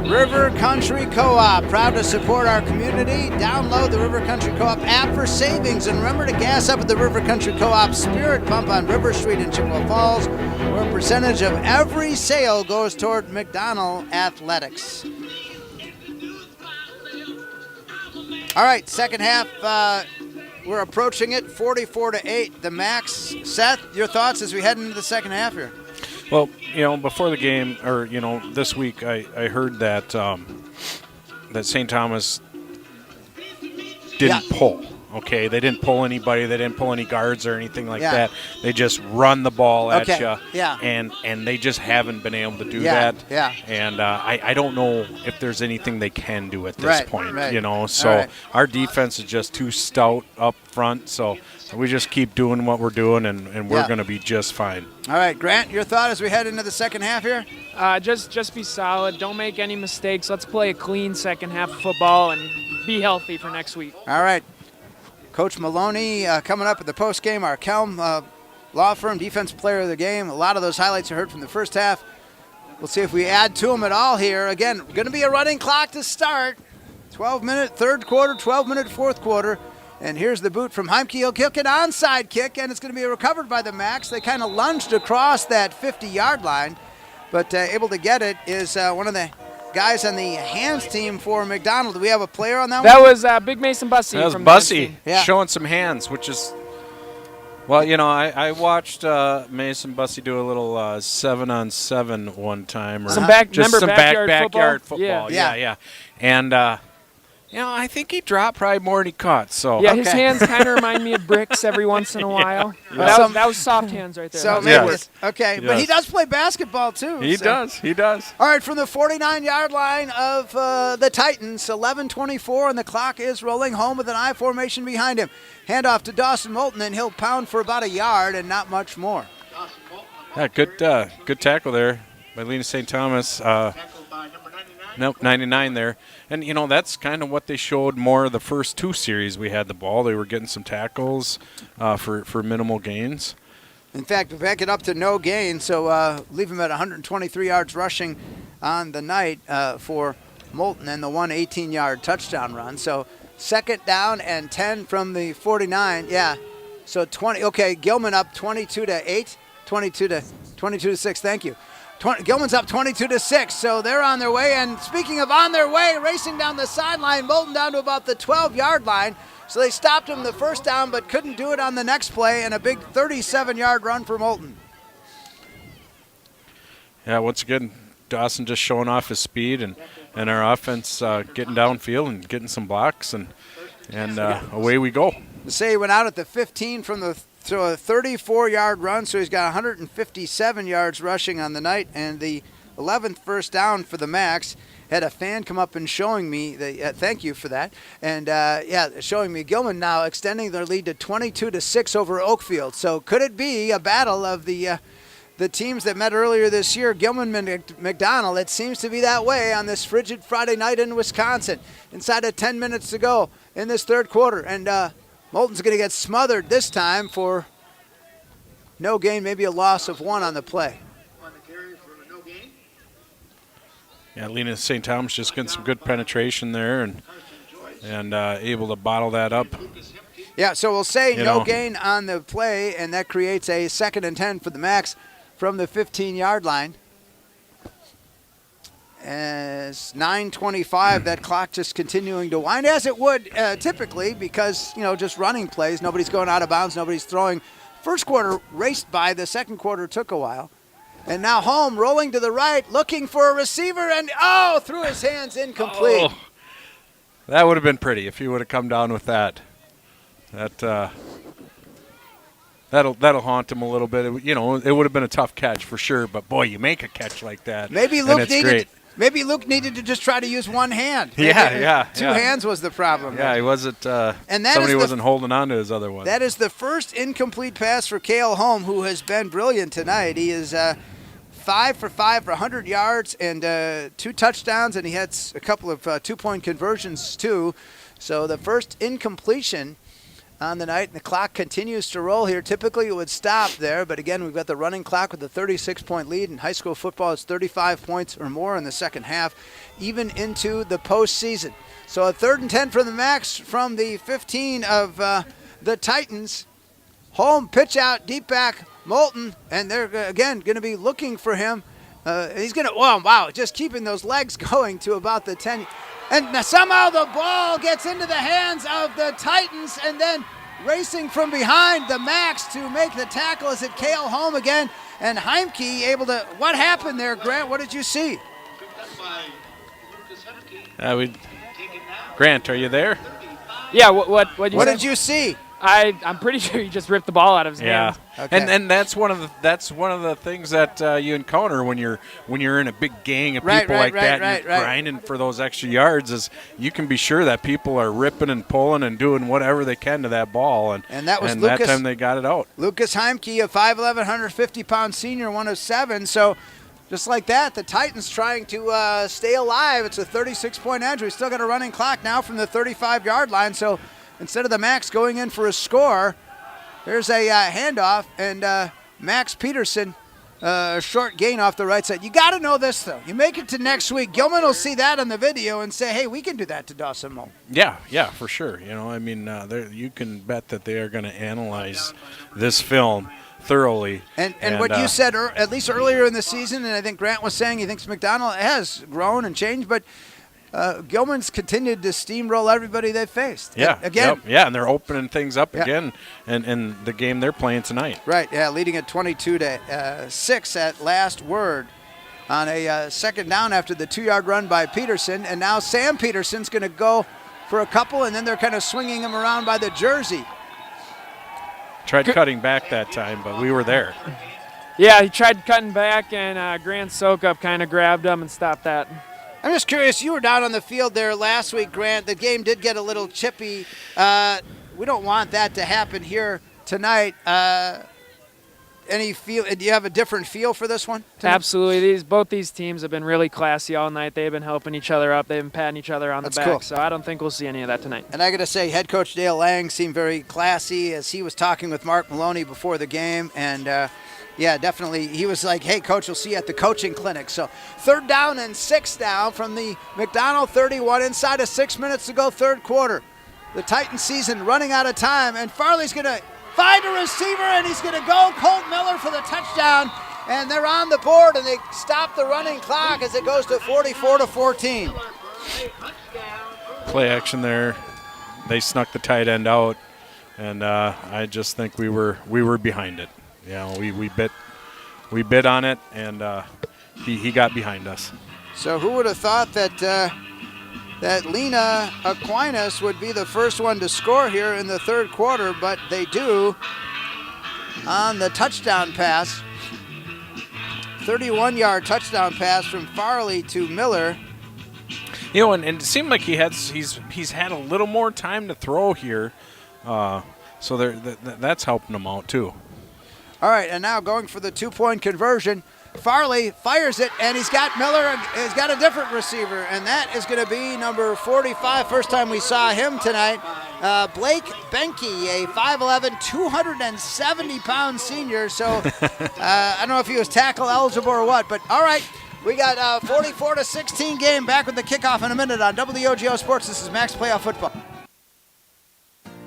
River Country Co-op, proud to support our community. Download the River Country Co-op app for savings. And remember to gas up at the River Country Co-op Spirit Pump on River Street in Chippewa Falls, where a percentage of every sale goes toward McDonell Athletics. All right, second half, we're approaching it, 44-8, the max. Seth, your thoughts as we head into the second half here?
Well, before the game, or, this week, I heard that that St. Thomas didn't pull. Okay, they didn't pull anybody. They didn't pull any guards or anything like that. They just run the ball at you.
Yeah.
And they just haven't been able to do that.
Yeah.
And I don't know if there's anything they can do at this point.
Right.
So our defense is just too stout up front. So we just keep doing what we're doing, and we're going to be just fine.
All right, Grant, your thought as we head into the second half here?
Just be solid. Don't make any mistakes. Let's play a clean second half of football and be healthy for next week.
All right. Coach Maloney coming up at the postgame, our Kelm law firm, defensive player of the game. A lot of those highlights are heard from the first half. We'll see if we add to them at all here. Again, going to be a running clock to start. 12-minute third quarter, 12-minute fourth quarter. And here's the boot from Heimke. He'll kick an onside kick, and it's going to be recovered by the Max. They kind of lunged across that 50-yard line, but able to get it is one of the guys on the hands team for McDonell. Do we have a player on that one?
That was Big Mason Bussey.
That was
from
Bussey
yeah.
showing some hands, which is, well, I watched Mason Bussey do a little 7-on-7 one time. Or
some
backyard football.
Yeah.
And, I think he dropped probably more than he caught. So
yeah, his hands kind of remind me of bricks every once in a while.
Yeah.
That was soft hands right there.
So maybe but he does play basketball too.
He does.
All right, from the 49-yard line of the Titans, 11:24, and the clock is rolling. Home with an I formation behind him. Handoff to Dawson Moulton, and he'll pound for about a yard and not much more.
Yeah, good tackle there by Lena-St. Thomas. 99 there. And, that's kind of what they showed more of the first 2 series we had the ball. They were getting some tackles for minimal gains.
In fact, back it up to no gain, so leave him at 123 yards rushing on the night for Moulton and the 18-yard touchdown run. So second down and 10 from the 49. Yeah, so 20. Okay, Gilman up 22-8, 22-6. Thank you. Gilman's up 22-6, so they're on their way. And speaking of on their way, racing down the sideline, Moulton down to about the 12-yard line. So they stopped him the first down, but couldn't do it on the next play, and a big 37-yard run for Moulton.
Yeah, once again, Dawson just showing off his speed, and our offense getting downfield and getting some blocks, and away we go.
Say he went out at the 15 from the so a 34-yard run, so he's got 157 yards rushing on the night, and the 11th first down for the Max. Had a fan come up and showing me, thank you for that, and showing me Gilman now extending their lead to 22-6 over Oakfield. So could it be a battle of the the teams that met earlier this year, Gilman and McDonell. It seems to be that way on this frigid Friday night in Wisconsin. Inside of 10 minutes to go in this third quarter. And Moulton's going to get smothered this time for no gain, maybe a loss of 1 on the play.
Yeah, Lena-St. Thomas just getting some good penetration there and able to bottle that up.
Yeah, so we'll say no gain on the play, and that creates a 2nd and 10 for the Macs from the 15-yard line. As 9:25, that clock just continuing to wind, as it would typically, because, just running plays. Nobody's going out of bounds. Nobody's throwing. First quarter raced by. The second quarter took a while. And now Holm rolling to the right, looking for a receiver, and, through his hands, incomplete.
Oh, that would have been pretty if he would have come down with that. That'll haunt him a little bit. It would have been a tough catch for sure, but, boy, you make a catch like that.
Maybe Luke needed to just try to use one hand. Two hands was the problem.
Yeah, he wasn't. Somebody wasn't holding on to his other one.
That is the first incomplete pass for Cale Holm, who has been brilliant tonight. He is 5 for 5 for 100 yards and 2 touchdowns, and he had a couple of 2-point conversions too. So the first incompletion on the night, and the clock continues to roll here. Typically it would stop there, but again, we've got the running clock with a 36-point lead. In high school football, it's 35 points or more in the second half, even into the postseason. So a 3rd and 10 for the Macs from the 15 of the Titans. Holm pitch out, deep back, Moulton, and they're, again, going to be looking for him. He's going to, just keeping those legs going to about the 10. And somehow the ball gets into the hands of the Titans, and then racing from behind the Macs to make the tackle is it Cale Holm again, and Heimke able to. What happened there, Grant? What did you see?
Grant, are you there?
Yeah. What
did you see?
I'm pretty sure he just ripped the ball out of his hand.
Okay.
And that's one of the things that you encounter when you're in a big gang of people and you're grinding for those extra yards. Is you can be sure that people are ripping and pulling and doing whatever they can to that ball. And
that was
that time they got it out.
Lucas Heimke, a 5'11", 150-pound senior, 1 of 7. So just like that, the Titans trying to stay alive. It's a 36-point edge. We still got a running clock now from the 35-yard line. So instead of the Macs going in for a score, there's a handoff, and Max Peterson, a short gain off the right side. You got to know this, though. You make it to next week, Gilman will see that on the video and say, hey, we can do that to Dawson Moulton.
Yeah, for sure. You can bet that they are going to analyze this film thoroughly.
And what you said, at least earlier in the season, and I think Grant was saying he thinks McDonell has grown and changed, but Gilman's continued to steamroll everybody they've faced.
Yeah,
again.
And they're opening things up again in the game they're playing tonight.
Right, leading at 22-6 at last word on a 2nd down after the 2-yard run by Peterson. And now Sam Peterson's going to go for a couple, and then they're kind of swinging him around by the jersey.
Tried cutting back that time, but we were there.
Yeah, he tried cutting back, and Grant Sokup kind of grabbed him and stopped that.
I'm just curious, you were down on the field there last week, Grant. The game did get a little chippy. We don't want that to happen here tonight. Do you have a different feel for this one tonight?
Absolutely. Both these teams have been really classy all night. They've been helping each other up. They've been patting each other on the back.
Cool.
So I don't think we'll see any of that tonight.
And I got to say, head coach Dale Lang seemed very classy as he was talking with Mark Maloney before the game. And, definitely. He was like, hey, coach, we'll see you at the coaching clinic. So 3rd down and 6 down from the McDonell 31 inside of 6 minutes to go, third quarter. The Titans season running out of time, and Farley's going to find a receiver, and he's going to go. Colt Miller for the touchdown, and they're on the board, and they stop the running clock as it goes to 44-14.
Play action there. They snuck the tight end out, and I just think we were behind it. We bit on it, and he got behind us.
So who would have thought that Lena Aquinas would be the first one to score here in the third quarter, but they do on the touchdown pass. 31-yard touchdown pass from Farley to Miller.
And it seemed like he's had a little more time to throw here, so that's helping him out too.
All right, and now going for the 2-point conversion. Farley fires it, and he's got Miller. He's got a different receiver, and that is going to be number 45. First time we saw him tonight. Blake Benke, a 5'11", 270-pound senior. So I don't know if he was tackle eligible or what, but all right. We got 44-16 game. Back with the kickoff in a minute on WOGO Sports. This is Max Playoff Football.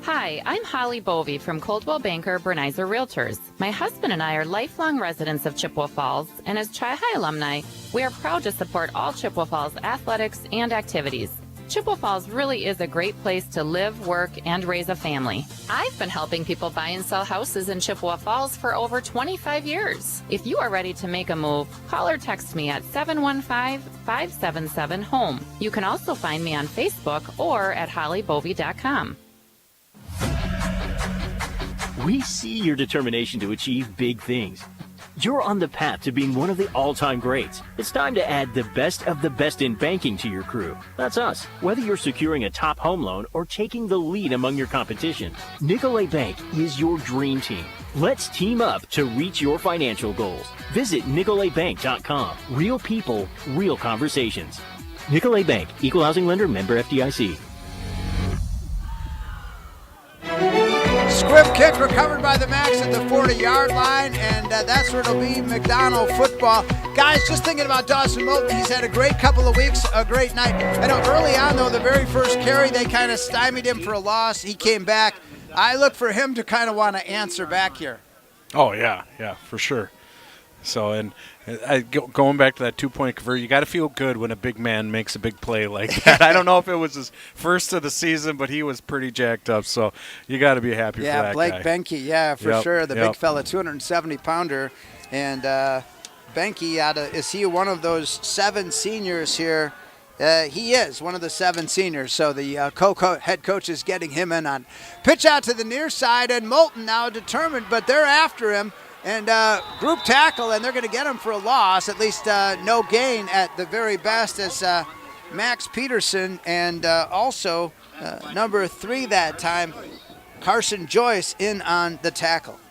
Hi, I'm Holly Bovey from Coldwell Banker Bernizer Realtors. My husband and I are lifelong residents of Chippewa Falls, and as Chi-High alumni, we are proud to support all Chippewa Falls athletics and activities. Chippewa Falls really is a great place to live, work, and raise a family. I've been helping people buy and sell houses in Chippewa Falls for over 25 years. If you are ready to make a move, call or text me at 715-577-HOME. You can also find me on Facebook or at hollybovey.com.
We see your determination to achieve big things. You're on the path to being one of the all-time greats. It's time to add the best of the best in banking to your crew. That's us. Whether you're securing a top home loan or taking the lead among your competition, Nicolet Bank is your dream team. Let's team up to reach your financial goals. Visit NicoletBank.com. Real people, real conversations. Nicolet Bank, Equal Housing Lender, member FDIC.
Squibb kick recovered by the Max at the 40-yard line, and that's where it'll be McDonell football. Guys, just thinking about Dawson Moulton, he's had a great couple of weeks, a great night. I know early on, though, the very first carry, they kind of stymied him for a loss. He came back. I look for him to kind of want to answer back here.
Oh, yeah, for sure. So, and going back to that 2-point conversion, you got to feel good when a big man makes a big play like that. I don't know if it was his first of the season, but he was pretty jacked up. So you got to be happy for that guy.
Yeah, Blake Benke, for sure. The big fella, 270-pounder. And Benke, is he one of those 7 seniors here? He is one of the 7 seniors, so the head coach is getting him in on. Pitch out to the near side, and Moulton now determined, but they're after him. And group tackle, and they're going to get him for a loss, at least no gain at the very best, as Max Peterson and also number 3 that time, Carson Joyce, in on the tackle.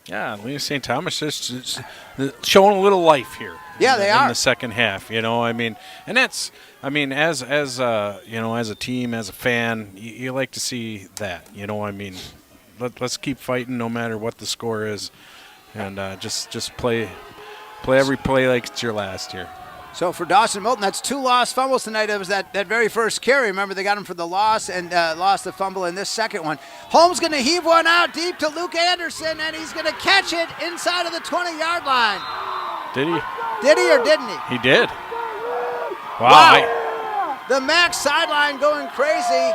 Yeah, Lena-St. Thomas is showing a little life here.
Yeah, they are
in the second half. You know, I mean, and that's, I mean, as you know, as a team, as a fan, you like to see that. You know, I mean. Let's keep fighting no matter what the score is, and just play every play like it's your last year.
So for Dawson Moulton, that's 2 lost fumbles tonight. It was that very first carry. Remember, they got him for the loss and lost the fumble in this second one. Holmes going to heave one out deep to Luke Anderson, and he's going to catch it inside of the 20-yard line.
Did he?
Did he or didn't he?
He did. Wow.
The Max sideline going crazy.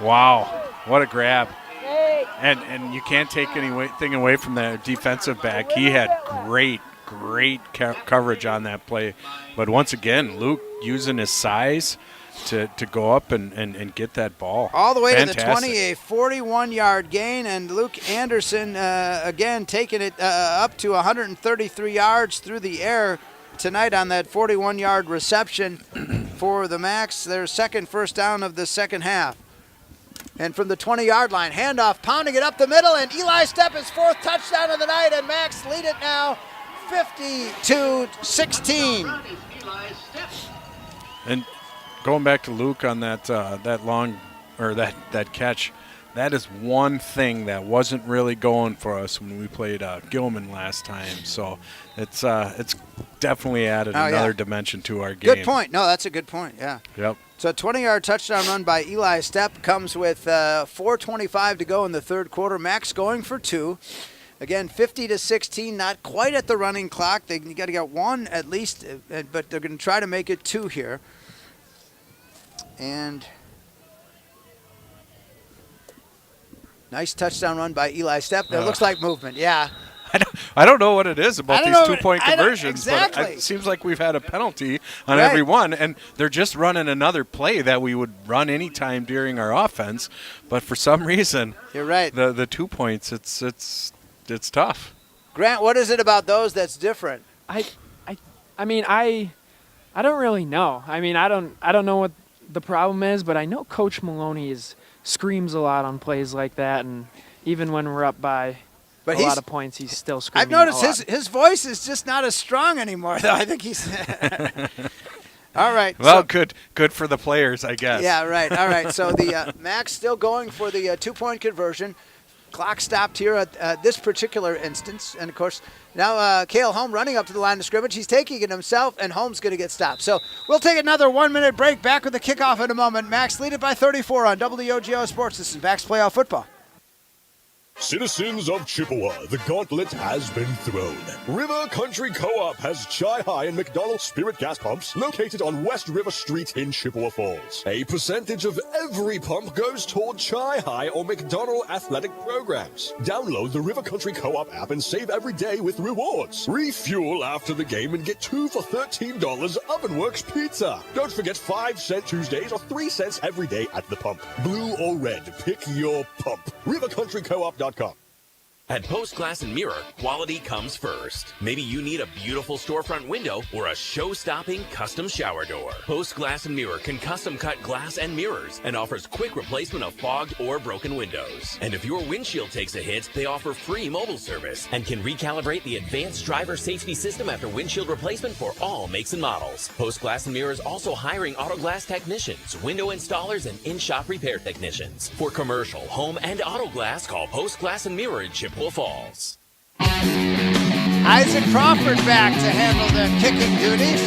Wow. What a grab. And you can't take anything away from that defensive back. He had great coverage on that play. But once again, Luke using his size to go up and get that ball.
All the way to the 20, a 41-yard gain. And Luke Anderson, again, taking it up to 133 yards through the air tonight on that 41-yard reception for the Max. Their second first down of the second half. And from the 20-yard line, handoff, pounding it up the middle, and Eli Stepp his 4th touchdown of the night, and Max lead it now 50-16.
And going back to Luke on that long, or that catch, that is one thing that wasn't really going for us when we played Gilman last time. So it's definitely added another dimension to our game.
Good point. No, that's a good point, yeah.
Yep.
So a 20-yard touchdown run by Eli Stepp comes with 4:25 to go in the third quarter. Max going for 2. Again, 50-16, not quite at the running clock. You got to get 1 at least, but they're going to try to make it 2 here. And nice touchdown run by Eli Stepp. That looks like movement, yeah.
I don't know what it is about these 2-point conversions,
exactly.
But it seems like we've had a penalty on every one, and they're just running another play that we would run anytime during our offense. But for some reason,
you're right.
The 2 points, it's tough.
Grant, what is it about those that's different?
I mean, I don't really know. I mean, I don't know what the problem is, but I know Coach Maloney screams a lot on plays like that, and even when we're up by a lot of points, he's still screaming.
I've noticed his voice is just not as strong anymore, though. I think he's all right.
Well, good for the players, I guess.
Yeah, right. All right. So the Max still going for the 2-point conversion. Clock stopped here at this particular instance. And, of course, now Cale Holm running up to the line of scrimmage. He's taking it himself, and Holm's going to get stopped. So we'll take another 1-minute break. Back with the kickoff in a moment. Max lead it by 34 on WOGO Sports. This is Max Playoff Football.
Citizens of Chippewa, the gauntlet has been thrown. River Country Co-op has Chi-Hi and McDonell Spirit gas pumps located on West River Street in Chippewa Falls. A percentage of every pump goes toward Chi-Hi or McDonell athletic programs. Download the River Country Co-op app and save every day with rewards. Refuel after the game and get 2 for $13 Ovenworks pizza. Don't forget 5-cent Tuesdays or 3 cents every day at the pump. Blue or red, pick your pump. RiverCountryCoop.com.
At Post Glass and Mirror, quality comes first. Maybe you need a beautiful storefront window or a show-stopping custom shower door. Post Glass and Mirror can custom cut glass and mirrors and offers quick replacement of fogged or broken windows. And if your windshield takes a hit, they offer free mobile service and can recalibrate the advanced driver safety system after windshield replacement for all makes and models. Post Glass and Mirror is also hiring auto glass technicians, window installers, and in-shop repair technicians. For commercial, home, and auto glass, call Post Glass and Mirror in Chippewa Falls.
Isaac Crawford back to handle the kicking duties.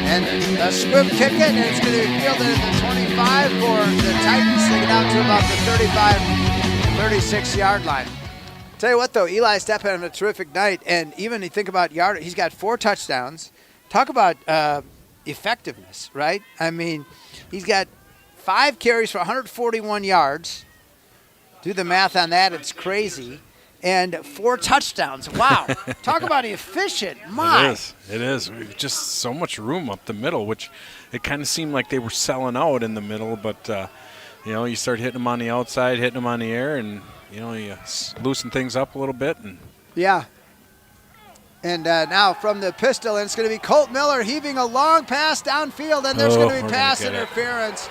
And a squib kick it, and it's going to be fielded at the 25 for the Titans. They get out to about the 35, 36-yard line. Tell you what, though, Eli Stepp had a terrific night, and even you think about yard, he's got 4 touchdowns. Talk about effectiveness, right? I mean, he's got 5 carries for 141 yards. Do the math on that, it's crazy. And 4 touchdowns. Wow. Talk about efficient. My.
It is. Just so much room up the middle, which it kind of seemed like they were selling out in the middle. But, you start hitting them on the outside, hitting them on the air, and, you loosen things up a little bit. And
yeah. And now from the pistol, and it's going to be Colt Miller heaving a long pass downfield, and there's going to be pass interference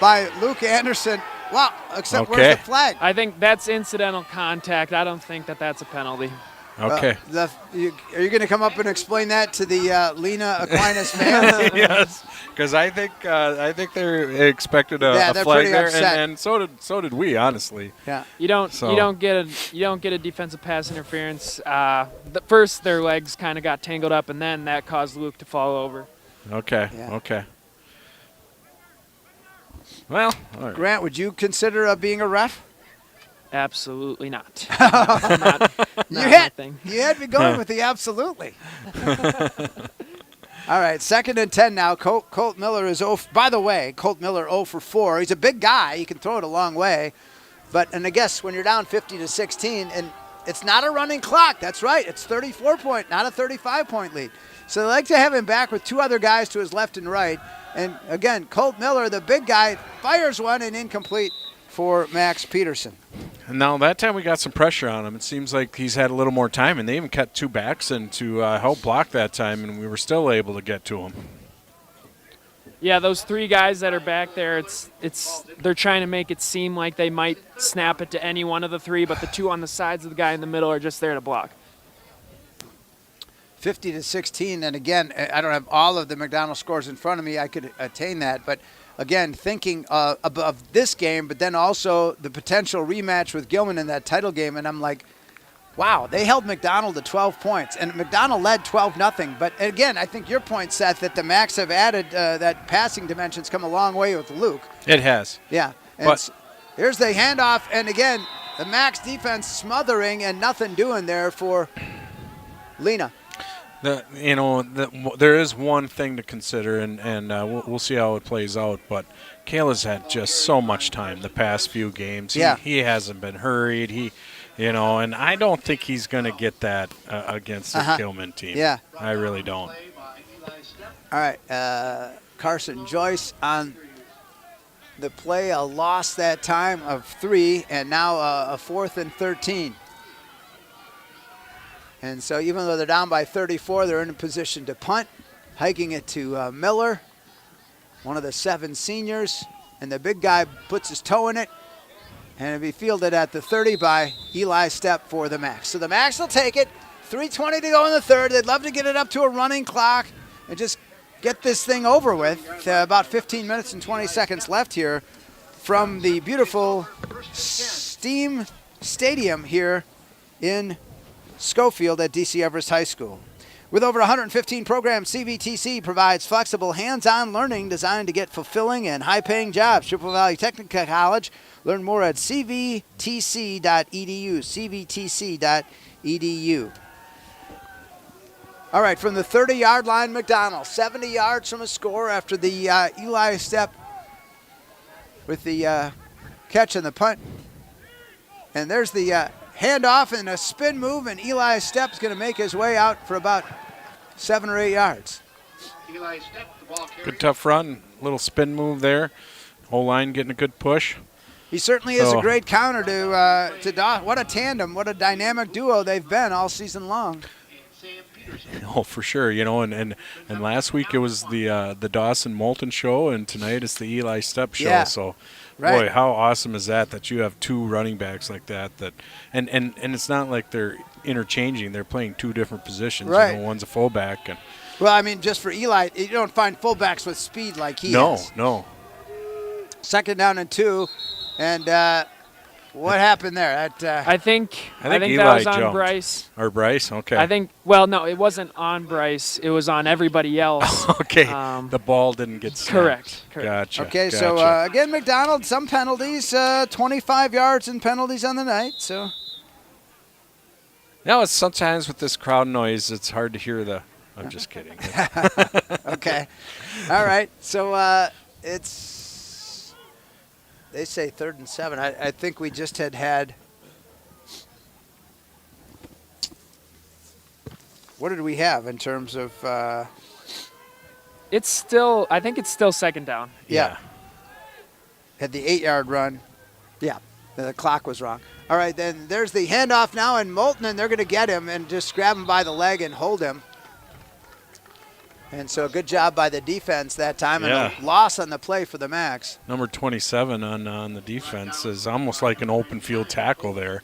by Luke Anderson. Wow, except where's the flag?
I think that's incidental contact. I don't think that's a penalty.
Okay.
Are you going to come up and explain that to the Lena-St fans?
Yes, because I think they expected a flag there, and so did we, honestly.
Yeah.
You don't get a defensive pass interference. First, their legs kind of got tangled up, and then that caused Luke to fall over.
Okay. Yeah. Okay. Well, all right.
Grant, would you consider being a ref?
Absolutely not.
You had me going with the absolutely. All right, 2nd and 10 now. Colt Miller is 0. By the way, Colt Miller 0 for 4. He's a big guy. He can throw it a long way. And I guess when you're down 50-16, and it's not a running clock. That's right. It's 34-point, not a 35-point lead. So they like to have him back with 2 other guys to his left and right. And, again, Colt Miller, the big guy, fires one and incomplete for Max Peterson.
And now that time we got some pressure on him. It seems like he's had a little more time, and they even cut 2 backs in to help block that time, and we were still able to get to him.
Yeah, those 3 guys that are back there, they're trying to make it seem like they might snap it to any one of the 3, but the 2 on the sides of the guy in the middle are just there to block.
50-16, and again, I don't have all of the McDonell scores in front of me. I could attain that, but again, thinking of this game, but then also the potential rematch with Gilman in that title game, and I'm like, wow, they held McDonell to 12 points, and McDonell led 12-0. But again, I think your point, Seth, that the Macs have added that passing dimension's come a long way with Luke.
It has.
Yeah, and here's the handoff, and again, the Macs defense smothering and nothing doing there for Lena.
There is one thing to consider, and we'll see how it plays out. But Kayla's had just so much time the past few games. He hasn't been hurried. And I don't think he's going to get that against the Gilman team.
Yeah,
I really don't.
All right, Carson Joyce on the play, a loss that time of 3, and now a 4th and 13. And so even though they're down by 34, they're in a position to punt, hiking it to Miller, one of the 7 seniors. And the big guy puts his toe in it, And it'll be fielded at the 30 by Eli Stepp for the Max. So the Max will take it. 3:20 to go in the third. They'd love to get it up to a running clock and just get this thing over with. About 15 minutes and 20 seconds left here from the beautiful Steam Stadium here in Schofield at DC Everest High School. With over 115 programs, CVTC provides flexible, hands-on learning designed to get fulfilling and high-paying jobs. Chippewa Valley Technical College. Learn more at cvtc.edu, cvtc.edu. All right, from the 30-yard line, McDonell, 70 yards from a score after the Eli Stepp with the catch and the punt. And there's the handoff and a spin move, and Eli Stepp's going to make his way out for about 7 or 8 yards.
Good tough run, little spin move there. Whole line getting a good push.
He certainly is a great counter to Dawson. What a tandem, what a dynamic duo they've been all season long.
Oh, for sure, and last week it was the Dawson Moulton show, and tonight it's the Eli Stepp show.
Yeah.
So,
right.
Boy, how awesome is that you have two running backs like that and it's not like they're interchanging; they're playing two different positions.
Right.
One's a fullback.
Well, I mean, just for Eli, you don't find fullbacks with speed like he has.
No.
2nd down and 2, and. What happened there?
I think
Eli
that was on
jumped.
Bryce.
Or Bryce, okay.
No, it wasn't on Bryce. It was on everybody else.
Okay, the ball didn't get snapped.
Correct.
Gotcha.
Okay,
gotcha.
so again, McDonald, some penalties, 25 yards in penalties on the night. So.
It's sometimes with this crowd noise, it's hard to hear the. I'm just kidding.
Okay. All right. So it's. They say 3rd and 7. I think we just had. What did we have in terms of?
It's still. I think it's still 2nd down.
Yeah. Had the 8-yard run. Yeah. The clock was wrong. All right. Then there's the handoff now, and Moulton, and they're going to get him and just grab him by the leg and hold him. And so good job by the defense that time, and a loss on the play for the Max.
Number 27 on the defense is almost like an open field tackle there.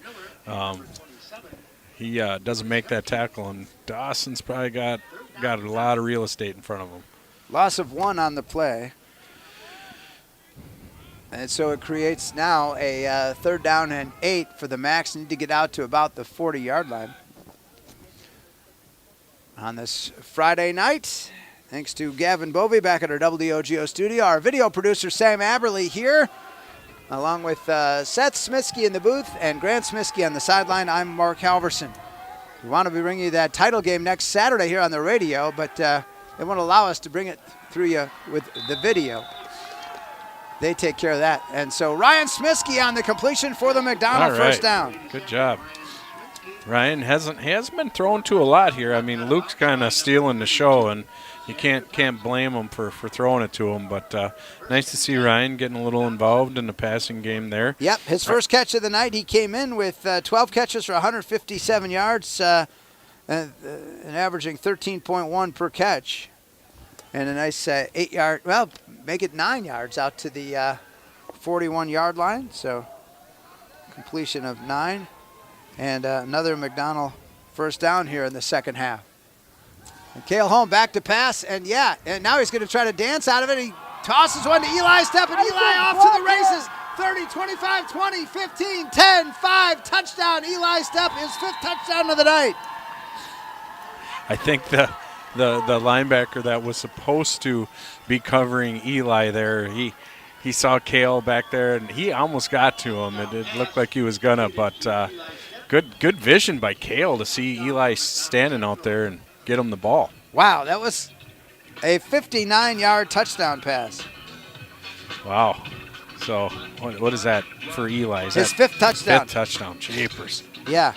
He doesn't make that tackle, and Dawson's probably got a lot of real estate in front of him.
Loss of 1 on the play. And so it creates now a 3rd down and 8 for the Max. Need to get out to about the 40-yard line. On this Friday night, thanks to Gavin Bovey back at our WOGO studio. Our video producer, Sam Aberley, here, along with Seth Smitsky in the booth and Grant Smitsky on the sideline. I'm Mark Halverson. We want to be bringing you that title game next Saturday here on the radio, but they won't allow us to bring it through you with the video. They take care of that. And so Ryan Smitsky on the completion for the McDonell first down.
Good job. Ryan hasn't been thrown to a lot here. I mean, Luke's kind of stealing the show, and you can't blame him for throwing it to him. But nice to see Ryan getting a little involved in the passing game there.
Yep, his first catch of the night. He came in with 12 catches for 157 yards, and averaging 13.1 per catch, and a nice 8-yard. Well, make it 9 yards out to the 41-yard line. So completion of 9. And another McDonell first down here in the second half. And Cale Holm back to pass, and now he's going to try to dance out of it. He tosses one to Eli Stepp, and Eli off to the races. 30, 25, 20, 15, 10, 5, touchdown. Eli Stepp, his 5th touchdown of the night.
I think the linebacker that was supposed to be covering Eli there, he saw Cale back there, and he almost got to him. It looked like he was gonna, but good vision by Cale to see Eli standing out there and get him the ball.
Wow, that was a 59-yard touchdown pass.
Wow. So what is that for Eli? Is
his
that
5th touchdown.
5th touchdown. Jeepers.
Yeah.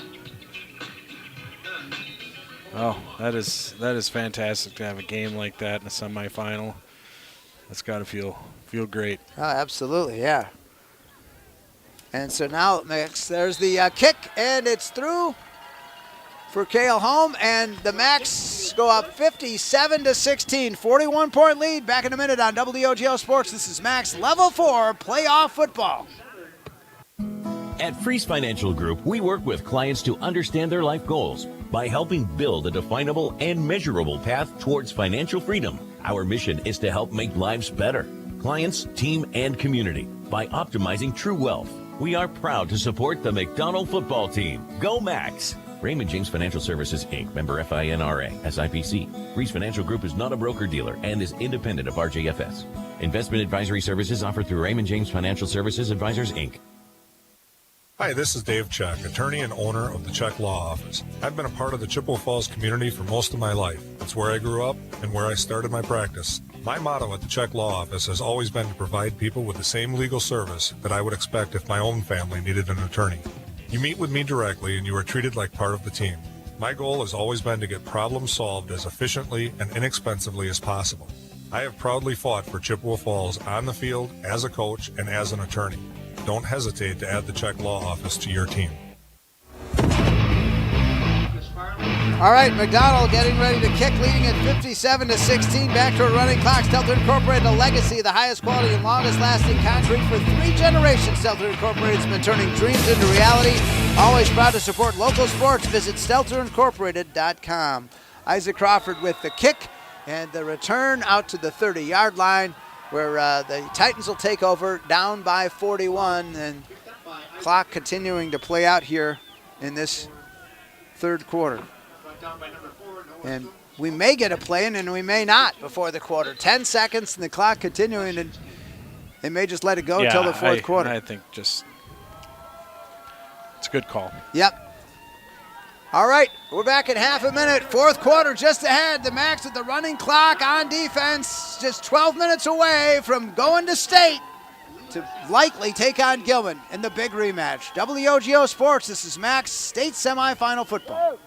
Oh, that is fantastic to have a game like that in a semifinal. That's got to feel great.
Oh, absolutely, yeah. And so now, Max, there's the kick, and it's through for Cale Holm, and the Max go up 57-16, 41-point lead. Back in a minute on WOGO Sports. This is Max Level 4 Playoff Football.
At Freeze Financial Group, we work with clients to understand their life goals by helping build a definable and measurable path towards financial freedom. Our mission is to help make lives better, clients, team, and community, by optimizing true wealth. We are proud to support the McDonell football team. Go Max! Raymond James Financial Services, Inc., member FINRA, SIPC. Freeze Financial Group is not a broker-dealer and is independent of RJFS. Investment advisory services offered through Raymond James Financial Services Advisors, Inc.
Hi, this is Dave Check, attorney and owner of the Check Law Office. I've been a part of the Chippewa Falls community for most of my life. It's where I grew up and where I started my practice. My motto at the Check Law Office has always been to provide people with the same legal service that I would expect if my own family needed an attorney. You meet with me directly and you are treated like part of the team. My goal has always been to get problems solved as efficiently and inexpensively as possible. I have proudly fought for Chippewa Falls on the field, as a coach, and as an attorney. Don't hesitate to add the Check Law Office to your team.
All right, McDonell getting ready to kick, leading at 57-16. Back to a running clock. Stelter Incorporated, a legacy, the highest quality and longest lasting concrete for 3 generations. Stelter Incorporated has been turning dreams into reality. Always proud to support local sports. Visit StelterIncorporated.com. Isaac Crawford with the kick and the return out to the 30-yard line, where the Titans will take over, down by 41, and clock continuing to play out here in this third quarter. And we may get a play in and we may not before the quarter. 10 seconds and the clock continuing, and they may just let it go until the fourth quarter.
I think just it's a good call.
Yep. All right, we're back at half a minute. Fourth quarter just ahead. The Max with the running clock on defense, just 12 minutes away from going to state to likely take on Gilman in the big rematch. WOGO Sports, this is Max State semifinal football.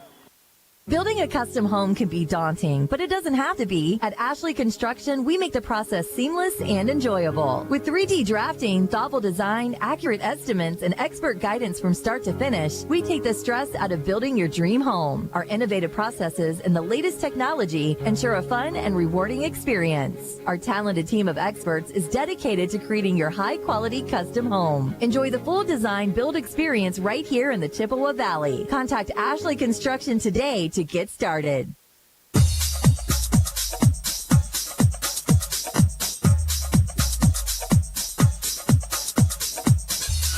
Building a custom home can be daunting, but it doesn't have to be. At Ashley Construction, we make the process seamless and enjoyable. With 3D drafting, thoughtful design, accurate estimates, and expert guidance from start to finish, we take the stress out of building your dream home. Our innovative processes and the latest technology ensure a fun and rewarding experience. Our talented team of experts is dedicated to creating your high-quality custom home. Enjoy the full design build experience right here in the Chippewa Valley. Contact Ashley Construction today to get started.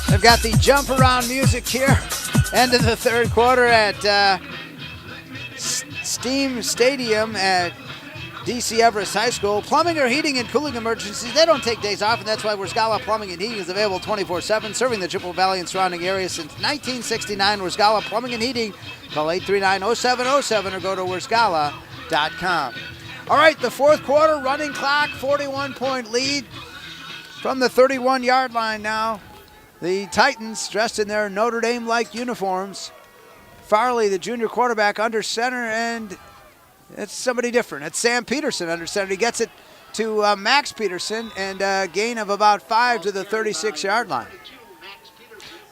They've got the jump around music here. End of the third quarter at Steam Stadium at DC Everest High School. Plumbing or heating and cooling emergencies, they don't take days off, and that's why Wersgala Plumbing and Heating is available 24/7, serving the Chippewa Valley and surrounding areas since 1969. Wersgala Plumbing and Heating. Call 839-0707 or go to wersgala.com. All right, the fourth quarter, running clock, 41-point lead from the 31-yard line now. The Titans dressed in their Notre Dame-like uniforms. Farley, the junior quarterback, under center, and it's somebody different. It's Sam Peterson under center. He gets it to Max Peterson, and a gain of about 5 to the 36-yard line.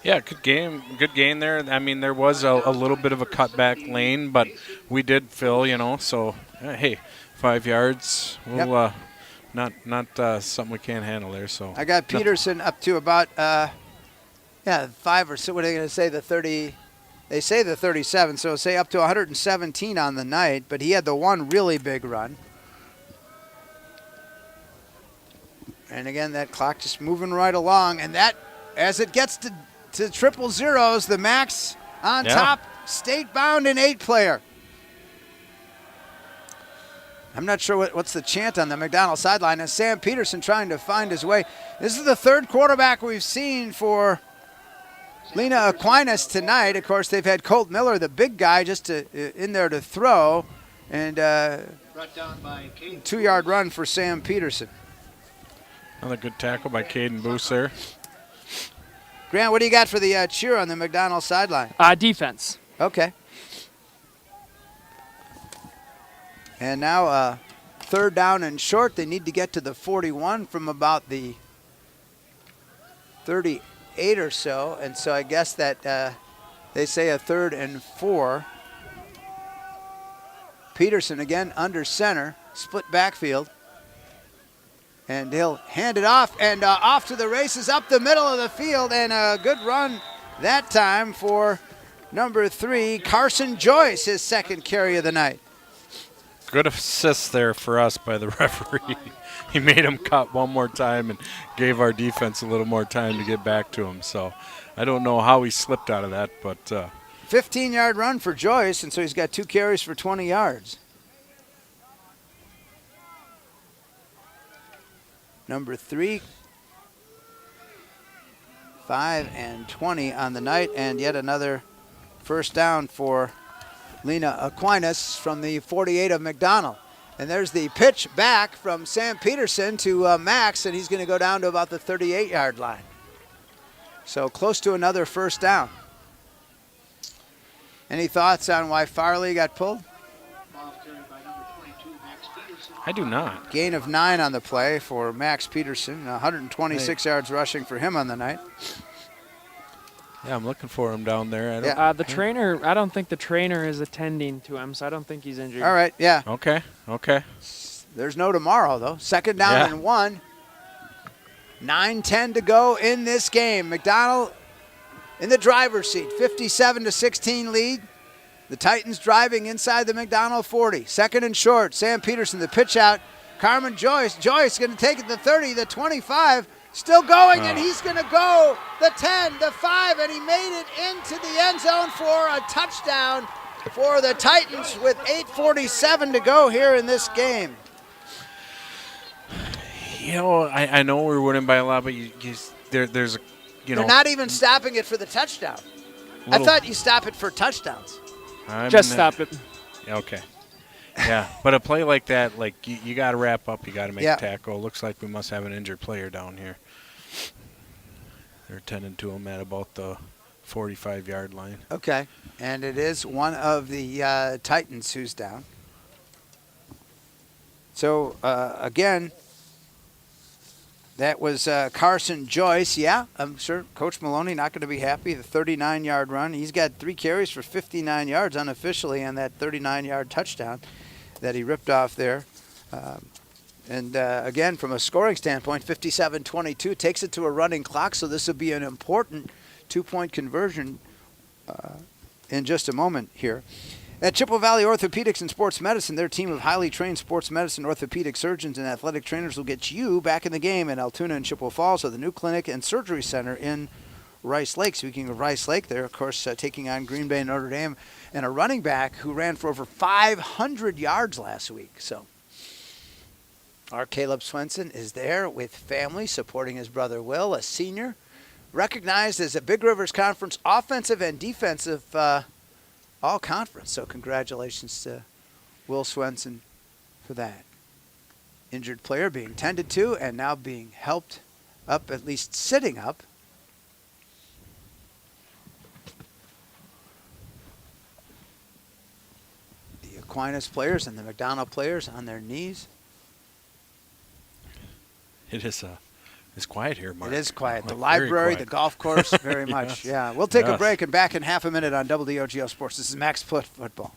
Yeah, good gain there. I mean, there was a little bit of a cutback lane, but we did fill, so, hey, 5 yards. We'll, not something we can't handle there. So
I got Peterson up to about, 5 or so. What are they going to say, the 30? They say the 37, so say up to 117 on the night, but he had the one really big run. And again, that clock just moving right along, and that, as it gets to triple zeros, the Max on top, state-bound and 8-player. I'm not sure what's the chant on the McDonell sideline, as Sam Peterson trying to find his way. This is the third quarterback we've seen for Lena Aquinas tonight. Of course, they've had Colt Miller, the big guy, just in there to throw, and 2-yard run for Sam Peterson.
Another good tackle by Caden Boose there.
Grant, what do you got for the cheer on the McDonell sideline?
Defense.
Okay. And now third down and short. They need to get to the 41 from about the 38 or so. And so I guess that they say a 3rd and 4. Peterson again under center, split backfield. And he'll hand it off, and off to the races up the middle of the field, and a good run That time for number 3, Carson Joyce, his second carry of the night.
Good assist there for us by the referee. He made him cut one more time and gave our defense a little more time to get back to him. So I don't know how he slipped out of that, but
15-yard run for Joyce, and so he's got 2 carries for 20 yards. Number 3, 5 and 20 on the night, and yet another first down for Lena-St. Aquinas from the 48 of McDonell. And there's the pitch back from Sam Peterson to Max, and he's going to go down to about the 38-yard line. So close to another first down. Any thoughts on why Farley got pulled?
I do not.
Gain of 9 on the play for Max Peterson. 126 yards rushing for him on the night.
Yeah, I'm looking for him down there.
The trainer, I don't think the trainer is attending to him, so I don't think he's injured.
All right, yeah.
Okay.
There's no tomorrow, though. Second down and 1. 9:10 to go in this game. McDonell in the driver's seat, 57-16 lead. The Titans driving inside the McDonell 40. Second and short. Sam Peterson, the pitch out. Carmen Joyce. Joyce going to take it to the 30, the 25. Still going, and he's going to go the 10, the 5, and he made it into the end zone for a touchdown for the Titans with 8:47 to go here in this game.
You know, I know we're winning by a lot, but there's
They're not even stopping it for the touchdown. I thought you stop it for touchdowns.
Just stop it.
Okay. Yeah, but a play like that, like you got to wrap up. You got to make a tackle. Looks like we must have an injured player down here. They're tending to him at about the 45-yard line.
Okay, and it is one of the Titans who's down. So, again, that was Carson Joyce. Yeah, I'm sure Coach Maloney not going to be happy. The 39-yard run. He's got 3 carries for 59 yards unofficially on that 39-yard touchdown that he ripped off there. Again, from a scoring standpoint, 57-22 takes it to a running clock, so this will be an important 2-point conversion in just a moment here. At Chippewa Valley Orthopedics and Sports Medicine, their team of highly trained sports medicine, orthopedic surgeons, and athletic trainers will get you back in the game in Altoona and Chippewa Falls with the new clinic and surgery center in Rice Lake. Speaking of Rice Lake, they're, of course, taking on Green Bay and Notre Dame, and a running back who ran for over 500 yards last week. So our Caleb Swenson is there with family supporting his brother Will, a senior, recognized as a Big Rivers Conference offensive and defensive all-conference. So congratulations to Will Swenson for that. Injured player being tended to and now being helped up, at least sitting up. The Aquinas players and the McDonell players on their knees.
It's quiet here, Mark.
It is quiet. The
Very
library,
quiet.
the golf course, very much. Yeah, we'll take a break and back in half a minute on WOGO Sports. This is Max Put Football.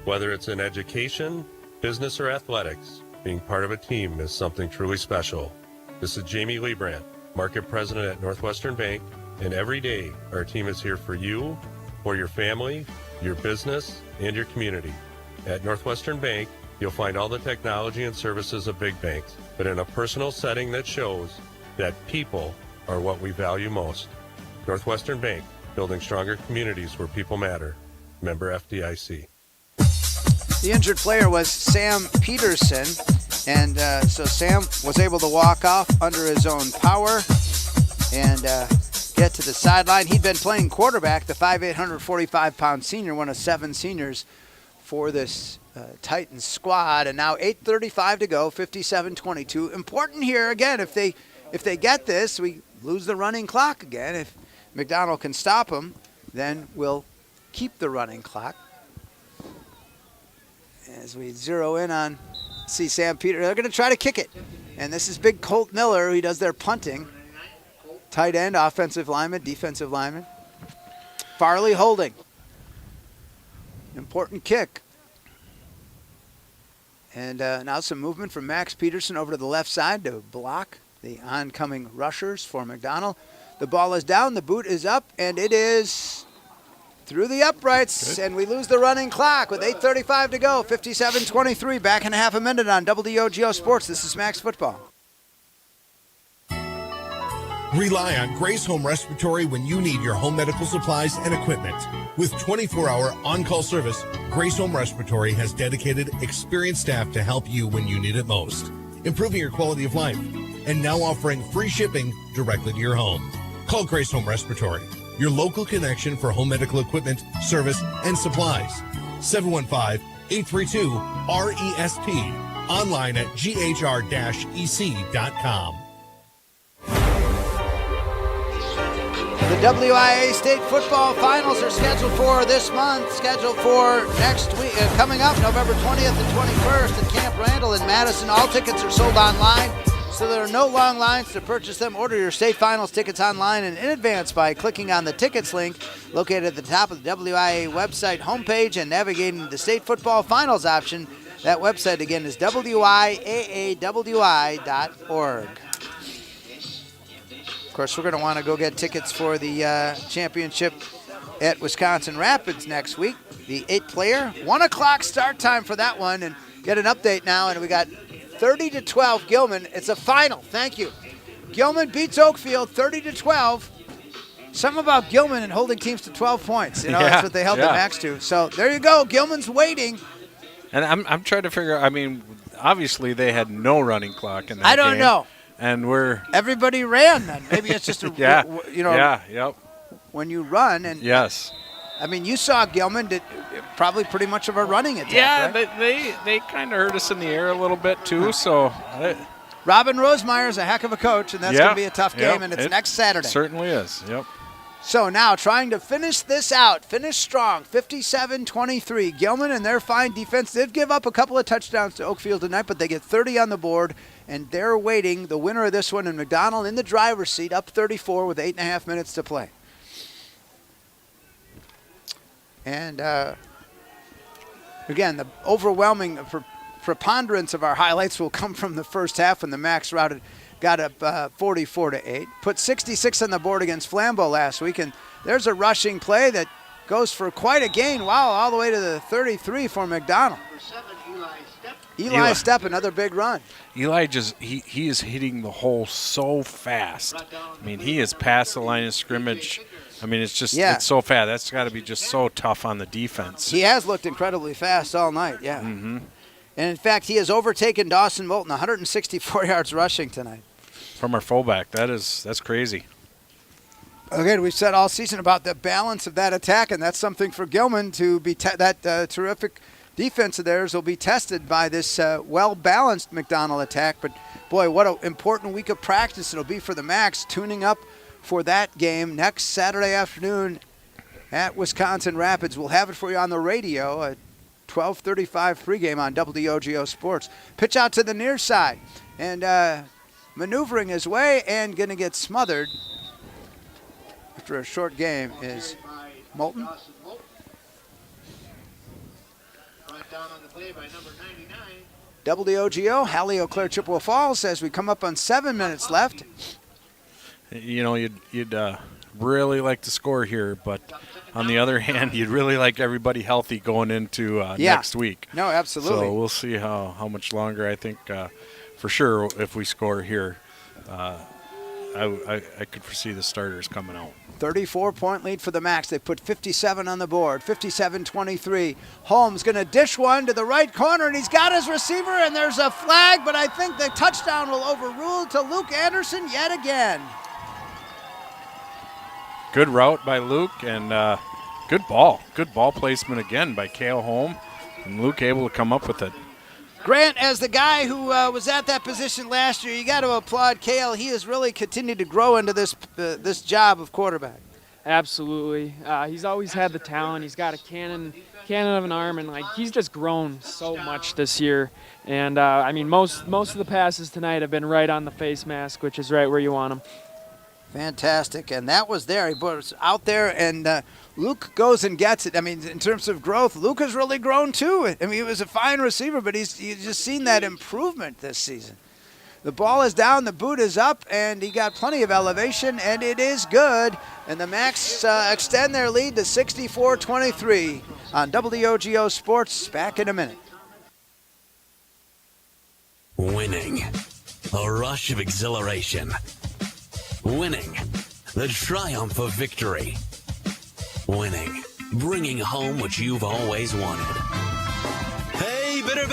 Whether it's in education, business, or athletics, being part of a team is something truly special. This is Jamie Liebrandt, Market President at Northwestern Bank, and every day our team is here for you, for your family, your business, and your community. At Northwestern Bank, you'll find all the technology and services of big banks, but in a personal setting that shows that people are what we value most. Northwestern Bank, building stronger communities where people matter. Member FDIC.
The injured player was Sam Peterson, and so Sam was able to walk off under his own power and get to the sideline. He'd been playing quarterback, the 5'8", 145-pound senior, one of 7 seniors for this Titans squad, and now 8:35 to go, 57-22. Important here again. If they get this, we lose the running clock again. If McDonell can stop them, then we'll keep the running clock. As we zero in on, see Sam Peter, they're going to try to kick it, and this is big Colt Miller. He does their punting. Tight end, offensive lineman, defensive lineman. Farley holding. Important kick. And now some movement from Max Peterson over to the left side to block the oncoming rushers for McDonell. The ball is down, the boot is up, and it is through the uprights, and we lose the running clock with 8:35 to go. 57-23, back in half a minute on WOGO Sports. This is Max Football.
Rely on Grace Home Respiratory when you need your home medical supplies and equipment. With 24-hour on-call service, Grace Home Respiratory has dedicated, experienced staff to help you when you need it most, improving your quality of life, and now offering free shipping directly to your home. Call Grace Home Respiratory, your local connection for home medical equipment, service, and supplies. 715-832-RESP. Online at ghr-ec.com.
The WIAA State Football Finals are scheduled for this month, scheduled for next week, coming up November 20th and 21st at Camp Randall in Madison. All tickets are sold online, so there are no long lines to purchase them. Order your state finals tickets online and in advance by clicking on the tickets link located at the top of the WIAA website homepage and navigating the State Football Finals option. That website again is WIAAWI.org. Of course, we're going to want to go get tickets for the championship at Wisconsin Rapids next week. The 8-player, 1 o'clock start time for that one, and get an update now. And we got 30-12 Gilman. It's a final. Thank you. Gilman beats Oakfield 30-12. Something about Gilman and holding teams to 12 points. You know, that's what they held the Max to. So there you go. Gilman's waiting.
And I'm trying to figure out. I mean, obviously they had no running clock in that game.
I don't know.
And
everybody ran then. Maybe it's just
yep.
When you run and
yes.
I mean, you saw Gilman did probably pretty much of a running attack.
Yeah,
right?
they kind of hurt us in the air a little bit too. So
Robin Rosemeyer is a heck of a coach, and that's going to be a tough game, and it's next Saturday.
Certainly is. Yep.
So now trying to finish this out, finish strong, 57-23. Gilman and their fine defense did give up a couple of touchdowns to Oakfield tonight, but they get 30 on the board, and they're waiting. The winner of this one, and McDonell in the driver's seat, up 34 with 8.5 minutes to play. And again, the overwhelming preponderance of our highlights will come from the first half when the Max got up 44-8. Put 66 on the board against Flambeau last week, and there's a rushing play that goes for quite a gain. Wow, all the way to the 33 for McDonell. Eli Stepp, another big run.
Eli he is hitting the hole so fast. I mean, he is past the line of scrimmage. I mean, it's it's so fast. That's got to be just so tough on the defense.
He has looked incredibly fast all night, yeah.
Mm-hmm.
And, in fact, he has overtaken Dawson Moulton, 164 yards rushing tonight.
From our fullback. That's crazy.
Again, we've said all season about the balance of that attack, and that's something for Gilman to be that terrific defense of theirs will be tested by this well-balanced McDonell attack. But, boy, what an important week of practice it'll be for the Max, tuning up for that game next Saturday afternoon at Wisconsin Rapids. We'll have it for you on the radio at 12:35 pregame on WOGO Sports. Pitch out to the near side, and maneuvering his way and going to get smothered after a short game is Moulton. WOGO, Hallie Eau Claire, Chippewa Falls, as we come up on 7 minutes left.
You know, you'd really like to score here, but on the other hand, you'd really like everybody healthy going into next week.
No, absolutely.
So we'll see how much longer. I think for sure if we score here, I could foresee the starters coming out.
34-point lead for the Max. They put 57 on the board, 57-23. Holmes going to dish one to the right corner, and he's got his receiver, and there's a flag, but I think the touchdown will overrule to Luke Anderson yet again.
Good route by Luke, and good ball placement again by Cale Holm, and Luke able to come up with it.
Grant, as the guy who was at that position last year, you got to applaud Cale. He has really continued to grow into this job of quarterback.
Absolutely. He's always had the talent. He's got a cannon of an arm, and he's just grown so much this year. And I mean, most of the passes tonight have been right on the face mask, which is right where you want them.
Fantastic, and that was there. He was out there, and Luke goes and gets it. I mean, in terms of growth, Luke has really grown too. I mean, he was a fine receiver, but he's just seen that improvement this season. The ball is down, the boot is up, and he got plenty of elevation, and it is good. And the Macs extend their lead to 64-23 on WOGO Sports. Back in a minute.
Winning. A rush of exhilaration. Winning. The triumph of victory. Winning. Bringing home what you've always wanted. Hey, bidder.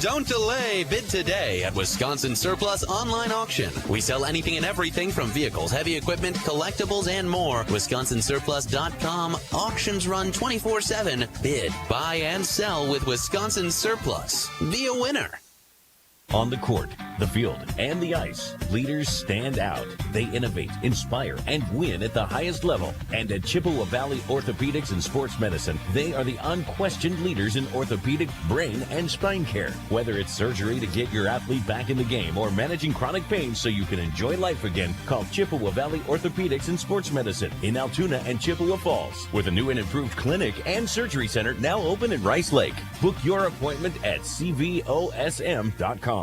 Don't delay. Bid today at Wisconsin Surplus Online Auction. We sell anything and everything from vehicles, heavy equipment, collectibles, and more. WisconsinSurplus.com. Auctions run 24/7. Bid, buy, and sell with Wisconsin Surplus. Be a winner.
On the court, the field, and the ice, leaders stand out. They innovate, inspire, and win at the highest level. And at Chippewa Valley Orthopedics and Sports Medicine, they are the unquestioned leaders in orthopedic, brain, and spine care. Whether it's surgery to get your athlete back in the game or managing chronic pain so you can enjoy life again, call Chippewa Valley Orthopedics and Sports Medicine in Altoona and Chippewa Falls, with a new and improved clinic and surgery center now open in Rice Lake. Book your appointment at cvosm.com.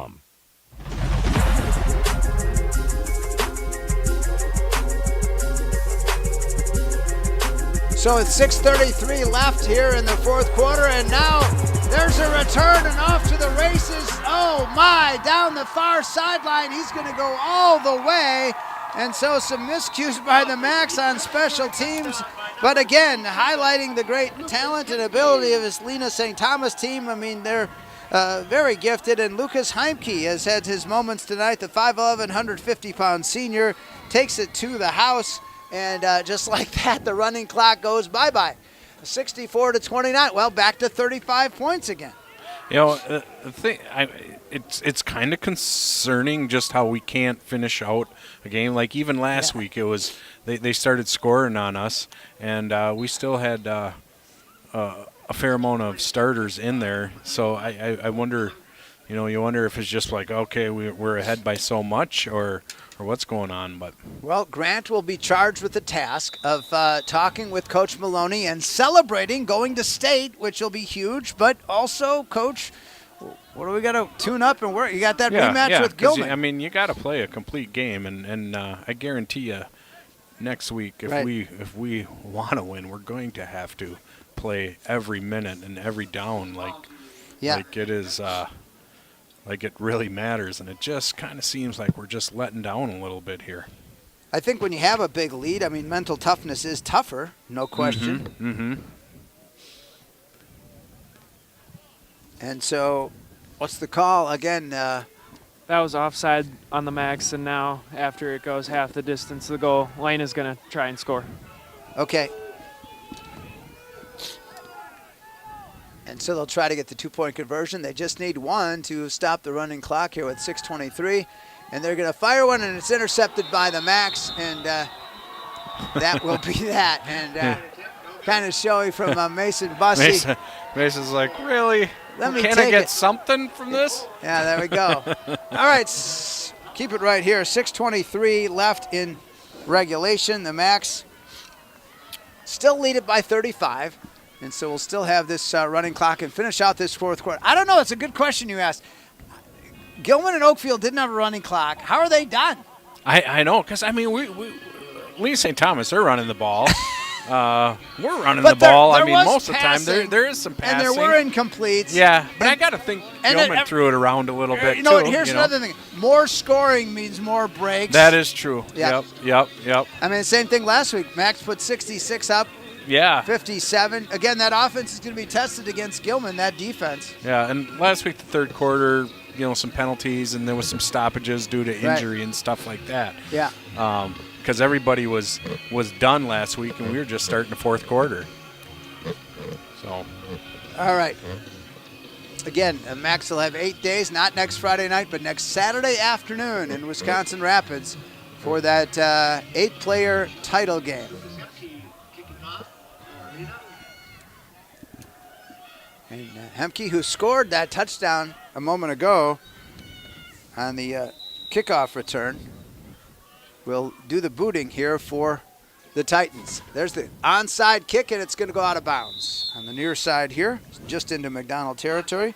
So it's 6:33 left here in the fourth quarter, and now there's a return and off to the races. Oh my, down the far sideline. He's going to go all the way. And so some miscues by the Macs on special teams. But again, highlighting the great talent and ability of this Lena-St. Thomas team. I mean, they're very gifted, and Lucas Heimke has had his moments tonight. The 5'11", 150-pound senior takes it to the house, and just like that, the running clock goes bye-bye. 64-29. Well, back to 35 points again.
You know, the thing, it's kind of concerning just how we can't finish out a game. Like even last week, it was they started scoring on us, and we still had a fair amount of starters in there. So I wonder, you wonder if it's just like, okay, we're ahead by so much, or what's going on. But
well, Grant will be charged with the task of talking with Coach Maloney and celebrating going to state, which will be huge. But also, Coach, what do we got to tune up and work? You got that rematch with Gilman.
I mean, you got to play a complete game, and I guarantee you, next week, if we want to win, we're going to have to play every minute and every down like it is. Like it really matters, and it just kind of seems like we're just letting down a little bit here.
I think when you have a big lead, I mean, mental toughness is tougher, no question.
Mm-hmm.
And so, what's the call? Again,
that was offside on the Macs, and now after it goes half the distance to the goal, Lena's going to try and score.
Okay. And so they'll try to get the two-point conversion. They just need one to stop the running clock here with 6:23. And they're going to fire one, and it's intercepted by the Macs, and that will be that. And kind of showy from Mason Bussey.
Mason's like, really? Can I get something from this?
Yeah, there we go. All right, keep it right here. 6:23 left in regulation. The Macs still lead it by 35. And so we'll still have this running clock and finish out this fourth quarter. I don't know. It's a good question you asked. Gilman and Oakfield didn't have a running clock. How are they done?
I know, because, I mean, Lena-St. Thomas, they're running the ball. We're running the ball. I mean, most of the time there is some passing.
And there were incompletes.
Yeah, but I got to think Gilman threw it around a little bit, too.
Here's another thing. More scoring means more breaks.
That is true.
Yeah.
Yep.
I mean, same thing last week. Max put 66 up.
Yeah.
57. Again, that offense is going to be tested against Gilman, that defense.
Yeah, and last week, the third quarter, some penalties, and there was some stoppages due to injury and stuff like that.
Yeah.
Because everybody was done last week, and we were just starting the fourth quarter. So.
All right. Again, Max will have 8 days, not next Friday night, but next Saturday afternoon in Wisconsin Rapids for that 8-player title game. And Hemke, who scored that touchdown a moment ago on the kickoff return, will do the booting here for the Titans. There's the onside kick, and it's going to go out of bounds. On the near side here, just into McDonell territory.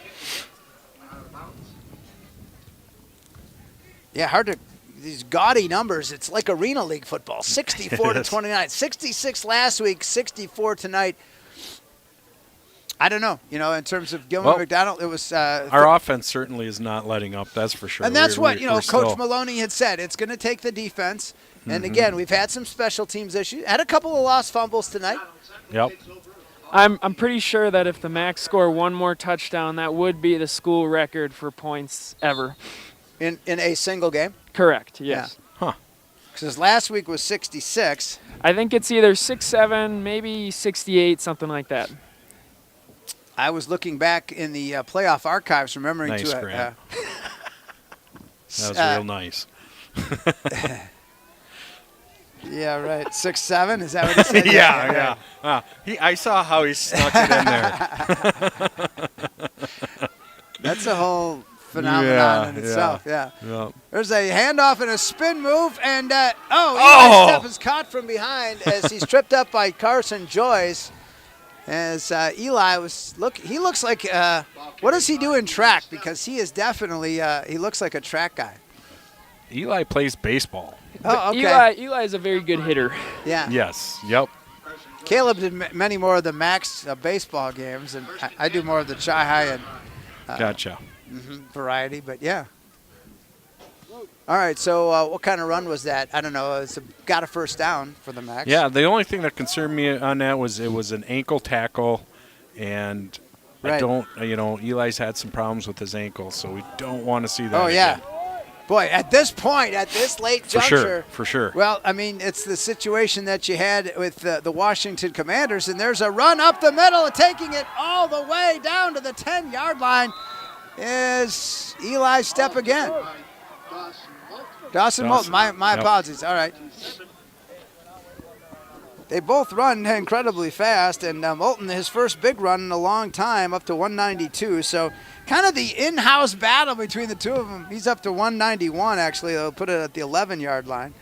Yeah, hard to – these gaudy numbers. It's like Arena League football, 64-29. 66 last week, 64 tonight. I don't know. In terms of Gilman McDonell, it was
our offense certainly is not letting up. That's for sure.
And that's what Coach Maloney had said. It's going to take the defense. And again, we've had some special teams issues. Had a couple of lost fumbles tonight.
Yep.
I'm pretty sure that if the Macs score one more touchdown, that would be the school record for points ever.
In a single game.
Correct. Yes.
Yeah. Huh.
Because last week was 66.
I think it's either 6-7, maybe 68, something like that.
I was looking back in the playoff archives, remembering
nice,
to
Grant. That was real nice.
Yeah, right. 6-7. Is that what he said?
Yeah. I saw how he snuck it in there.
That's a whole phenomenon in itself. Yeah. There's a handoff and a spin move, and Eli Step is caught from behind as he's tripped up by Carson Joyce. As Eli he looks like what does he do in track? Because he is definitely he looks like a track guy.
Eli plays baseball.
Oh, okay.
Eli is a very good hitter.
Yeah.
Yes. Yep.
Caleb did many more of the Max baseball games, and I do more of the Chi High and
gotcha
variety. But yeah. All right. So what kind of run was that? I don't know. It's got a first down for the Max.
Yeah. The only thing that concerned me on that was it was an ankle tackle, and I don't. Eli's had some problems with his ankle, so we don't want to see that.
Oh yeah.
Again.
Boy, at this point, at this late juncture.
For sure.
Well, I mean, it's the situation that you had with the Washington Commanders, and there's a run up the middle, taking it all the way down to the 10-yard line is Eli's step again. Dawson Moulton, my apologies. All right. They both run incredibly fast, and Moulton, his first big run in a long time, up to 192. So kind of the in-house battle between the two of them. He's up to 191, actually. They'll put it at the 11-yard line.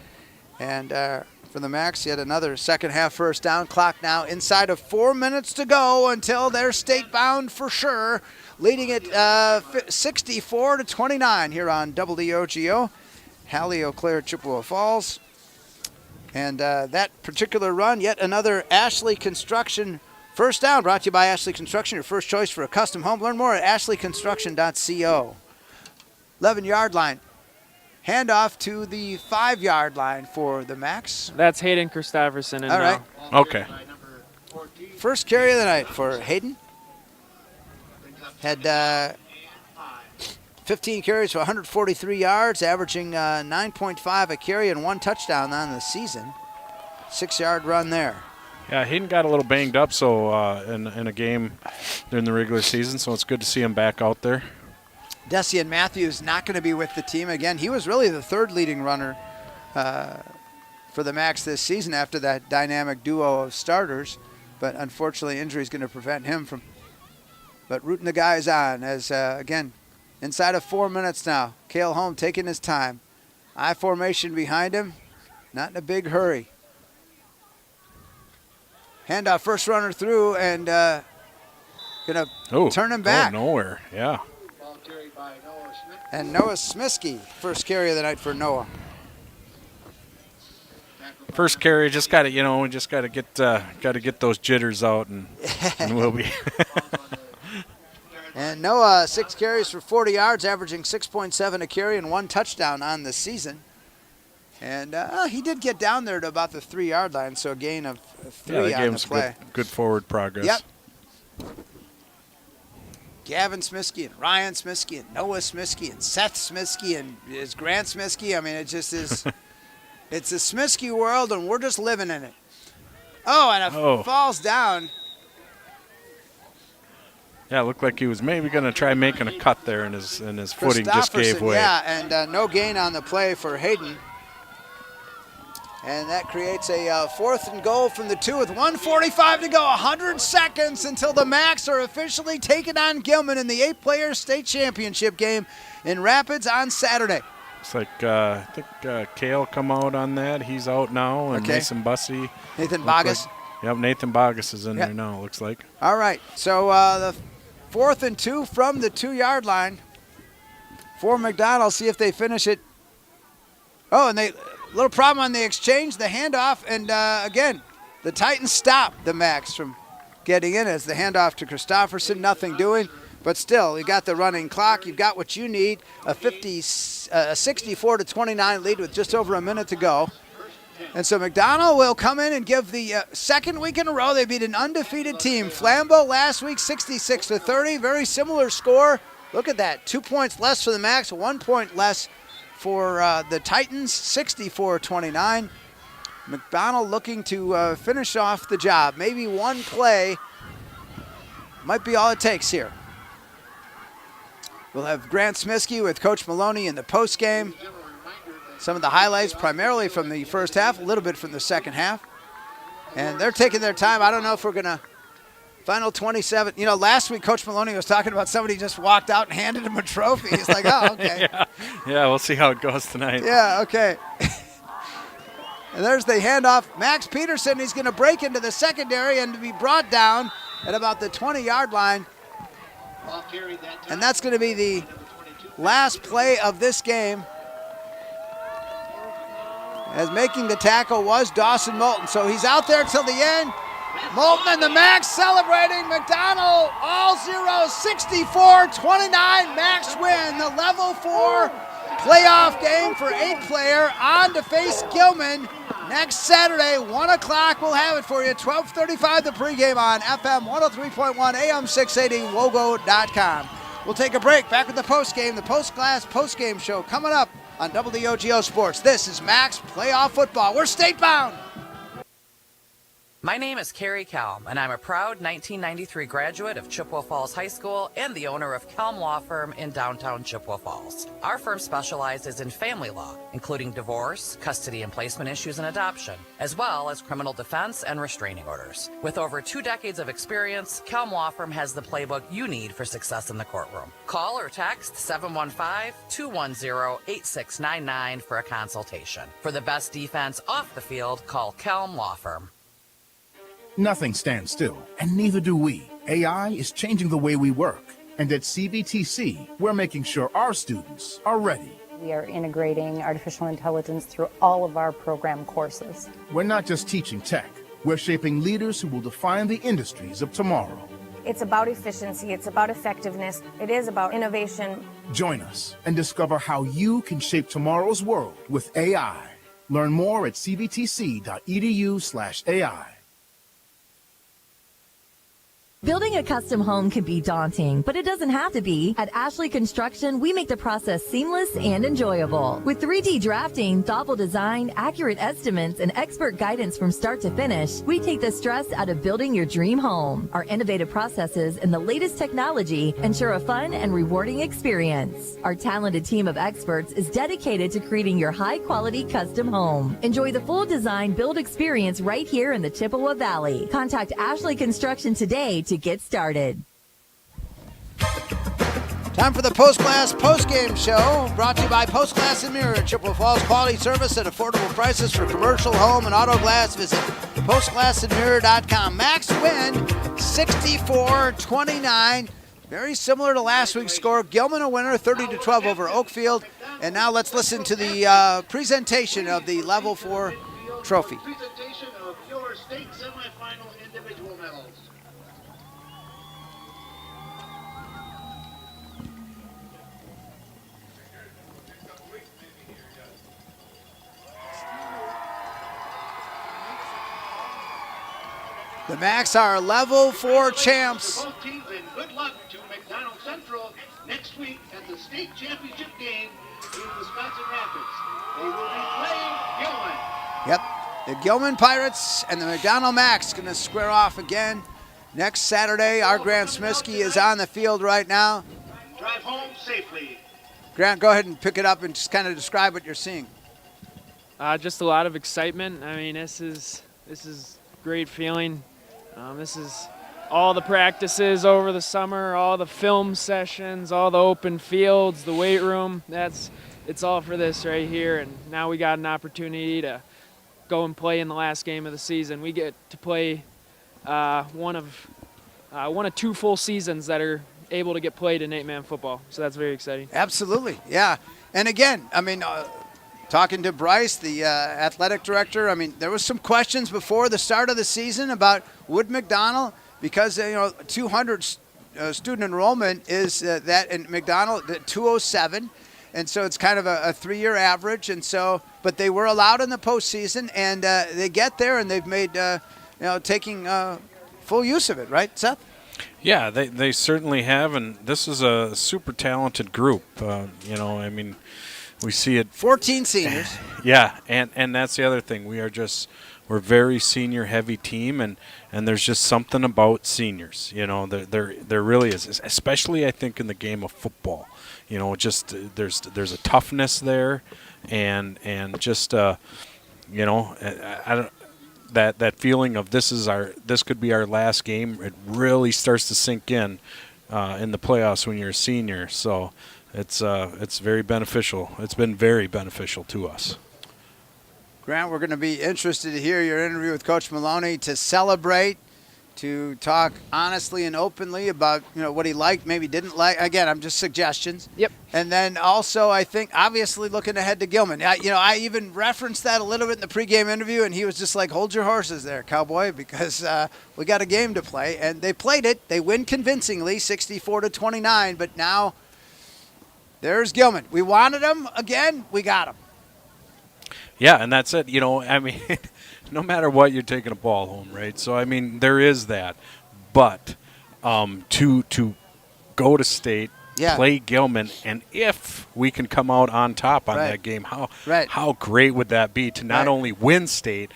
And for the Macs, yet another second-half first down. Clock now inside of 4 minutes to go until they're state-bound for sure, leading it 64-29 here on WOGO. Hallie Eau Claire, Chippewa Falls. And that particular run, yet another Ashley Construction first down, brought to you by Ashley Construction, your first choice for a custom home. Learn more at ashleyconstruction.co. 11-yard line. Handoff to the 5-yard line for the Macs.
That's Hayden Christopherson.
All right.
Okay.
First carry of the night for Hayden. Had 15 carries for 143 yards, averaging 9.5 a carry and 1 touchdown on the season. 6-yard run there.
Yeah, Hayden got a little banged up in a game during the regular season, so it's good to see him back out there.
Desian Matthews not going to be with the team again. He was really the third leading runner for the Macs this season after that dynamic duo of starters, but unfortunately injury is going to prevent him from. But rooting the guys on as, again, inside of 4 minutes now. Cale Holm taking his time. I formation behind him. Not in a big hurry. Handoff, first runner through, and going to turn him back.
Nowhere, yeah.
And Noah Smiskey, first carry of the night for Noah.
First carry, just got to, we just got to get those jitters out, and we'll be.
And Noah, 6 carries for 40 yards, averaging 6.7 a carry and 1 touchdown on the season. And he did get down there to about the 3-yard line, so a gain of 3 on the play.
Good forward progress.
Yep. Gavin Smiskey and Ryan Smiskey and Noah Smiskey and Seth Smiskey and is Grant Smiskey. I mean, it just is. It's a Smiskey world, and we're just living in it. Oh, and it falls down.
Yeah, it looked like he was maybe going to try making a cut there, and his footing just gave way.
Yeah, and no gain on the play for Hayden. And that creates a 4th and goal from the 2 with 1:45 to go. 100 seconds until the Macs are officially taking on Gilman in the 8-player state championship game in Rapids on Saturday.
It's like I think Cale come out on that. He's out now, and Mason Bussey.
Nathan Bogus.
Yep, Nathan Bogus is in there now, it looks like.
All right, so the 4th and 2 from the 2-yard line for McDonell. See if they finish it Oh, and a little problem on the exchange, the handoff, and again, the Titans stopped the Max from getting in as the handoff to Christofferson, nothing doing. But still, you got the running clock. You've got what you need, a 64-29 lead with just over a minute to go. And so McDonell will come in and give the second week in a row. They beat an undefeated team. Flambeau last week, 66-30, very similar score. Look at that, 2 points less for the Max, 1 point less for the Titans, 64-29. McDonell looking to finish off the job. Maybe one play might be all it takes here. We'll have Grant Smiskey with Coach Maloney in the postgame. Some of the highlights primarily from the first half, a little bit from the second half. And they're taking their time. I don't know if we're going to final 27. You know, last week Coach Maloney was talking about somebody just walked out and handed him a trophy. He's like, oh, okay.
Yeah, we'll see how it goes tonight.
Yeah, okay. And there's the handoff. Max Peterson, he's going to break into the secondary and be brought down at about the 20-yard line. And that's going to be the last play of this game. As making the tackle was Dawson Moulton. So he's out there till the end. Moulton and the Max celebrating. McDonell all zeros, 64-29. Max win the level 4 playoff game for 8-player on to face Gilman. Next Saturday, 1 o'clock, we'll have it for you. 12:35 the pregame on FM 103.1 AM 680 WOGO.com. We'll take a break. Back with the postgame, the post-class postgame show coming up on WOGO Sports. This is Max Playoff Football. We're state-bound.
My name is Carrie Kelm, and I'm a proud 1993 graduate of Chippewa Falls High School and the owner of Kelm Law Firm in downtown Chippewa Falls. Our firm specializes in family law, including divorce, custody and placement issues, and adoption, as well as criminal defense and restraining orders. With over 2 decades of experience, Kelm Law Firm has the playbook you need for success in the courtroom. Call or text 715-210-8699 for a consultation. For the best defense off the field, call Kelm Law Firm.
Nothing stands still, and neither do we. AI is changing the way we work. And at CVTC, we're making sure our students are ready.
We are integrating artificial intelligence through all of our program courses.
We're not just teaching tech. We're shaping leaders who will define the industries of tomorrow.
It's about efficiency. It's about effectiveness. It is about innovation.
Join us and discover how you can shape tomorrow's world with AI. Learn more at cvtc.edu/AI.
Building a custom home can be daunting, but it doesn't have to be. At Ashley Construction, we make the process seamless and enjoyable. With 3D drafting, thoughtful design, accurate estimates, and expert guidance from start to finish, we take the stress out of building your dream home. Our innovative processes and the latest technology ensure a fun and rewarding experience. Our talented team of experts is dedicated to creating your high-quality custom home. Enjoy the full design build experience right here in the Chippewa Valley. Contact Ashley Construction today to get started.
Time for the Postglass Postgame Show, brought to you by Postglass and Mirror, Chippewa Falls. Quality service at affordable prices for commercial, home, and auto glass. Visit postglassandmirror.com. Max win 64-29. Very similar to last week's score. Gilman a winner, 30-12 over Oakfield. And now let's listen to the presentation of the Level 4 trophy.
Presentation of your state semifinal individual medals.
The Max are Level 4 champs.
Both teams, and good luck to McDonell Central next week at the state championship game in Wisconsin Rapids. They will be playing Gilman.
Yep, the Gilman Pirates and the McDonell Max going to square off again next Saturday. Our Grant Smiskey is on the field right now.
Drive home safely.
Grant, go ahead and pick it up and just kind of describe what you're seeing.
Just a lot of excitement. I mean, this is great feeling. This is all the practices over the summer, all the film sessions, all the open fields, the weight room. It's all for this right here. And now we got an opportunity to go and play in the last game of the season. We get to play one of 2 full seasons that are able to get played in 8-man football. So that's very exciting.
Absolutely, yeah. And again, I mean, talking to Bryce, the athletic director, I mean, there was some questions before the start of the season about would McDonell, because 200 student enrollment is that in McDonell, 207, and so it's kind of a 3-year average, and so, but they were allowed in the postseason, and they get there, and they've made taking full use of it, right, Seth?
Yeah, they certainly have, and this is a super talented group. I mean, we see it.
14 seniors.
Yeah, and that's the other thing. We're very senior heavy team, and there's just something about seniors. There really is, especially I think in the game of football. Just there's a toughness there, and just I don't. That feeling of this could be our last game, it really starts to sink in the playoffs when you're a senior. So it's very beneficial. It's been very beneficial to us.
Grant, we're going to be interested to hear your interview with Coach Maloney, to celebrate, to talk honestly and openly about what he liked, maybe didn't like. Again, I'm just suggestions.
Yep.
And then also, I think obviously looking ahead to Gilman. I even referenced that a little bit in the pregame interview, and he was just like, "Hold your horses there, Cowboy, because we got a game to play." And they played it. They win convincingly, 64-29. But now there's Gilman. We wanted him again. We got him.
Yeah, and that's it. I mean, no matter what, you're taking a ball home, right? So, I mean, there is that. But to go to state, play Gilman, and if we can come out on top on that game, how great would that be to not only win state,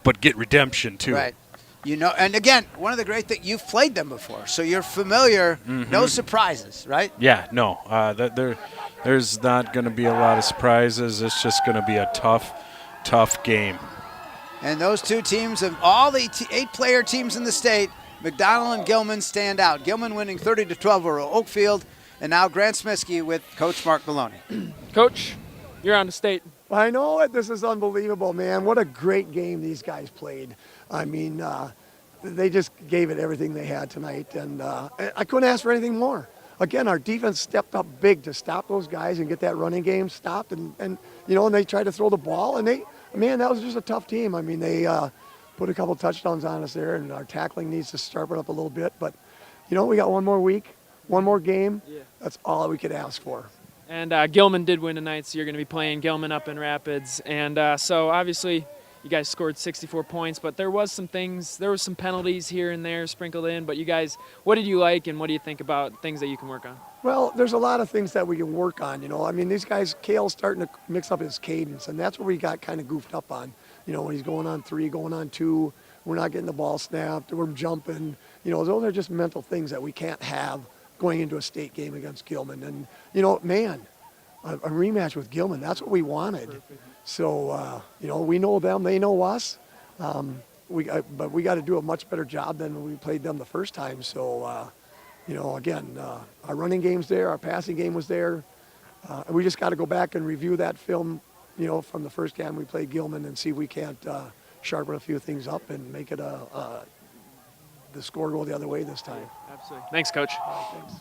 but get redemption too?
Right. And again, one of the great things, you've played them before, so you're familiar. Mm-hmm. No surprises, right?
Yeah, no. There's not going to be a lot of surprises. It's just going to be a tough game.
And those two teams, of all the 8-player teams in the state, McDonell and Gilman stand out. Gilman winning 30-12 over Oakfield, and now Grant Smiskey with Coach Mark Maloney.
Coach, you're on the state.
I know it. This is unbelievable, man. What a great game these guys played. I mean, they just gave it everything they had tonight, and I couldn't ask for anything more. Again, our defense stepped up big to stop those guys and get that running game stopped, and they tried to throw the ball, and that was just a tough team. I mean, they put a couple touchdowns on us there, and our tackling needs to sharpen up a little bit, but we got one more week, one more game. Yeah. That's all we could ask for.
And Gilman did win tonight, so you're going to be playing Gilman up in Rapids, and so obviously you guys scored 64 points, but there was some penalties here and there sprinkled in, but you guys, what did you like and what do you think about things that you can work on?
Well, there's a lot of things that we can work on, I mean, these guys, Kale's starting to mix up his cadence, and that's where we got kind of goofed up on, when he's going on 3, going on 2, we're not getting the ball snapped, we're jumping, those are just mental things that we can't have going into a state game against Gilman. And, a rematch with Gilman, that's what we wanted. So, we know them, they know us. But we got to do a much better job than when we played them the first time. So, again, our running game's there, our passing game was there. And we just got to go back and review that film, from the first game we played Gilman and see if we can't sharpen a few things up and make it the score go the other way this time.
Absolutely. Thanks, Coach.
Thanks.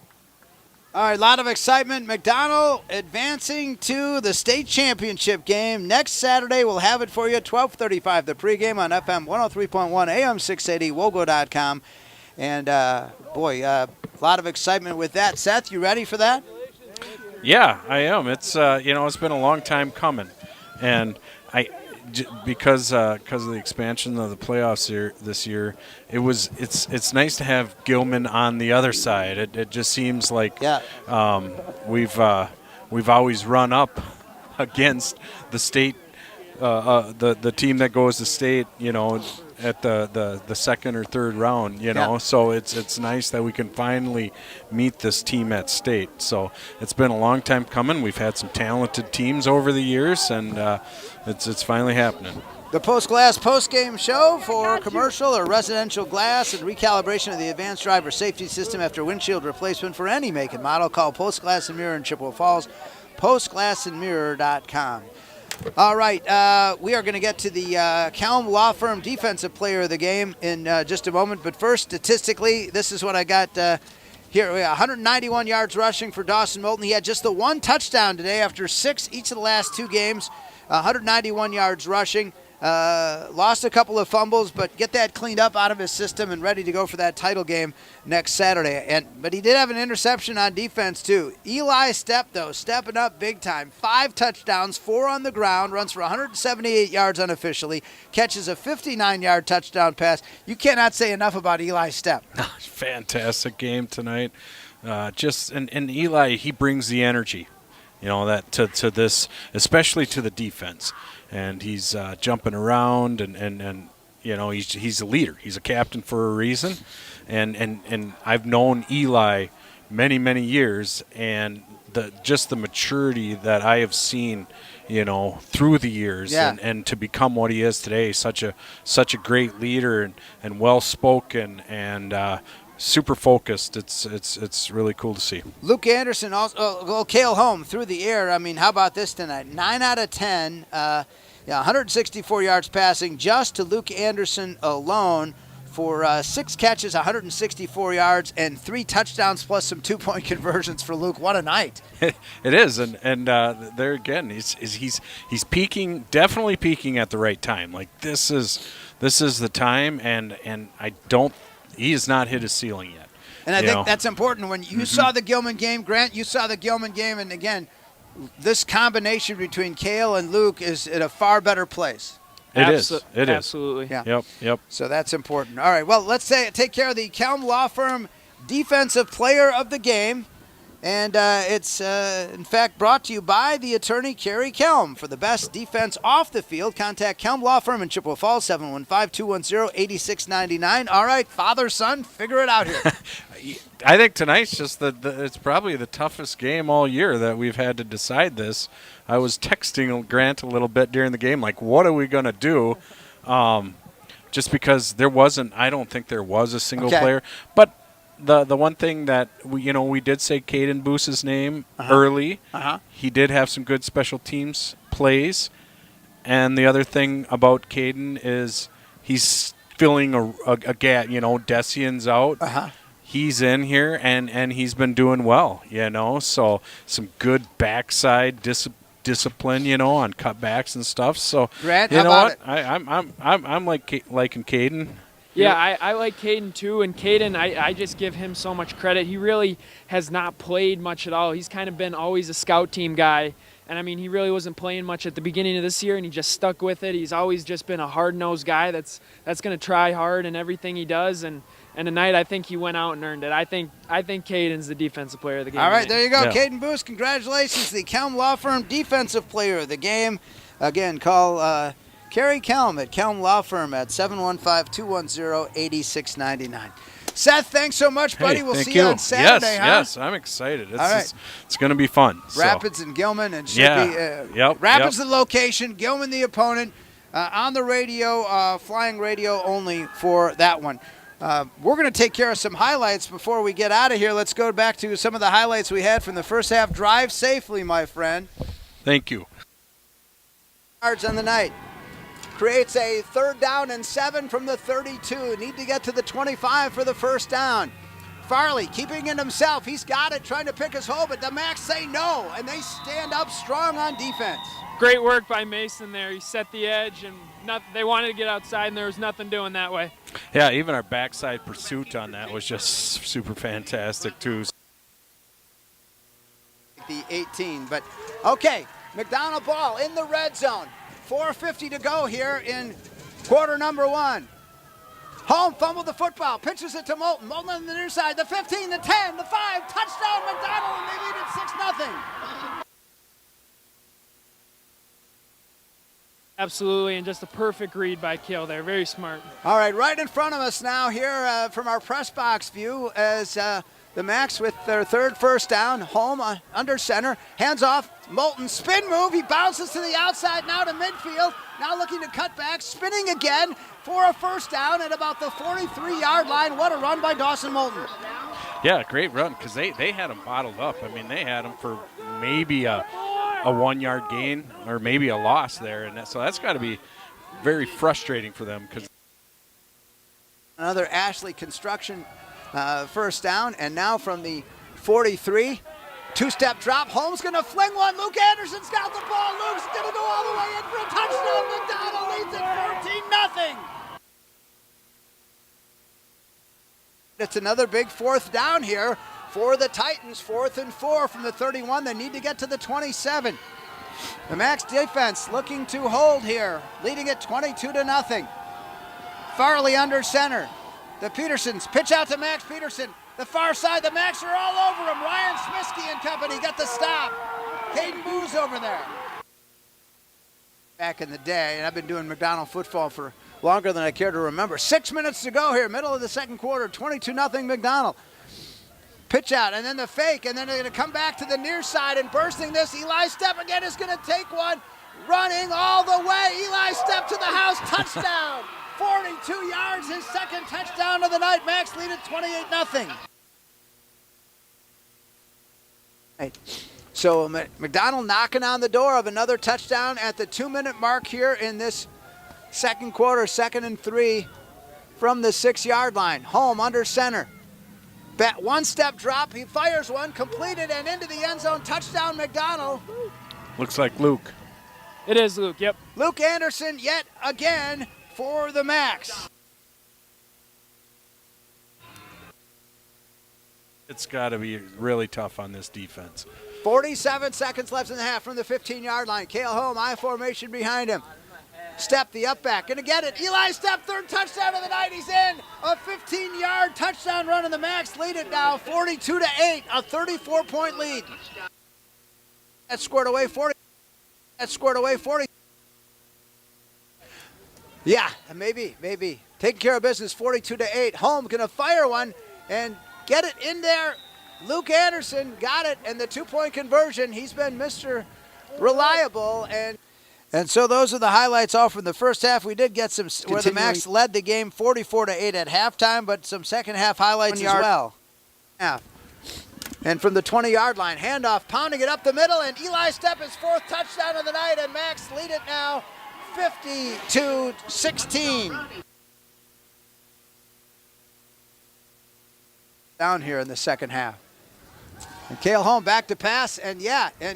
All right, a lot of excitement. McDonell advancing to the state championship game. Next Saturday, we'll have it for you, 12:35, the pregame on FM 103.1, AM 680, WOGO.com. And, a lot of excitement with that. Seth, you ready for that?
Yeah, I am. It's, it's been a long time coming. And because of the expansion of the playoffs this year, it's nice to have Gilman on the other side. It just seems like we've always run up against the state, the team that goes to state, at the second or third round, So it's nice that we can finally meet this team at state. So it's been a long time coming. We've had some talented teams over the years, and it's finally happening.
The Postgame show for commercial or residential glass and recalibration of the advanced driver safety system after windshield replacement for any make and model. Call Post Glass and Mirror in Chippewa Falls, postglassandmirror.com. All right, we are going to get to the Kelm Law Firm Defensive Player of the Game in just a moment. But first, statistically, this is what I got here. 191 yards rushing for Dawson Moulton. He had just the one touchdown today after 6 each of the last 2 games. 191 yards rushing. Lost a couple of fumbles, but get that cleaned up out of his system and ready to go for that title game next Saturday. But he did have an interception on defense, too. Eli-St, though, stepping up big time. 5 touchdowns, 4 on the ground, runs for 178 yards unofficially, catches a 59-yard touchdown pass. You cannot say enough about Eli-St.
Fantastic game tonight. And Eli, he brings the energy, that to this, especially to the defense. And he's jumping around, and he's a leader. He's a captain for a reason. And I've known Eli many years, and the maturity that I have seen, through the years, and to become what he is today, such a great leader and well spoken and super focused. It's really cool to see.
Luke Anderson, also Cale Home through the air. I mean, how about this tonight? 9 out of 10, 164 yards passing just to Luke Anderson alone for 6 catches, 164 yards, and 3 touchdowns plus some 2-point conversions for Luke. What a night!
It is, and there again, he's peaking, definitely peaking at the right time. Like this is the time, and he has not hit his ceiling yet.
And I think that's important. When you saw the Gilman game, Grant, you saw the Gilman game, and again, this combination between Cale and Luke is in a far better place.
It is.
Absolutely.
Yeah.
Yep.
So that's important. All right, well, let's take care of the Kelm Law Firm Defensive Player of the Game. And it's, in fact, brought to you by the attorney, Kerry Kelm. For the best defense off the field, contact Kelm Law Firm in Chippewa Falls, 715-210-8699. All right, father, son, figure it out here.
I think tonight's just it's probably the toughest game all year that we've had to decide this. I was texting Grant a little bit during the game, like, what are we going to do? Just because I don't think there was a single player. But the one thing that we did say Caden Boose's name early. He did have some good special teams plays, and the other thing about Caden is he's filling a gap. Desian's out. He's in here and he's been doing well. So some good backside discipline. On cutbacks and stuff. So
Grant,
you know
how
what?
about
I'm liking Caden.
Yeah, I like Caden too, and Caden, I just give him so much credit. He really has not played much at all. He's kind of been always a scout team guy, and I mean, he really wasn't playing much at the beginning of this year, and he just stuck with it. He's always just been a hard-nosed guy that's going to try hard in everything he does, and tonight I think he went out and earned it. I think Caden's the defensive player of the game.
All right, there you go.
Yeah.
Caden Boose, congratulations, the Kelm Law Firm Defensive Player of the Game. Again, call Kerry Kelm at Kelm Law Firm at 715-210-8699. Seth, thanks so much, buddy. We'll see you on Saturday,
Yes, I'm excited.
All right.
It's going to be fun.
Rapids and Gilman, and should be Rapids the location, Gilman the opponent. On the radio, flying radio only for that one. We're going to take care of some highlights before we get out of here. Let's go back to some of the highlights we had from the first half. Drive safely, my friend.
Thank you.
Yards on the night. Creates a 3rd down and 7 from the 32. Need to get to the 25 for the first down. Farley keeping it himself. He's got it, trying to pick his hole, but the Macs say no, and they stand up strong on defense.
Great work by Mason there. He set the edge, and they wanted to get outside, and there was nothing doing that way.
Yeah, even our backside pursuit on that was just super fantastic, too.
The 18, but okay, McDonell ball in the red zone. 4:50 to go here in quarter number 1. Home fumbled the football, pitches it to Moulton. Moulton on the near side, the 15, the 10, the 5, touchdown McDonell, and they lead it 6-0.
Absolutely, and just a perfect read by Cale there. Very smart.
All right, right in front of us now here from our press box view as the Macs with their 3rd first down. Home under center, hands off. Moulton spin move. He bounces to the outside now to midfield. Now looking to cut back, spinning again for a first down at about the 43-yard line. What a run by Dawson Moulton.
Yeah, great run because they had him bottled up. I mean, they had him for maybe a 1-yard gain or maybe a loss there. And so that's got to be very frustrating for them. Because
another Ashley Construction first down. And now from the 43 Two-step drop. Holmes going to fling one. Luke Anderson's got the ball. Luke's going to go all the way in for a touchdown. McDonell leads it 14-0. It's another big fourth down here for the Titans. 4th and 4 from the 31. They need to get to the 27. The Max defense looking to hold here, leading it 22-0. Farley under center. The Petersons pitch out to Max Peterson. The far side, the Max are all over him. Ryan Smisky and company get the stop. Caden Booz over there. Back in the day, and I've been doing McDonell football for longer than I care to remember. 6 minutes to go here, middle of the second quarter, 22-0 McDonell. Pitch out, and then the fake, and then they're going to come back to the near side and bursting this. Eli Stepp again is going to take one, running all the way. Eli Stepp to the house, touchdown. 42 yards, his second touchdown of the night. Max lead at 28-0. So McDonell knocking on the door of another touchdown at the 2-minute mark here in this second quarter, 2nd and 3 from the 6-yard line. Holm under center. One-step drop, he fires one, completed and into the end zone. Touchdown McDonell.
Looks like Luke.
It is Luke, yep.
Luke Anderson yet again for the Max.
It's got to be really tough on this defense.
47 seconds left in the half from the 15-yard line. Cale Holm, I formation behind him. Stepp, the up back, gonna get it. Eli Stepp, 3rd touchdown of the night. He's in. A 15-yard touchdown run, and the Max lead it now 42-8, a 34-point lead. That's scored away 40. That's scored away 40. Yeah, maybe. Taking care of business, 42-8. Holm gonna fire one and get it in there. Luke Anderson got it, and the 2-point conversion. He's been Mr. Reliable, and so those are the highlights all from the first half. We did get some where the Max led the game 44-8 at halftime, but some second half highlights as well. Yeah. And from the 20-yard line, handoff, pounding it up the middle, and Eli Stepp his 4th touchdown of the night, and Max lead it now 50-16. Down here in the second half. And Cale Holm back to pass, and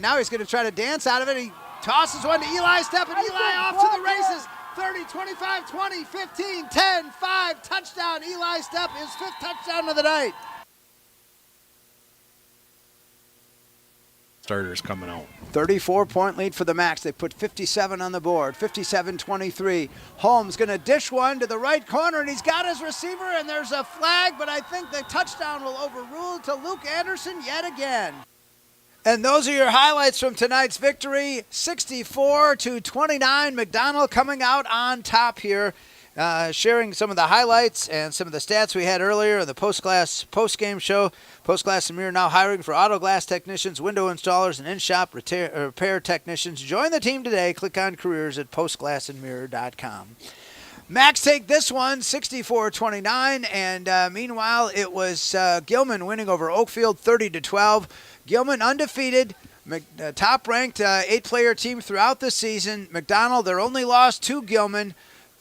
now he's going to try to dance out of it. He tosses one to Eli Stepp, and Eli off to the races. 30, 25, 20, 15, 10, 5, touchdown. Eli Stepp, his 5th touchdown of the night.
Starters coming out.
34-point lead for the Max. They put 57 on the board, 57-23. Holmes going to dish one to the right corner, and he's got his receiver, and there's a flag, but I think the touchdown will overrule to Luke Anderson yet again. And those are your highlights from tonight's victory, 64-29. McDonell coming out on top here, sharing some of the highlights and some of the stats we had earlier in the post-game show. Postglass and Mirror now hiring for auto glass technicians, window installers, and in-shop repair technicians. Join the team today. Click on careers at postglassandmirror.com. Max take this one, 64-29, and meanwhile it was Gilman winning over Oakfield 30-12. Gilman undefeated, top-ranked 8-player team throughout the season. McDonell, their only loss to Gilman,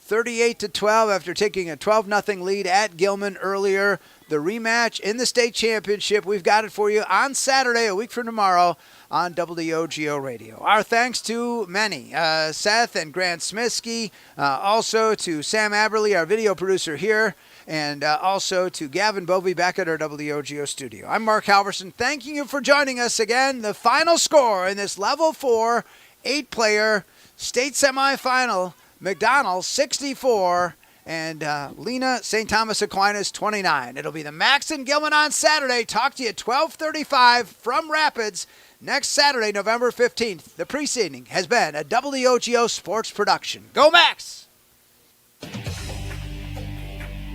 38-12 after taking a 12-0 lead at Gilman earlier. The rematch in the state championship, we've got it for you on Saturday, a week from tomorrow, on WOGO Radio. Our thanks to many, Seth and Grant Smisky, also to Sam Aberley, our video producer here, and also to Gavin Bovey back at our WOGO studio. I'm Mark Halverson, thanking you for joining us again. The final score in this Level 4 8-player state semifinal, McDonell 64 and Lena-St. Thomas Aquinas 29. It'll be the Max and Gilman on Saturday. Talk to you at 12:35 from Rapids next Saturday, November 15th. The preceding has been a WOGO Sports production. Go Max!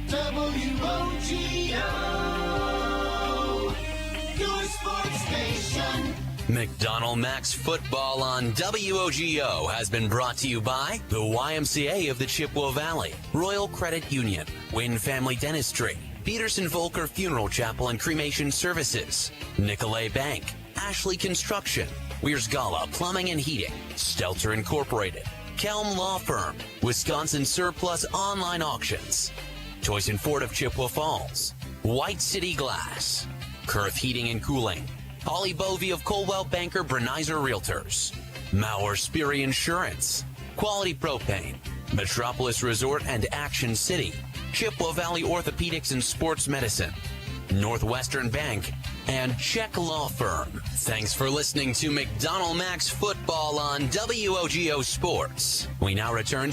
WOGO, your sports station.
McDonell Max football on WOGO has been brought to you by the YMCA of the Chippewa Valley, Royal Credit Union, Wynn Family Dentistry, Peterson Volker Funeral Chapel and Cremation Services, Nicolay Bank, Ashley Construction, Weersgala Plumbing and Heating, Stelter Incorporated, Kelm Law Firm, Wisconsin Surplus Online Auctions, Choice and Ford of Chippewa Falls, White City Glass, Kurth Heating and Cooling, Holly Bovey of Coldwell Banker Brenizer Realtors, Mauer Sperry Insurance, Quality Propane, Metropolis Resort and Action City, Chippewa Valley Orthopedics and Sports Medicine, Northwestern Bank, and Czech Law Firm. Thanks for listening to McDonell Max Football on WOGO Sports. We now return